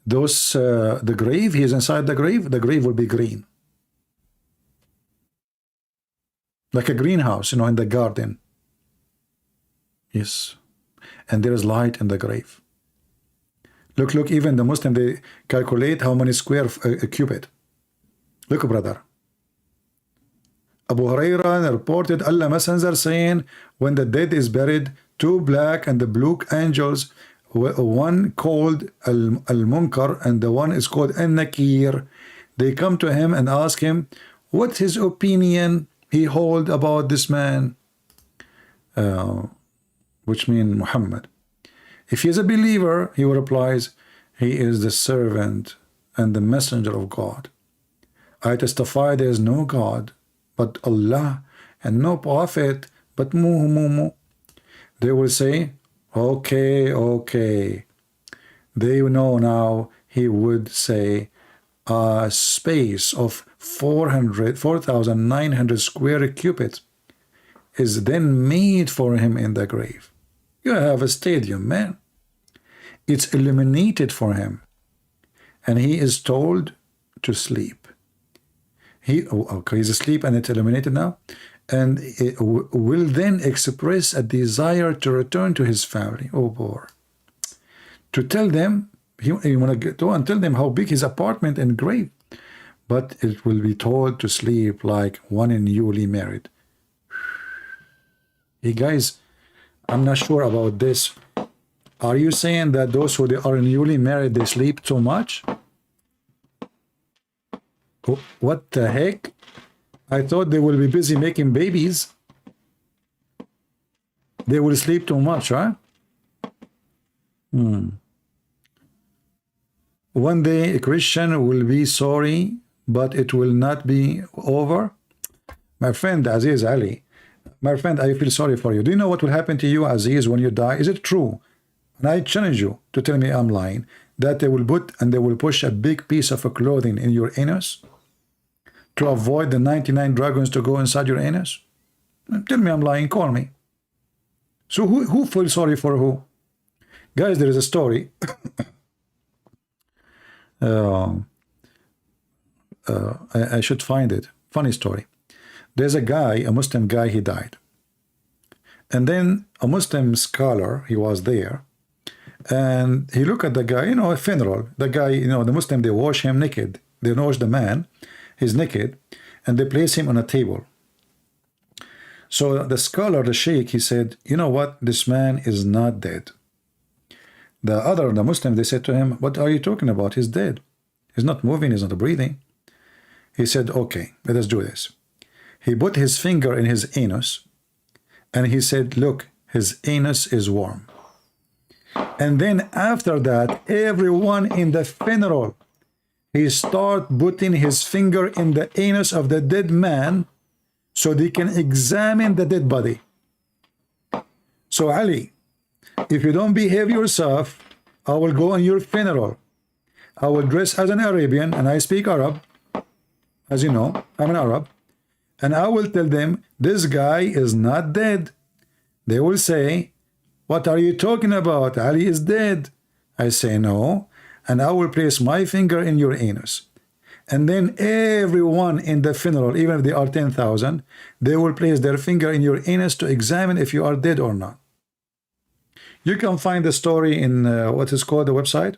those the grave, he is inside the grave will be green. Like a greenhouse, you know, in the garden. Yes. And there is light in the grave. Look, even the Muslim, they calculate how many square cubit. Look, brother. Abu Hurairah reported Allah Messenger saying, when the dead is buried, 2 black and the blue angels, one called Al-Munkar and the one is called Al-Nakir, they come to him and ask him what his opinion he hold about this man, which means Muhammad. If he is a believer, he replies, he is the servant and the messenger of God. I testify there is no God but Allah, and no prophet but Muhammad. They will say, okay. They know now. He would say a space of 4,900 square cubits is then made for him in the grave. You have a stadium, man. It's illuminated for him, and he is told to sleep. He's asleep and it's illuminated now, and it will then express a desire to return to his family. Oh boy. To tell them, he want to go and tell them how big his apartment and grave, but it will be told to sleep like one newly married. Hey guys, I'm not sure about this. Are you saying that those who are newly married, they sleep too much? What the heck? I thought they will be busy making babies. They will sleep too much, right? One day a Christian will be sorry, but it will not be over. My friend Aziz Ali, my friend, I feel sorry for you. Do you know what will happen to you, Aziz, when you die? Is it true? And I challenge you to tell me I'm lying, that they will push a big piece of clothing in your anus to avoid the 99 dragons to go inside your anus? Tell me I'm lying, call me. So who feels sorry for who? Guys, there is a story. I should find it. Funny story. There's a guy, a Muslim guy, he died. And then a Muslim scholar, he was there, and he looked at the guy, you know, a funeral. The guy, you know, the Muslim, they wash him naked. They wash the man, he's naked, and they place him on a table. So the scholar, the sheikh, he said, you know what, this man is not dead. The Muslim, they said to him, what are you talking about? He's dead. He's not moving, he's not breathing. He said, okay, let us do this. He put his finger in his anus, and he said, look, his anus is warm. And then after that, everyone in the funeral, he start putting his finger in the anus of the dead man so they can examine the dead body. So Ali, if you don't behave yourself, I will go on your funeral. I will dress as an Arabian, and I speak Arab. As you know, I'm an Arab. And I will tell them, this guy is not dead. They will say, what are you talking about? Ali is dead. I say, no. And I will place my finger in your anus. And then everyone in the funeral, even if they are 10,000, they will place their finger in your anus to examine if you are dead or not. You can find the story in what is called the website,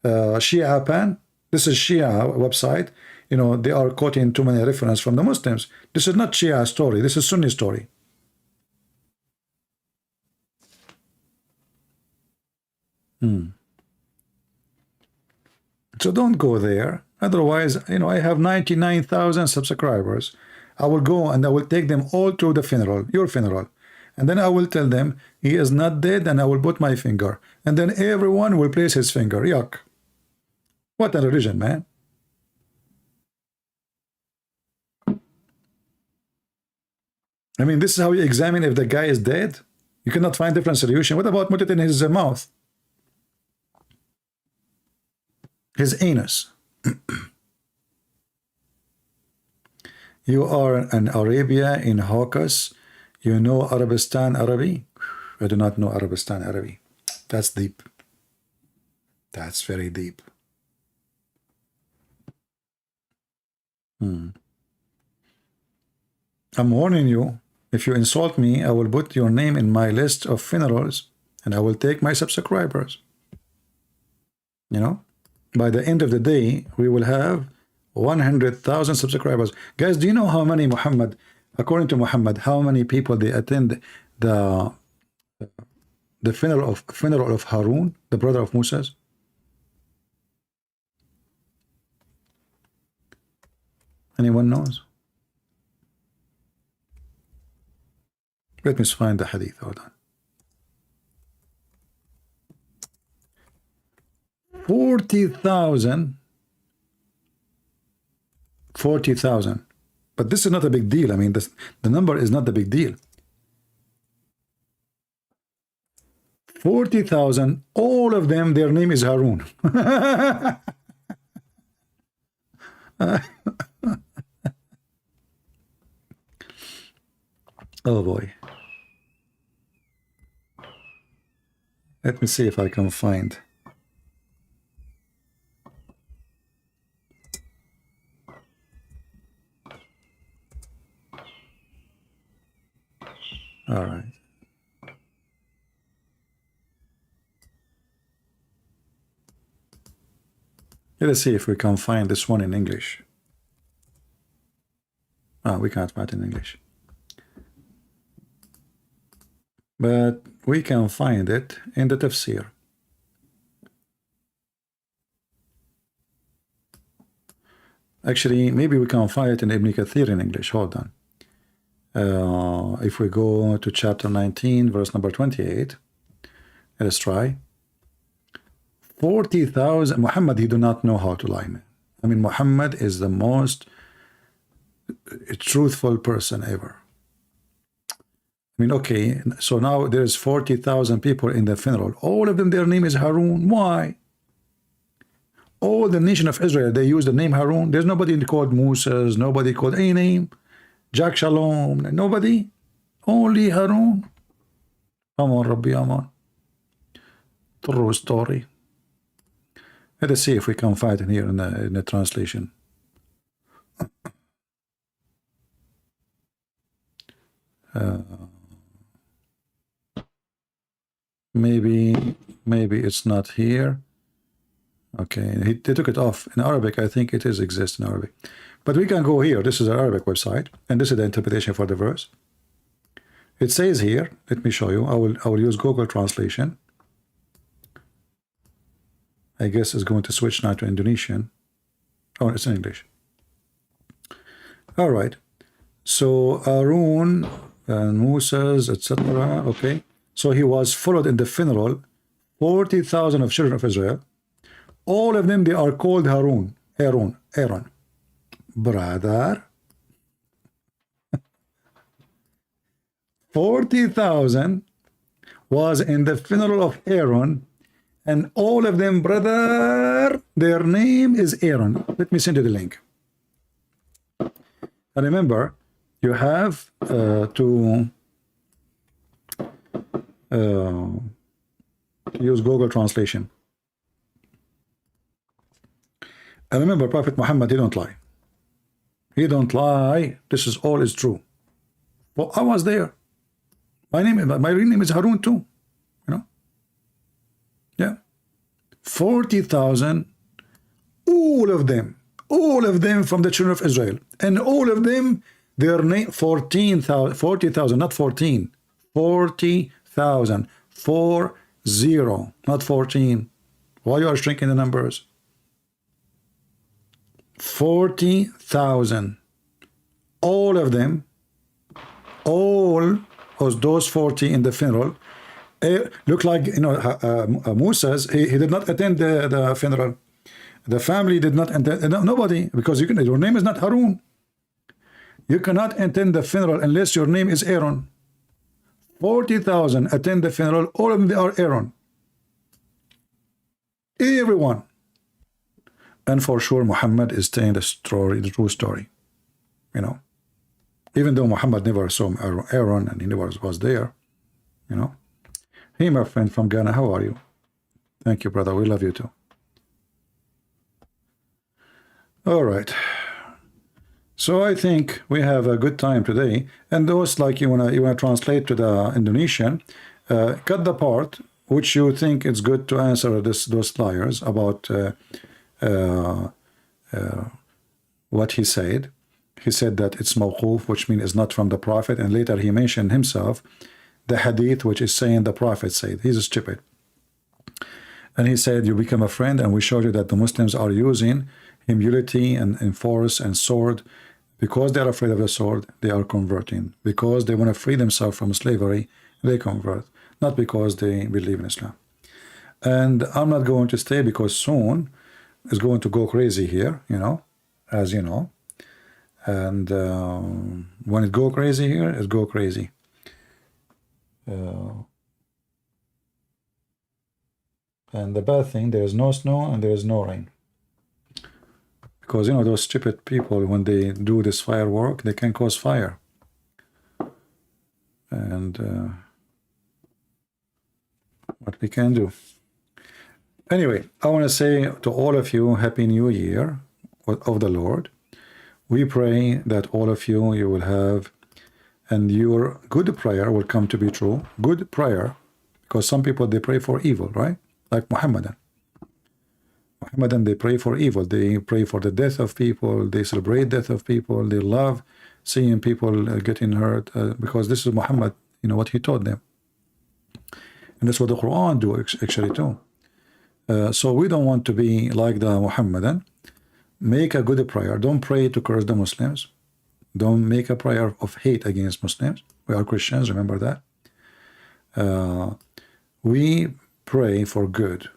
Shihab. This is Shia website. You know, they are quoting too many references from the Muslims. This is not Shia story. This is Sunni story. So don't go there. Otherwise, you know, I have 99,000 subscribers. I will go and I will take them all to the funeral, your funeral. and then I will tell them he is not dead, and I will put my finger, and then everyone will place his finger. Yuck. What a religion, man. I mean, this is how you examine if the guy is dead. You cannot find different solution. What about put it in his mouth? His anus. You are in Arabia, in Hawkes. You know Arabistan Arabi? I do not know Arabistan Arabi. That's deep. That's very deep. I'm warning you, if you insult me, I will put your name in my list of funerals, and I will take my subscribers. You know? By the end of the day, we will have 100,000 subscribers. Guys, do you know how many Muhammad, according to Muhammad, how many people they attend the funeral of Harun, the brother of Moses? Anyone knows? Let me find the hadith. Hold on. 40,000. 40,000. But this is not a big deal. I mean, the number is not the big deal. 40,000, all of them, their name is Harun. Oh boy. Let me see if I can find. All right. Let's see if we can find this one in English. We can't find it in English. But we can find it in the tafsir. Actually, maybe we can find it in Ibn Kathir in English. Hold on. If we go to chapter 19, verse number 28, let's try. 40,000. Muhammad, he do not know how to lie, man. I mean, Muhammad is the most truthful person ever. I mean, okay, so now there's 40,000 people in the funeral. All of them, their name is Harun. Why? All the nation of Israel, they use the name Harun. There's nobody called Moses, nobody called any name. Jack Shalom, nobody. Only Harun. Come on, Rabbi Aman. True story. Let us see if we can find it here in the translation. Maybe it's not here. Okay, they took it off. In Arabic, I think it exists in Arabic. But we can go here. This is an Arabic website, and this is the interpretation for the verse. It says here, let me show you. I will use Google translation. I guess it's going to switch now to Indonesian. Oh, it's in English. All right. So Aaron and Moses, etc. Okay. So he was followed in the funeral. 40,000 of children of Israel. All of them, they are called Aaron. Brother. 40,000 was in the funeral of Aaron, and all of them, brother, their name is Aaron. Let me send you the link. And remember, you have to use Google translation. And remember, Prophet Muhammad, he don't lie. He don't lie. This is all is true. Well, I was there. My real name is Harun too. You know? Yeah. 40,000, all of them from the children of Israel. And all of them, their name, 40,000, not 14. 40,000. 40, not 14. Why you are shrinking the numbers? 40,000. All of them, all of those 40 in the funeral look like, you know, Musa's, he did not attend the funeral. The family did not attend, nobody, because your name is not Harun. You cannot attend the funeral unless your name is Aaron. 40,000 attend the funeral, all of them they are Aaron. Everyone. And for sure Muhammad is telling the story, the true story. You know, even though Muhammad never saw Aaron and he never was there, you know. Hey, my friend from Ghana, how are you? Thank you, brother. We love you too. All right. So I think we have a good time today. And those, like, you wanna translate to the Indonesian, cut the part which you think it's good to answer those liars about what he said. He said that it's mawquf, which means it's not from the Prophet, and later he mentioned himself the hadith, which is saying the Prophet said. He's stupid. And he said, you become a friend, and we showed you that the Muslims are using humility and force and sword. Because they are afraid of the sword, they are converting. Because they want to free themselves from slavery, they convert. Not because they believe in Islam. And I'm not going to stay, because soon it's going to go crazy here, you know, as you know. And when it go crazy here, it go crazy. And the bad thing, there is no snow and there is no rain. Because, you know, those stupid people, when they do this firework, they can cause fire. And what we can do. Anyway, I want to say to all of you, Happy New Year of the Lord. We pray that all of you will have, and your good prayer will come to be true. Good prayer, because some people, they pray for evil, right? Like Mohammedan. Mohammedan, they pray for evil. They pray for the death of people. They celebrate death of people. They love seeing people getting hurt, because this is Muhammad, you know, what he taught them. And that's what the Quran do actually too. So we don't want to be like the Muhammadan. Make a good prayer. Don't pray to curse the Muslims. Don't make a prayer of hate against Muslims. We are Christians, remember that. We pray for good.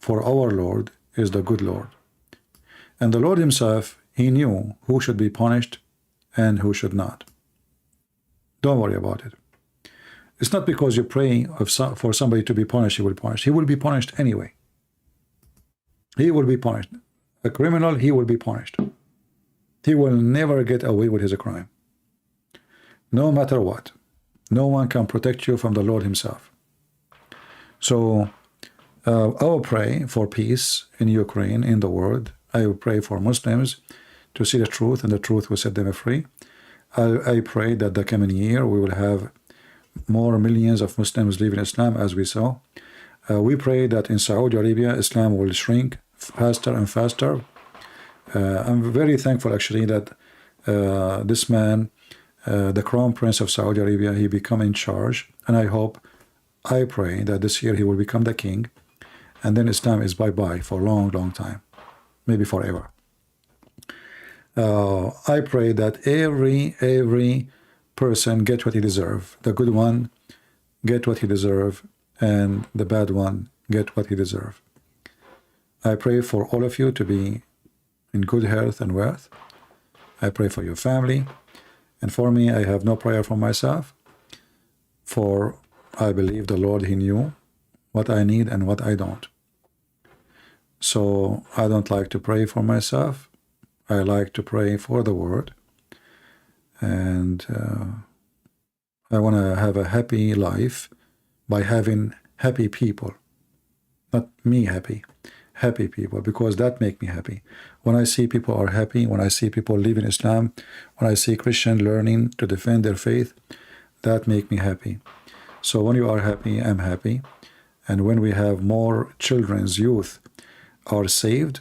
For our Lord is the good Lord. And the Lord himself, he knew who should be punished and who should not. Don't worry about it. It's not because you pray for somebody to be punished, he will be punished. He will be punished anyway. He will be punished. A criminal, he will be punished. He will never get away with his crime. No matter what. No one can protect you from the Lord himself. So, I will pray for peace in Ukraine, in the world. I will pray for Muslims to see the truth, and the truth will set them free. I pray that the coming year we will have more millions of Muslims living Islam, as we saw. We pray that in Saudi Arabia, Islam will shrink faster and faster. I'm very thankful, actually, that this man, the Crown Prince of Saudi Arabia, he become in charge. And I pray that this year he will become the king. And then Islam is bye-bye for a long, long time. Maybe forever. I pray that every person get what he deserve. The good one get what he deserve, and the bad one get what he deserve. I pray for all of you to be in good health and wealth. I pray for your family. And for me, I have no prayer for myself. For I believe the Lord, he knew what I need and what I don't. So I don't like to pray for myself. I like to pray for the world. And I want to have a happy life by having happy people. Not me happy. Happy people, because that make me happy. When I see people are happy, when I see people live in Islam, when I see Christian learning to defend their faith, that make me happy. So when you are happy, I'm happy. And when we have more children's youth are saved,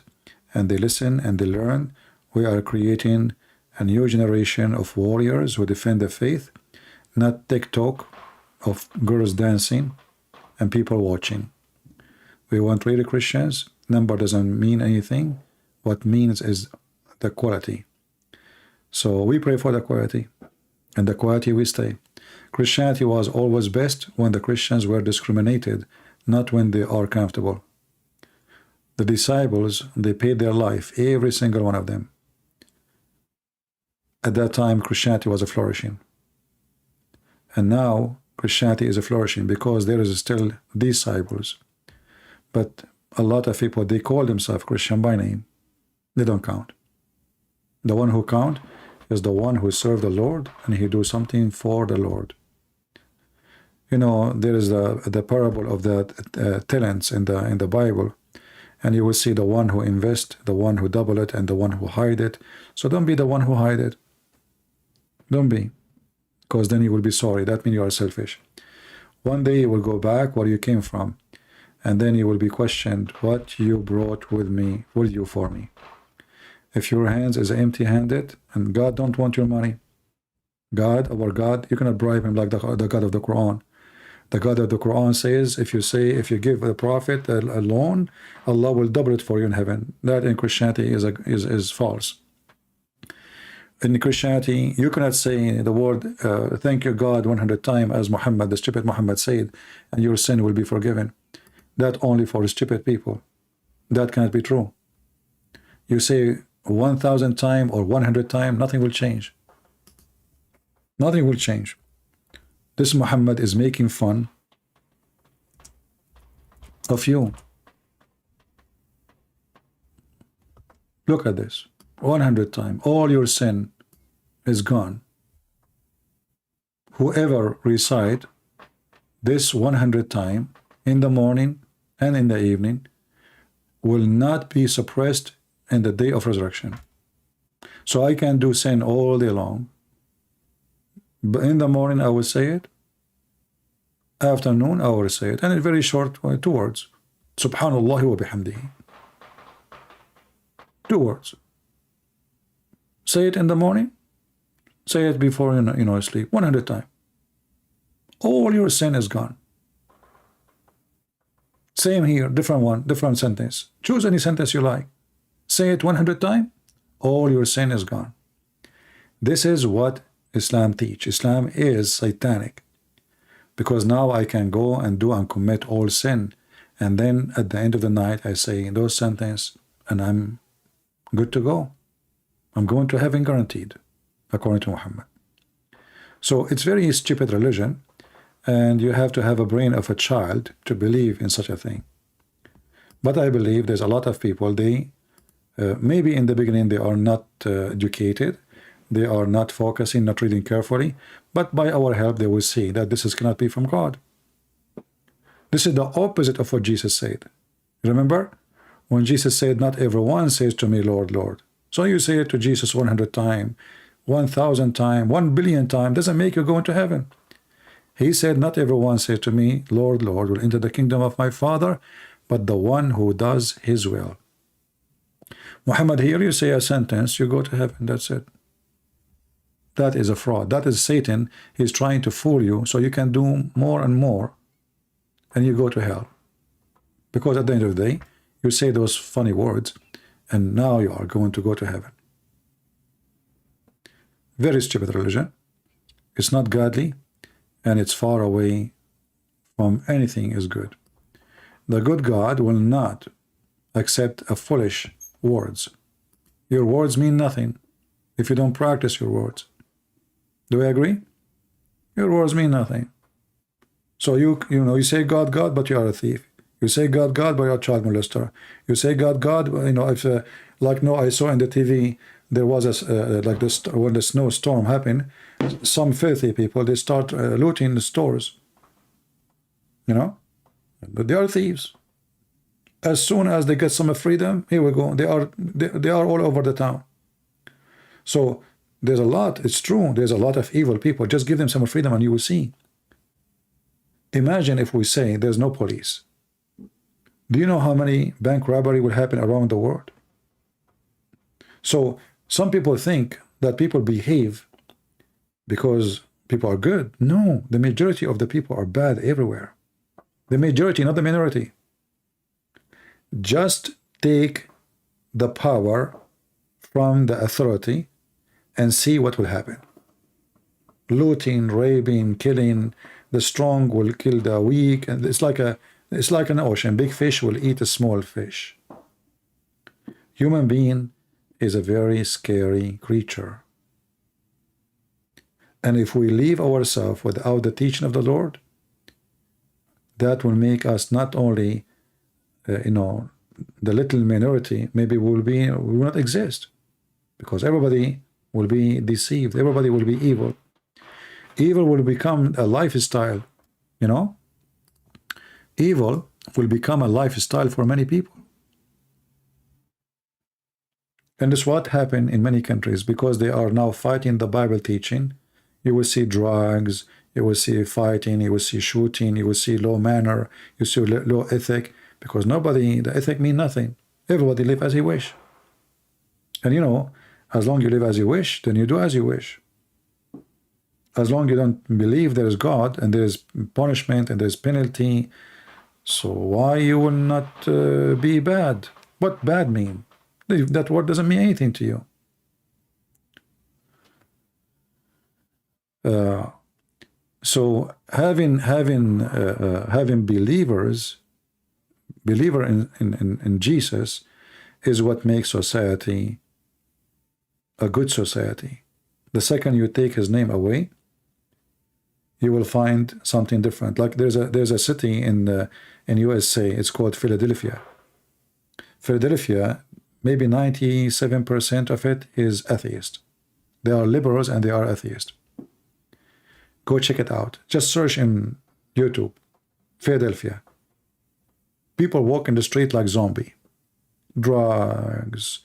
and they listen and they learn, we are creating a new generation of warriors who defend the faith, not TikTok of girls dancing and people watching. We want really Christians. Number doesn't mean anything. What means is the quality. So we pray for the quality. and the quality we stay. Christianity was always best when the Christians were discriminated, not when they are comfortable. The disciples, they paid their life, every single one of them. At that time, Christianity was flourishing. And now, Christianity is flourishing because there is still disciples. But a lot of people, they call themselves Christian by name. They don't count. The one who count is the one who serve the Lord and he do something for the Lord. You know, there is the parable of the talents in the Bible, and you will see the one who invest, the one who double it, and the one who hide it. So don't be the one who hide it. Don't be, because then you will be sorry. That means you are selfish. One day you will go back where you came from, and then you will be questioned, what you brought with you for me. If your hands is empty-handed, and God don't want your money, God, our God, you cannot bribe him like the God of the Quran. The God of the Quran says, if you give the Prophet a loan, Allah will double it for you in heaven. That in Christianity is false. In Christianity, you cannot say the word thank you God 100 times as Muhammad, the stupid Muhammad said, and your sin will be forgiven. That only for stupid people. That cannot be true. You say 1,000 times or 100 times, nothing will change. Nothing will change. This Muhammad is making fun of you. Look at this. 100 times. All your sin is gone. Whoever recite this 100 times in the morning and in the evening will not be suppressed in the day of resurrection. So I can do sin all day long. But in the morning I will say it. Afternoon I will say it. And in very short 2 words. Subhanallah wa bihamdihi. 2 words. Say it in the morning. Say it before you sleep. 100 times. All your sin is gone. Same here. Different one. Different sentence. Choose any sentence you like. Say it 100 times. All your sin is gone. This is what Islam teach. Islam is satanic, because now I can go and do and commit all sin, and then at the end of the night I say those sentence and I'm good to go. I'm going to heaven guaranteed, according to Muhammad. So it's very stupid religion, and you have to have a brain of a child to believe in such a thing. But I believe there's a lot of people, they maybe in the beginning they are not educated. They are not focusing, not reading carefully, but by our help they will see that this cannot be from God. This is the opposite of what Jesus said. Remember when Jesus said, not everyone says to me, Lord, Lord. So you say it to Jesus 100 times, 1,000 times, 1 billion times, doesn't make you go into heaven. He said, not everyone says to me, Lord, Lord, will enter the kingdom of my Father, but the one who does his will. Muhammad, here you say a sentence, you go to heaven, that's it. That is a fraud. That is Satan. He's trying to fool you so you can do more and more and you go to hell. Because at the end of the day, you say those funny words and now you are going to go to heaven. Very stupid religion. It's not godly and it's far away from anything is good. The good God will not accept a foolish words. Your words mean nothing if you don't practice your words. Do we agree? Your words mean nothing. So you say God, God, but you are a thief. You say God, God, but you are a child molester. You say God, God, if like I saw in the TV, there was like this when the snowstorm happened, some filthy people they start looting the stores. But they are thieves. As soon as they get some freedom, here we go. They are all over the town. So there's a lot, it's true, there's a lot of evil people. Just give them some freedom and you will see. Imagine if we say there's no police. Do you know how many bank robbery will happen around the world? So some people think that people behave because people are good. No, the majority of the people are bad everywhere. The majority, not the minority. Just take the power from the authority and see what will happen. looting, raping, killing. The strong will kill the weak, and it's like an ocean. Big fish will eat a small fish. Human being is a very scary creature. And if we leave ourselves without the teaching of the Lord, that will make us not only, the little minority, maybe we will not exist, because everybody will be deceived. Everybody will be evil. Evil will become a lifestyle, Evil will become a lifestyle for many people. And this is what happened in many countries, because they are now fighting the Bible teaching. You will see drugs, you will see fighting, you will see shooting, you will see low manner, you see low ethic, because the ethic mean nothing. Everybody live as he wish. And as long you live as you wish, then you do as you wish. As long you don't believe there is God and there is punishment and there is penalty, so why you will not be bad? What bad mean? That word doesn't mean anything to you. So having believer in Jesus is what makes society a good society. The second you take his name away, you will find something different. Like there's a city in USA, it's called Philadelphia. Philadelphia, maybe 97% of it is atheist. They are liberals and they are atheists. Go check it out. Just search in YouTube, Philadelphia. People walk in the street like zombie. Drugs,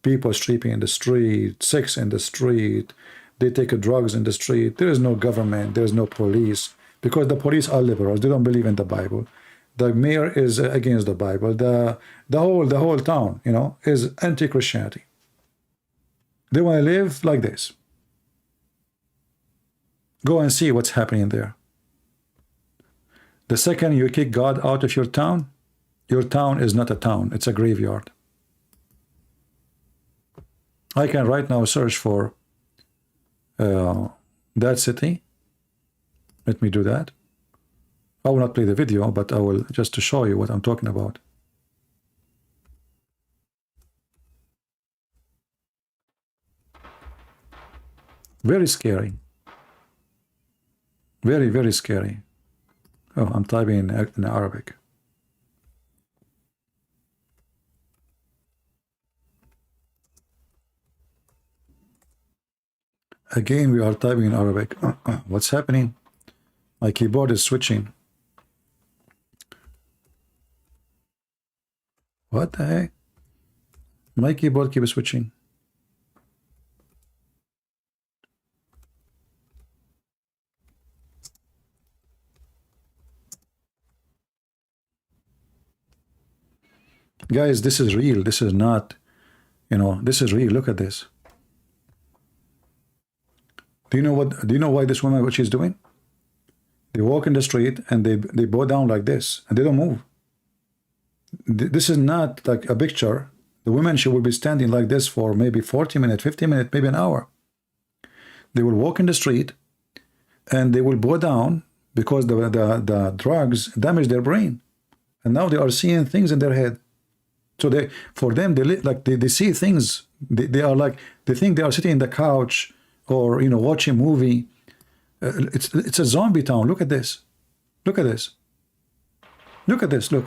people sleeping in the street, sex in the street. They take drugs in the street. There is no government. There is no police, because the police are liberals. They don't believe in the Bible. The mayor is against the Bible. The whole town, is anti-Christianity. They want to live like this. Go and see what's happening there. The second you kick God out of your town is not a town, it's a graveyard. I can right now search for that city. Let me do that. I will not play the video, but I will just to show you what I'm talking about. Very scary. Very, very scary. Oh, I'm typing in Arabic. Again, we are typing in Arabic. What's happening? My keyboard is switching. What the heck? My keyboard keeps switching. Guys, this is real. This is not, this is real. Look at this. Do you know why this woman, what she's doing? They walk in the street and they bow down like this and they don't move. This is not like a picture. The woman, she will be standing like this for maybe 40 minutes, 50 minutes, maybe an hour. They will walk in the street and they will bow down because the drugs damage their brain. And now they are seeing things in their head. So they see things. They are like, they think they are sitting in the couch or watching a movie. It's a zombie town. Look at this. Look at this. Look at this. Look.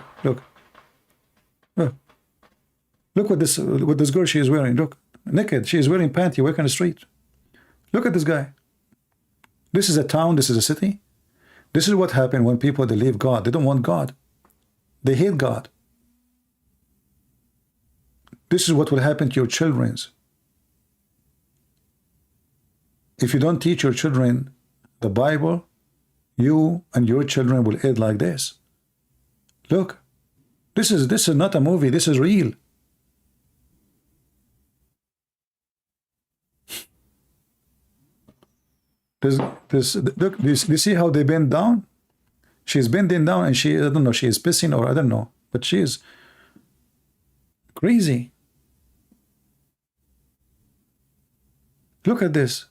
Look what this girl she is wearing. Look, naked. She is wearing panty. Walking on the street. Look at this guy. This is a town. This is a city. This is what happened when people they leave God. They don't want God. They hate God. This is what will happen to your children. If you don't teach your children the Bible, you and your children will end like this. Look, this is not a movie. This is real. Look, you see how they bend down? She's bending down and I don't know, she is pissing or I don't know, but she is crazy. Look at this.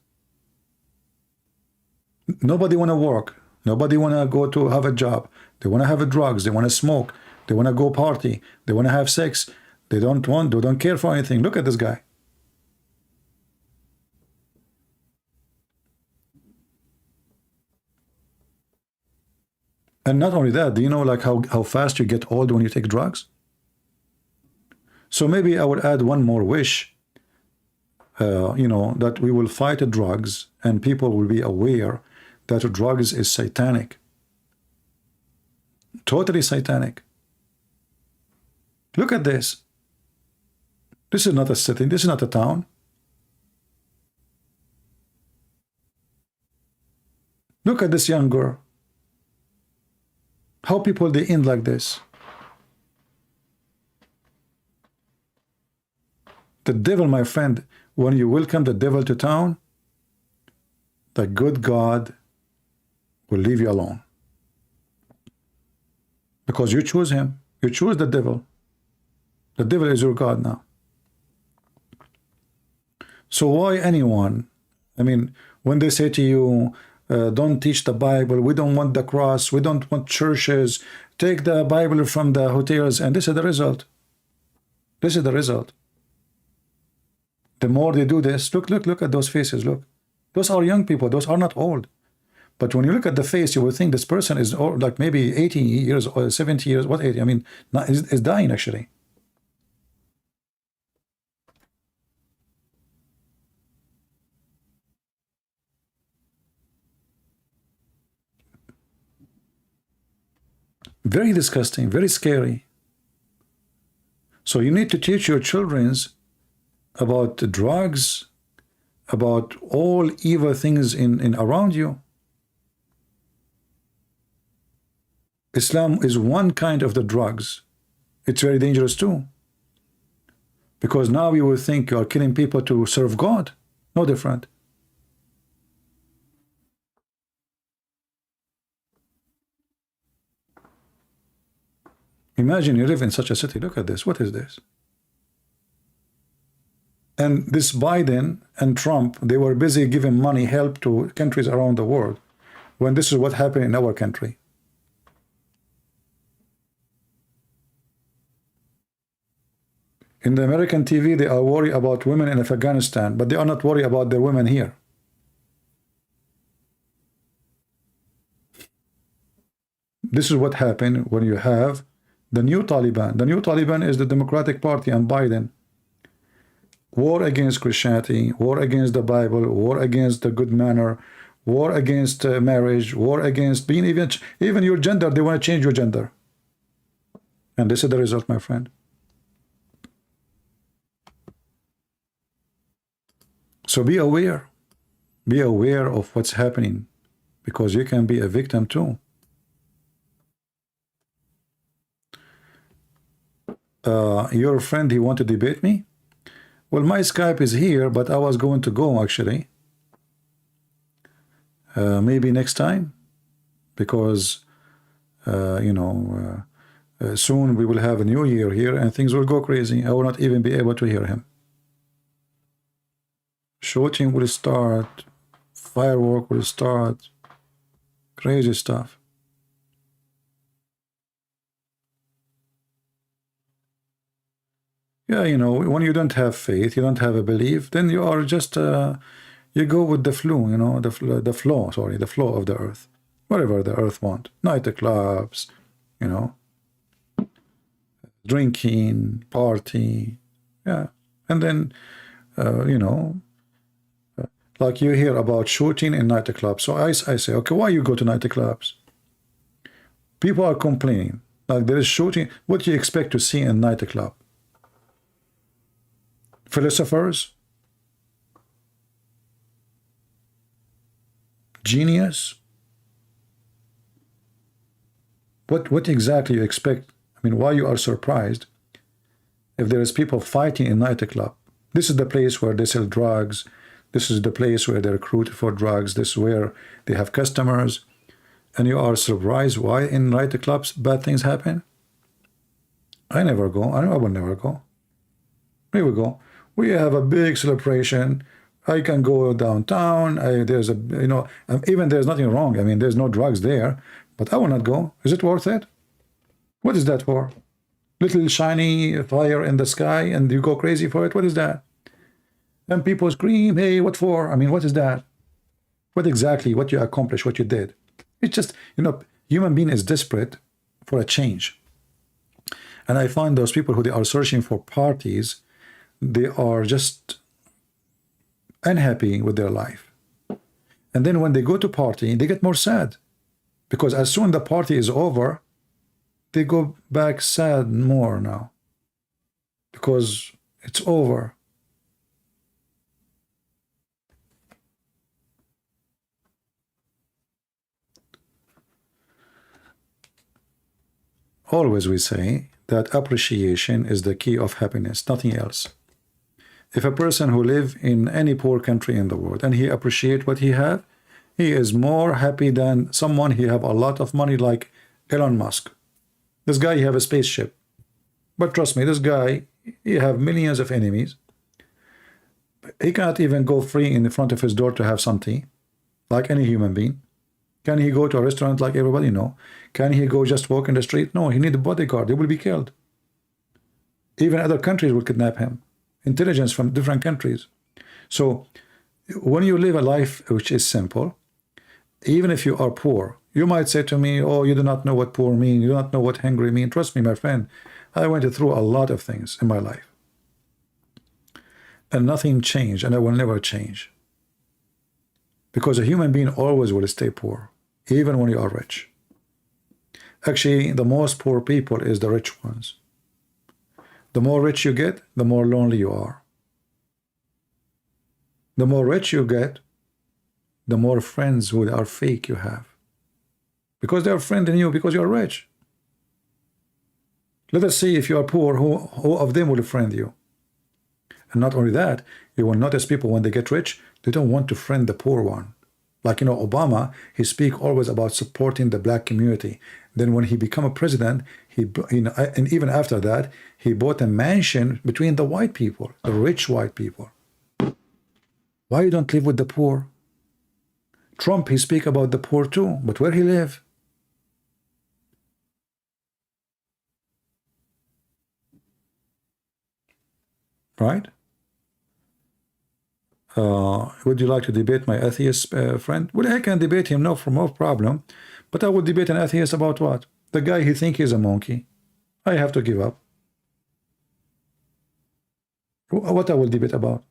Nobody want to work. Nobody want to go to have a job. They want to have drugs. They want to smoke. They want to go party. They want to have sex. They don't care for anything. Look at this guy. And not only that, do you know like how fast you get old when you take drugs? So maybe I would add one more wish, you know, that we will fight the drugs and people will be aware that drugs is satanic. Totally satanic. Look at this. This is not a city. This is not a town. Look at this young girl. How people they end like this. The devil, my friend, when you welcome the devil to town, the good God will leave you alone. Because you choose him. You choose the devil. The devil is your God now. So why anyone, I mean, when they say to you, don't teach the Bible, we don't want the cross, we don't want churches, take the Bible from the hotels, and this is the result. This is the result. The more they do this, look at those faces, look. Those are young people, those are not old. But when you look at the face, you will think this person is old, like maybe 80 years or 70 years, what 80? I mean, is dying actually. Very disgusting, very scary. So you need to teach your children about the drugs, about all evil things in around you. Islam is one kind of the drugs. It's very dangerous too. Because now you will think you are killing people to serve God. No different. Imagine you live in such a city. Look at this. What is this? And this Biden and Trump, they were busy giving money, help to countries around the world, when this is what happened in our country. In the American TV, they are worried about women in Afghanistan, but they are not worried about their women here. This is what happened when you have the new Taliban. The new Taliban is the Democratic Party and Biden. War against Christianity, war against the Bible, war against the good manner, war against marriage, war against being even your gender. They want to change your gender. And this is the result, my friend. So be aware. Be aware of what's happening, because you can be a victim too. Your friend, he wanted to debate me. Well, my Skype is here, but I was going to go actually. Maybe next time, because you know, soon we will have a new year here and things will go crazy. I will not even be able to hear him. Shooting will start, firework will start, crazy stuff. Yeah, you know, when you don't have faith, you don't have a belief, then you are just, you go with the flow, you know, the flow of the earth. Whatever the earth want. Nightclubs, you know, drinking, party, yeah. And then, you know, like you hear about shooting in nightclubs. So I say, okay, why you go to nightclubs? People are complaining. Like there is shooting. What do you expect to see in nightclub? Philosophers? Genius? What exactly you expect? I mean, why you are surprised if there is people fighting in nightclub? This is the place where they sell drugs. This is the place where they recruit for drugs. This is where they have customers. And you are surprised why in nightclubs bad things happen? I never go. I will never go. Here we go. We have a big celebration I can go downtown. There's a, you know, even there's nothing wrong. I mean, there's no drugs there, but I will not go. Is it worth it? What is that for? Little shiny fire in the sky and you go crazy for it? What is that? And people scream, hey, what for? I mean, what is that? What exactly, what you accomplished, what you did? It's just, you know, human being is desperate for a change. And I find those people who they are searching for parties, they are just unhappy with their life. And then when they go to party, they get more sad. Because as soon as the party is over, they go back sad more now. Because it's over. Always we say that appreciation is the key of happiness, nothing else. If a person who live in any poor country in the world and he appreciate what he have, he is more happy than someone he have a lot of money like Elon Musk. This guy, he have a spaceship. But trust me, this guy, he have millions of enemies. He cannot even go free in front of his door to have something, like any human being. Can he go to a restaurant like everybody? No. Can he go just walk in the street? No, he need a bodyguard. He will be killed. Even other countries will kidnap him. Intelligence from different countries. So when you live a life which is simple, even if you are poor, you might say to me, oh, you do not know what poor mean. You do not know what hungry mean. Trust me, my friend, I went through a lot of things in my life. And nothing changed, and I will never change. Because a human being always will stay poor, even when you are rich. Actually, the most poor people is the rich ones. The more rich you get, the more lonely you are. The more rich you get, the more friends who are fake you have. Because they are friending you because you are rich. Let us see if you are poor, who of them will friend you. And not only that, you will notice people when they get rich, they don't want to friend the poor one. Like, you know, Obama, he speak always about supporting the black community. Then when he become a president, and even after that, he bought a mansion between the white people, the rich white people. Why you don't live with the poor? Trump, he speak about the poor too, but where he live? Right? Would you like to debate my atheist friend? Well, I can debate him, no problem. But I would debate an atheist about what? The guy he think he's a monkey. I have to give up. What I will debate about?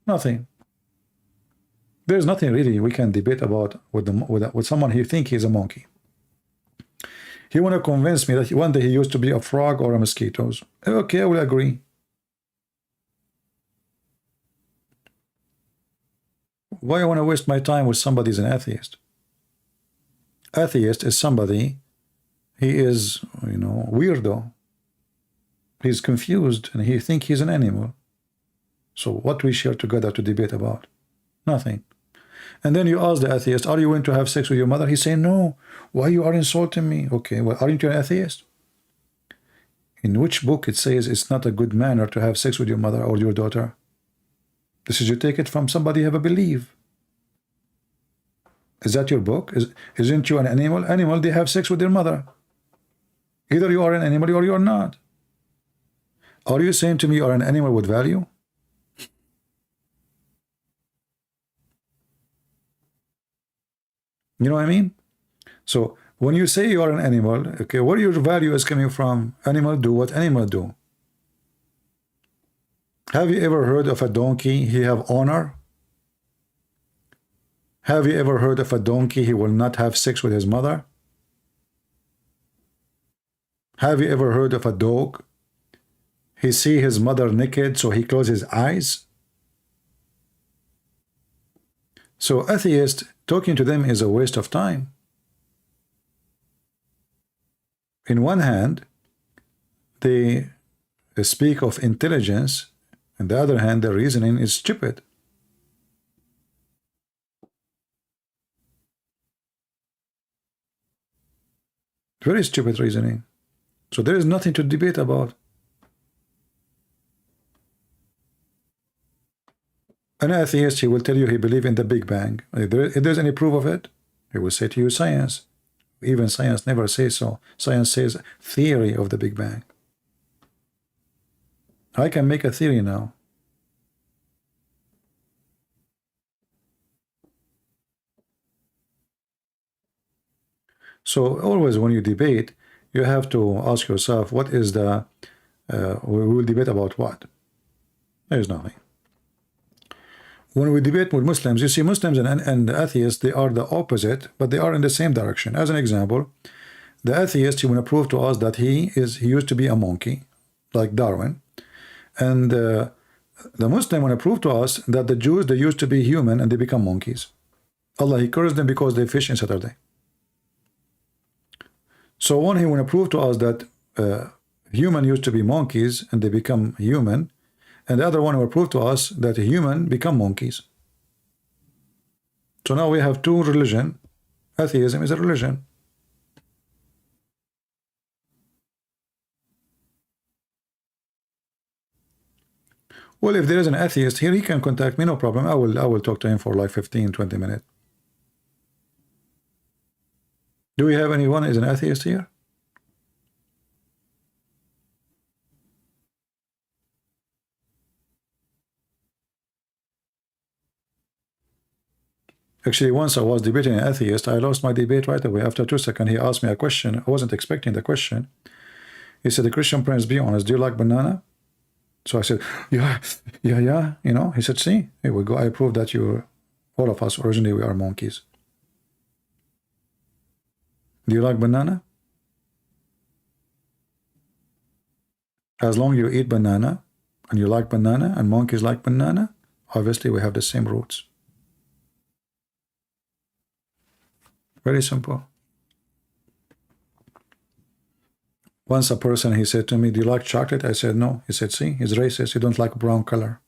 Nothing. There's nothing really we can debate about with someone who think he's a monkey. He want to convince me that one day he used to be a frog or a mosquito. Okay, I will agree. Why I want to waste my time with somebody who's an atheist? Atheist is somebody, he is, you know, weirdo. He's confused and he think he's an animal. So what we share together to debate about? Nothing. And then you ask the atheist, are you going to have sex with your mother? He say, no. Why you are insulting me? Okay, well, aren't you an atheist? In which book it says it's not a good manner to have sex with your mother or your daughter? This is you take it from somebody you have a belief. Is that your book? Isn't you an animal? Animal, they have sex with their mother. Either you are an animal or you are not. Are you saying to me you are an animal with value? You know what I mean? So when you say you are an animal, okay, where your value is coming from? Animal do what animal do. Have you ever heard of a donkey? He have honor. Have you ever heard of a donkey? He will not have sex with his mother. Have you ever heard of a dog? He see his mother naked, so he close his eyes. So atheist, talking to them is a waste of time. In one hand, they speak of intelligence. On the other hand, their reasoning is stupid. Very stupid reasoning. So there is nothing to debate about. An atheist, he will tell you he believes in the Big Bang. If there's any proof of it, he will say to you science. Even science never says so. Science says theory of the Big Bang. I can make a theory now. So always when you debate, you have to ask yourself, what is the, we will debate about what? There's nothing. When we debate with Muslims, you see Muslims and atheists, they are the opposite, but they are in the same direction. As an example, the atheist, he want to prove to us that he used to be a monkey, like Darwin. And the Muslim want to prove to us that the Jews, they used to be human and they become monkeys. Allah, he cursed them because they fish in Saturday. So one, he want to prove to us that human used to be monkeys and they become human, and the other one will prove to us that human become monkeys. So now we have two religions. Atheism is a religion. Well, if there is an atheist here, he can contact me, no problem. I will talk to him for like 15-20 minutes. Do we have anyone is an atheist here? Actually, once I was debating an atheist, I lost my debate right away. After 2 seconds, he asked me a question. I wasn't expecting the question. He said, the Christian Prince, be honest, do you like banana? So I said, yeah. You know, he said, see, here we go. I proved that all of us, originally, we are monkeys. Do you like banana? As long as you eat banana, and you like banana, and monkeys like banana, obviously we have the same roots. Very simple. Once a person, he said to me, do you like chocolate? I said, no. He said, see, he's racist. He don't like brown color.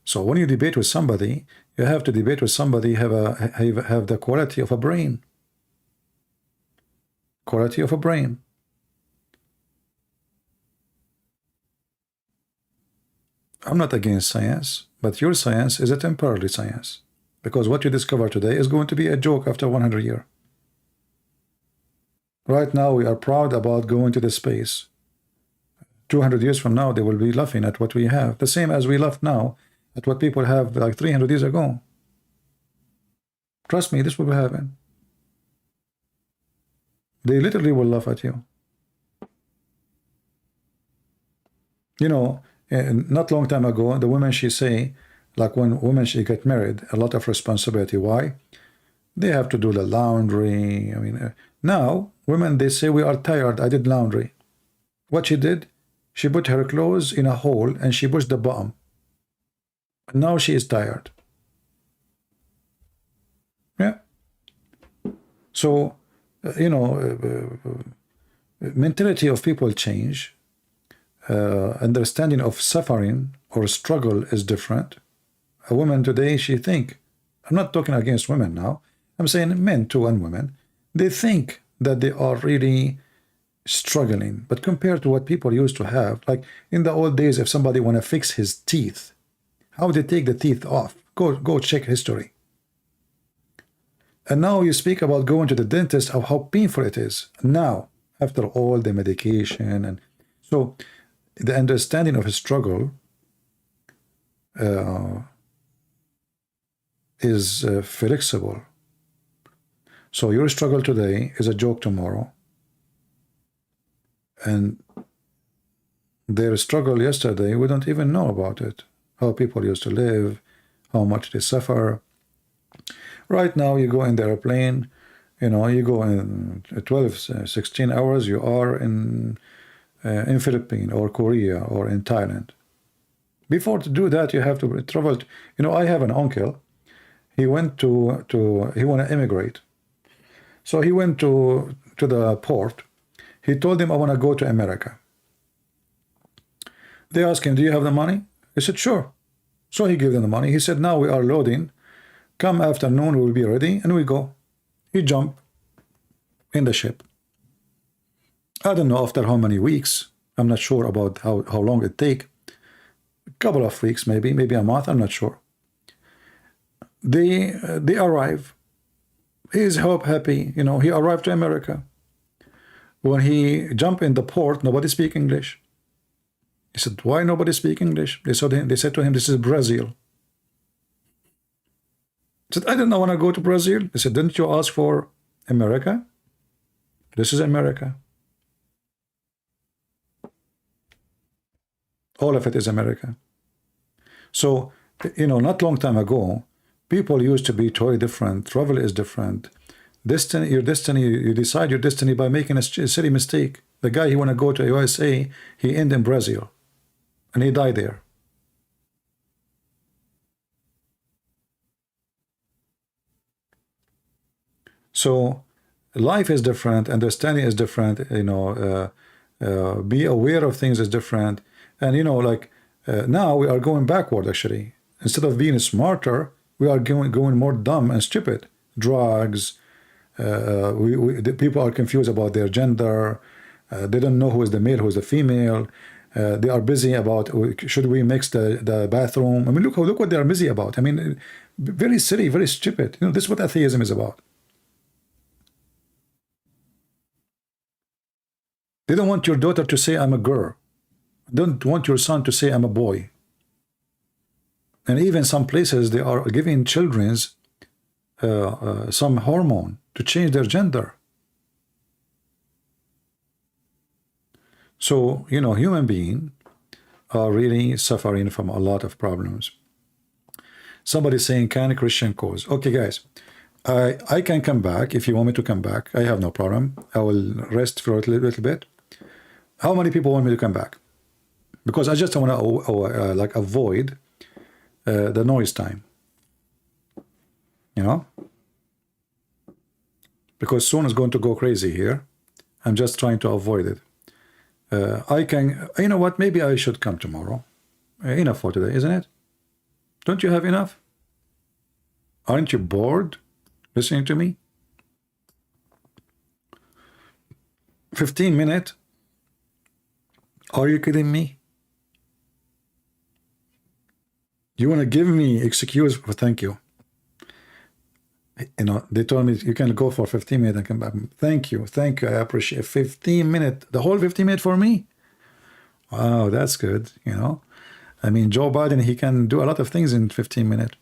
So when you debate with somebody, you have to debate with somebody have the quality of a brain. Quality of a brain. I'm not against science, but your science is a temporary science. Because what you discover today is going to be a joke after 100 years. Right now, we are proud about going to the space. 200 years from now, they will be laughing at what we have. The same as we laugh now at what people have like 300 years ago. Trust me, this will happen. They literally will laugh at you. You know, not long time ago, the women, she say, like when women, she get married, a lot of responsibility. Why? They have to do the laundry. I mean, now, women, they say, we are tired, I did laundry. What she did, she put her clothes in a hole and she pushed the bottom. Now she is tired. Yeah. So, you know, mentality of people change. Understanding of suffering or struggle is different. A woman today, she think, I'm not talking against women now, I'm saying men too and women, they think that they are really struggling. But compared to what people used to have, like in the old days, if somebody want to fix his teeth, how would they take the teeth off? Go check history. And now you speak about going to the dentist, of how painful it is. Now, after all the medication, and so the understanding of a struggle is flexible. So your struggle today is a joke tomorrow, and their struggle yesterday, we don't even know about it. How people used to live, how much they suffer. Right now, you go in the airplane, you know, you go in 12, 16 hours, you are in Philippines or Korea or in Thailand. Before to do that, you have to travel. You know, I have an uncle. He went he want to immigrate. So he went to the port. He told them, I want to go to America. They asked him, do you have the money? He said, sure. So he gave them the money. He said, now we are loading. Come afternoon, we will be ready, and we go. He jumped in the ship. I don't know after how many weeks. I'm not sure about how long it take. a couple of weeks, maybe a month, I'm not sure. They arrive. He's happy, you know, he arrived to America. When he jumped in the port, nobody speak English. He said, why nobody speak English? They said to him, this is Brazil. He said, I don't want to go to Brazil. They said, didn't you ask for America? This is America. All of it is America. So, you know, not long time ago, people used to be totally different. Travel is different. Destiny, your destiny, you decide your destiny by making a silly mistake. The guy, he want to go to USA, he ended in Brazil. And he died there. So life is different, understanding is different, you know, be aware of things is different. And, you know, like now we are going backward, actually. Instead of being smarter, we are going more dumb and stupid. Drugs, the people are confused about their gender. They don't know who is the male, who is the female. They are busy about, should we mix the bathroom? I mean, look what they are busy about. I mean, very silly, very stupid. You know, this is what atheism is about. They don't want your daughter to say, I'm a girl. Don't want your son to say, I'm a boy. And even some places, they are giving children's some hormone to change their gender. So, you know, human beings are really suffering from a lot of problems. Somebody saying, can a Christian cause? Okay, guys, I can come back if you want me to come back. I have no problem. I will rest for a little bit. How many people want me to come back? Because I just want to like avoid the noise time. You know? Because soon it's going to go crazy here. I'm just trying to avoid it. I can, you know what, maybe I should come tomorrow. Enough for today, isn't it? Don't you have enough? Aren't you bored listening to me? 15 minutes? Are you kidding me? You want to give me excuse for thank you? You know, they told me you can go for 15 minutes and come back. Thank you, I appreciate 15 minutes, the whole 15 minutes for me. Wow, that's good. You know, I mean, Joe Biden, he can do a lot of things in 15 minutes.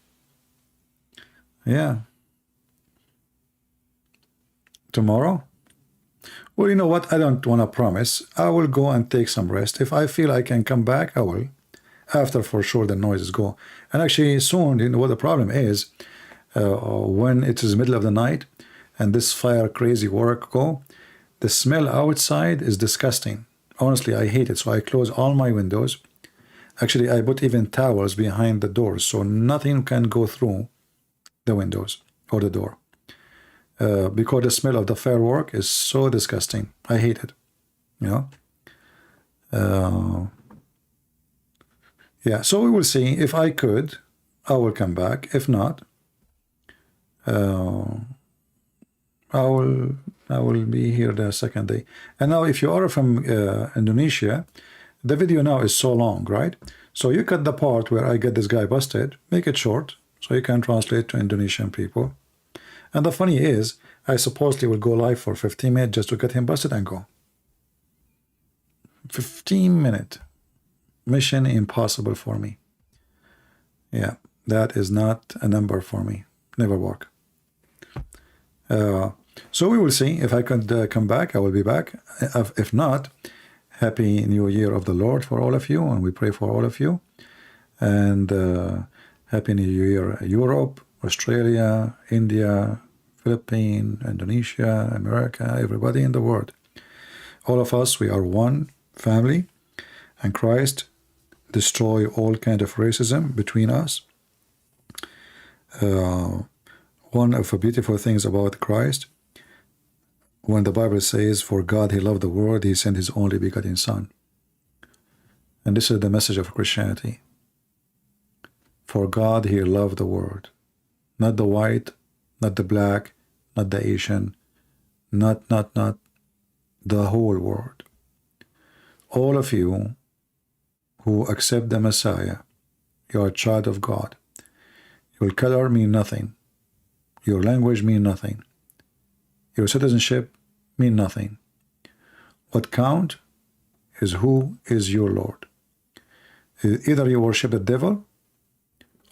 Yeah. Tomorrow? Well, you know what? I don't want to promise. I will go and take some rest. If I feel I can come back, I will. After, for sure, the noises go. And actually, soon, you know what the problem is? When it is middle of the night and this fire crazy work go, the smell outside is disgusting. Honestly, I hate it. So I close all my windows. Actually, I put even towels behind the doors so nothing can go through the windows or the door. Because the smell of the firework is so disgusting. I hate it. You know? Yeah, so we will see. If I could, I will come back. If not, I will be here the second day. And now if you are from Indonesia, the video now is so long, right? So you cut the part where I get this guy busted, make it short, so you can translate to Indonesian people. And the funny is, I supposedly will go live for 15 minutes just to get him busted and go. 15 minutes. Mission impossible for me. Yeah, that is not a number for me. Never work. So we will see. If I could come back, I will be back. If not, Happy New Year of the Lord for all of you, and we pray for all of you. And Happy New Year, Europe, Australia, India, Philippines, Indonesia, America, everybody in the world. All of us, we are one family, and Christ destroy all kind of racism between us. One of the beautiful things about Christ, when the Bible says, for God he loved the world, he sent his only begotten Son. And this is the message of Christianity. For God he loved the world. Not the white, not the black, not the Asian, not the whole world. All of you who accept the Messiah, you are a child of God. Your color mean nothing. Your language mean nothing. Your citizenship mean nothing. What count is who is your Lord. Either you worship the devil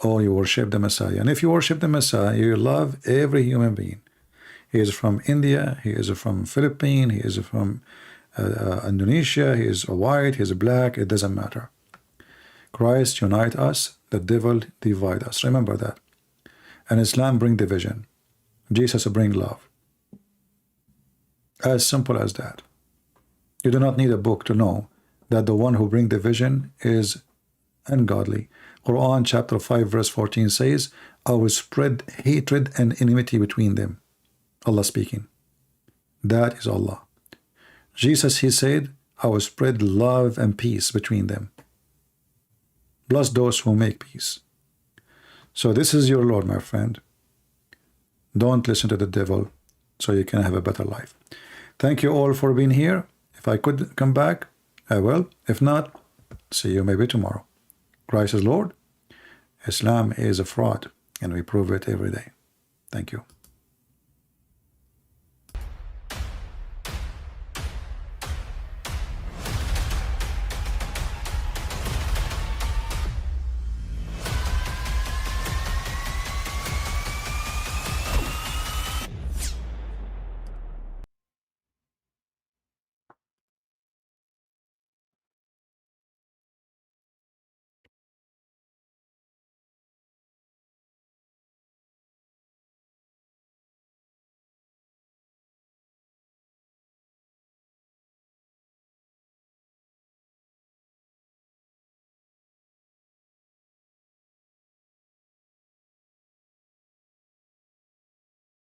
or you worship the Messiah. And if you worship the Messiah, you love every human being. He is from India, he is from Philippines, he is from Indonesia, he is white, he is black, it doesn't matter. Christ unite us, the devil divide us. Remember that. And Islam bring division. Jesus bring love. As simple as that. You do not need a book to know that the one who bring division is ungodly. Quran chapter 5 verse 14 says, I will spread hatred and enmity between them. Allah speaking. That is Allah. Jesus, he said, I will spread love and peace between them. Bless those who make peace. So this is your Lord, my friend. Don't listen to the devil so you can have a better life. Thank you all for being here. If I could come back, I will. If not, see you maybe tomorrow. Christ is Lord. Islam is a fraud, and we prove it every day. Thank you.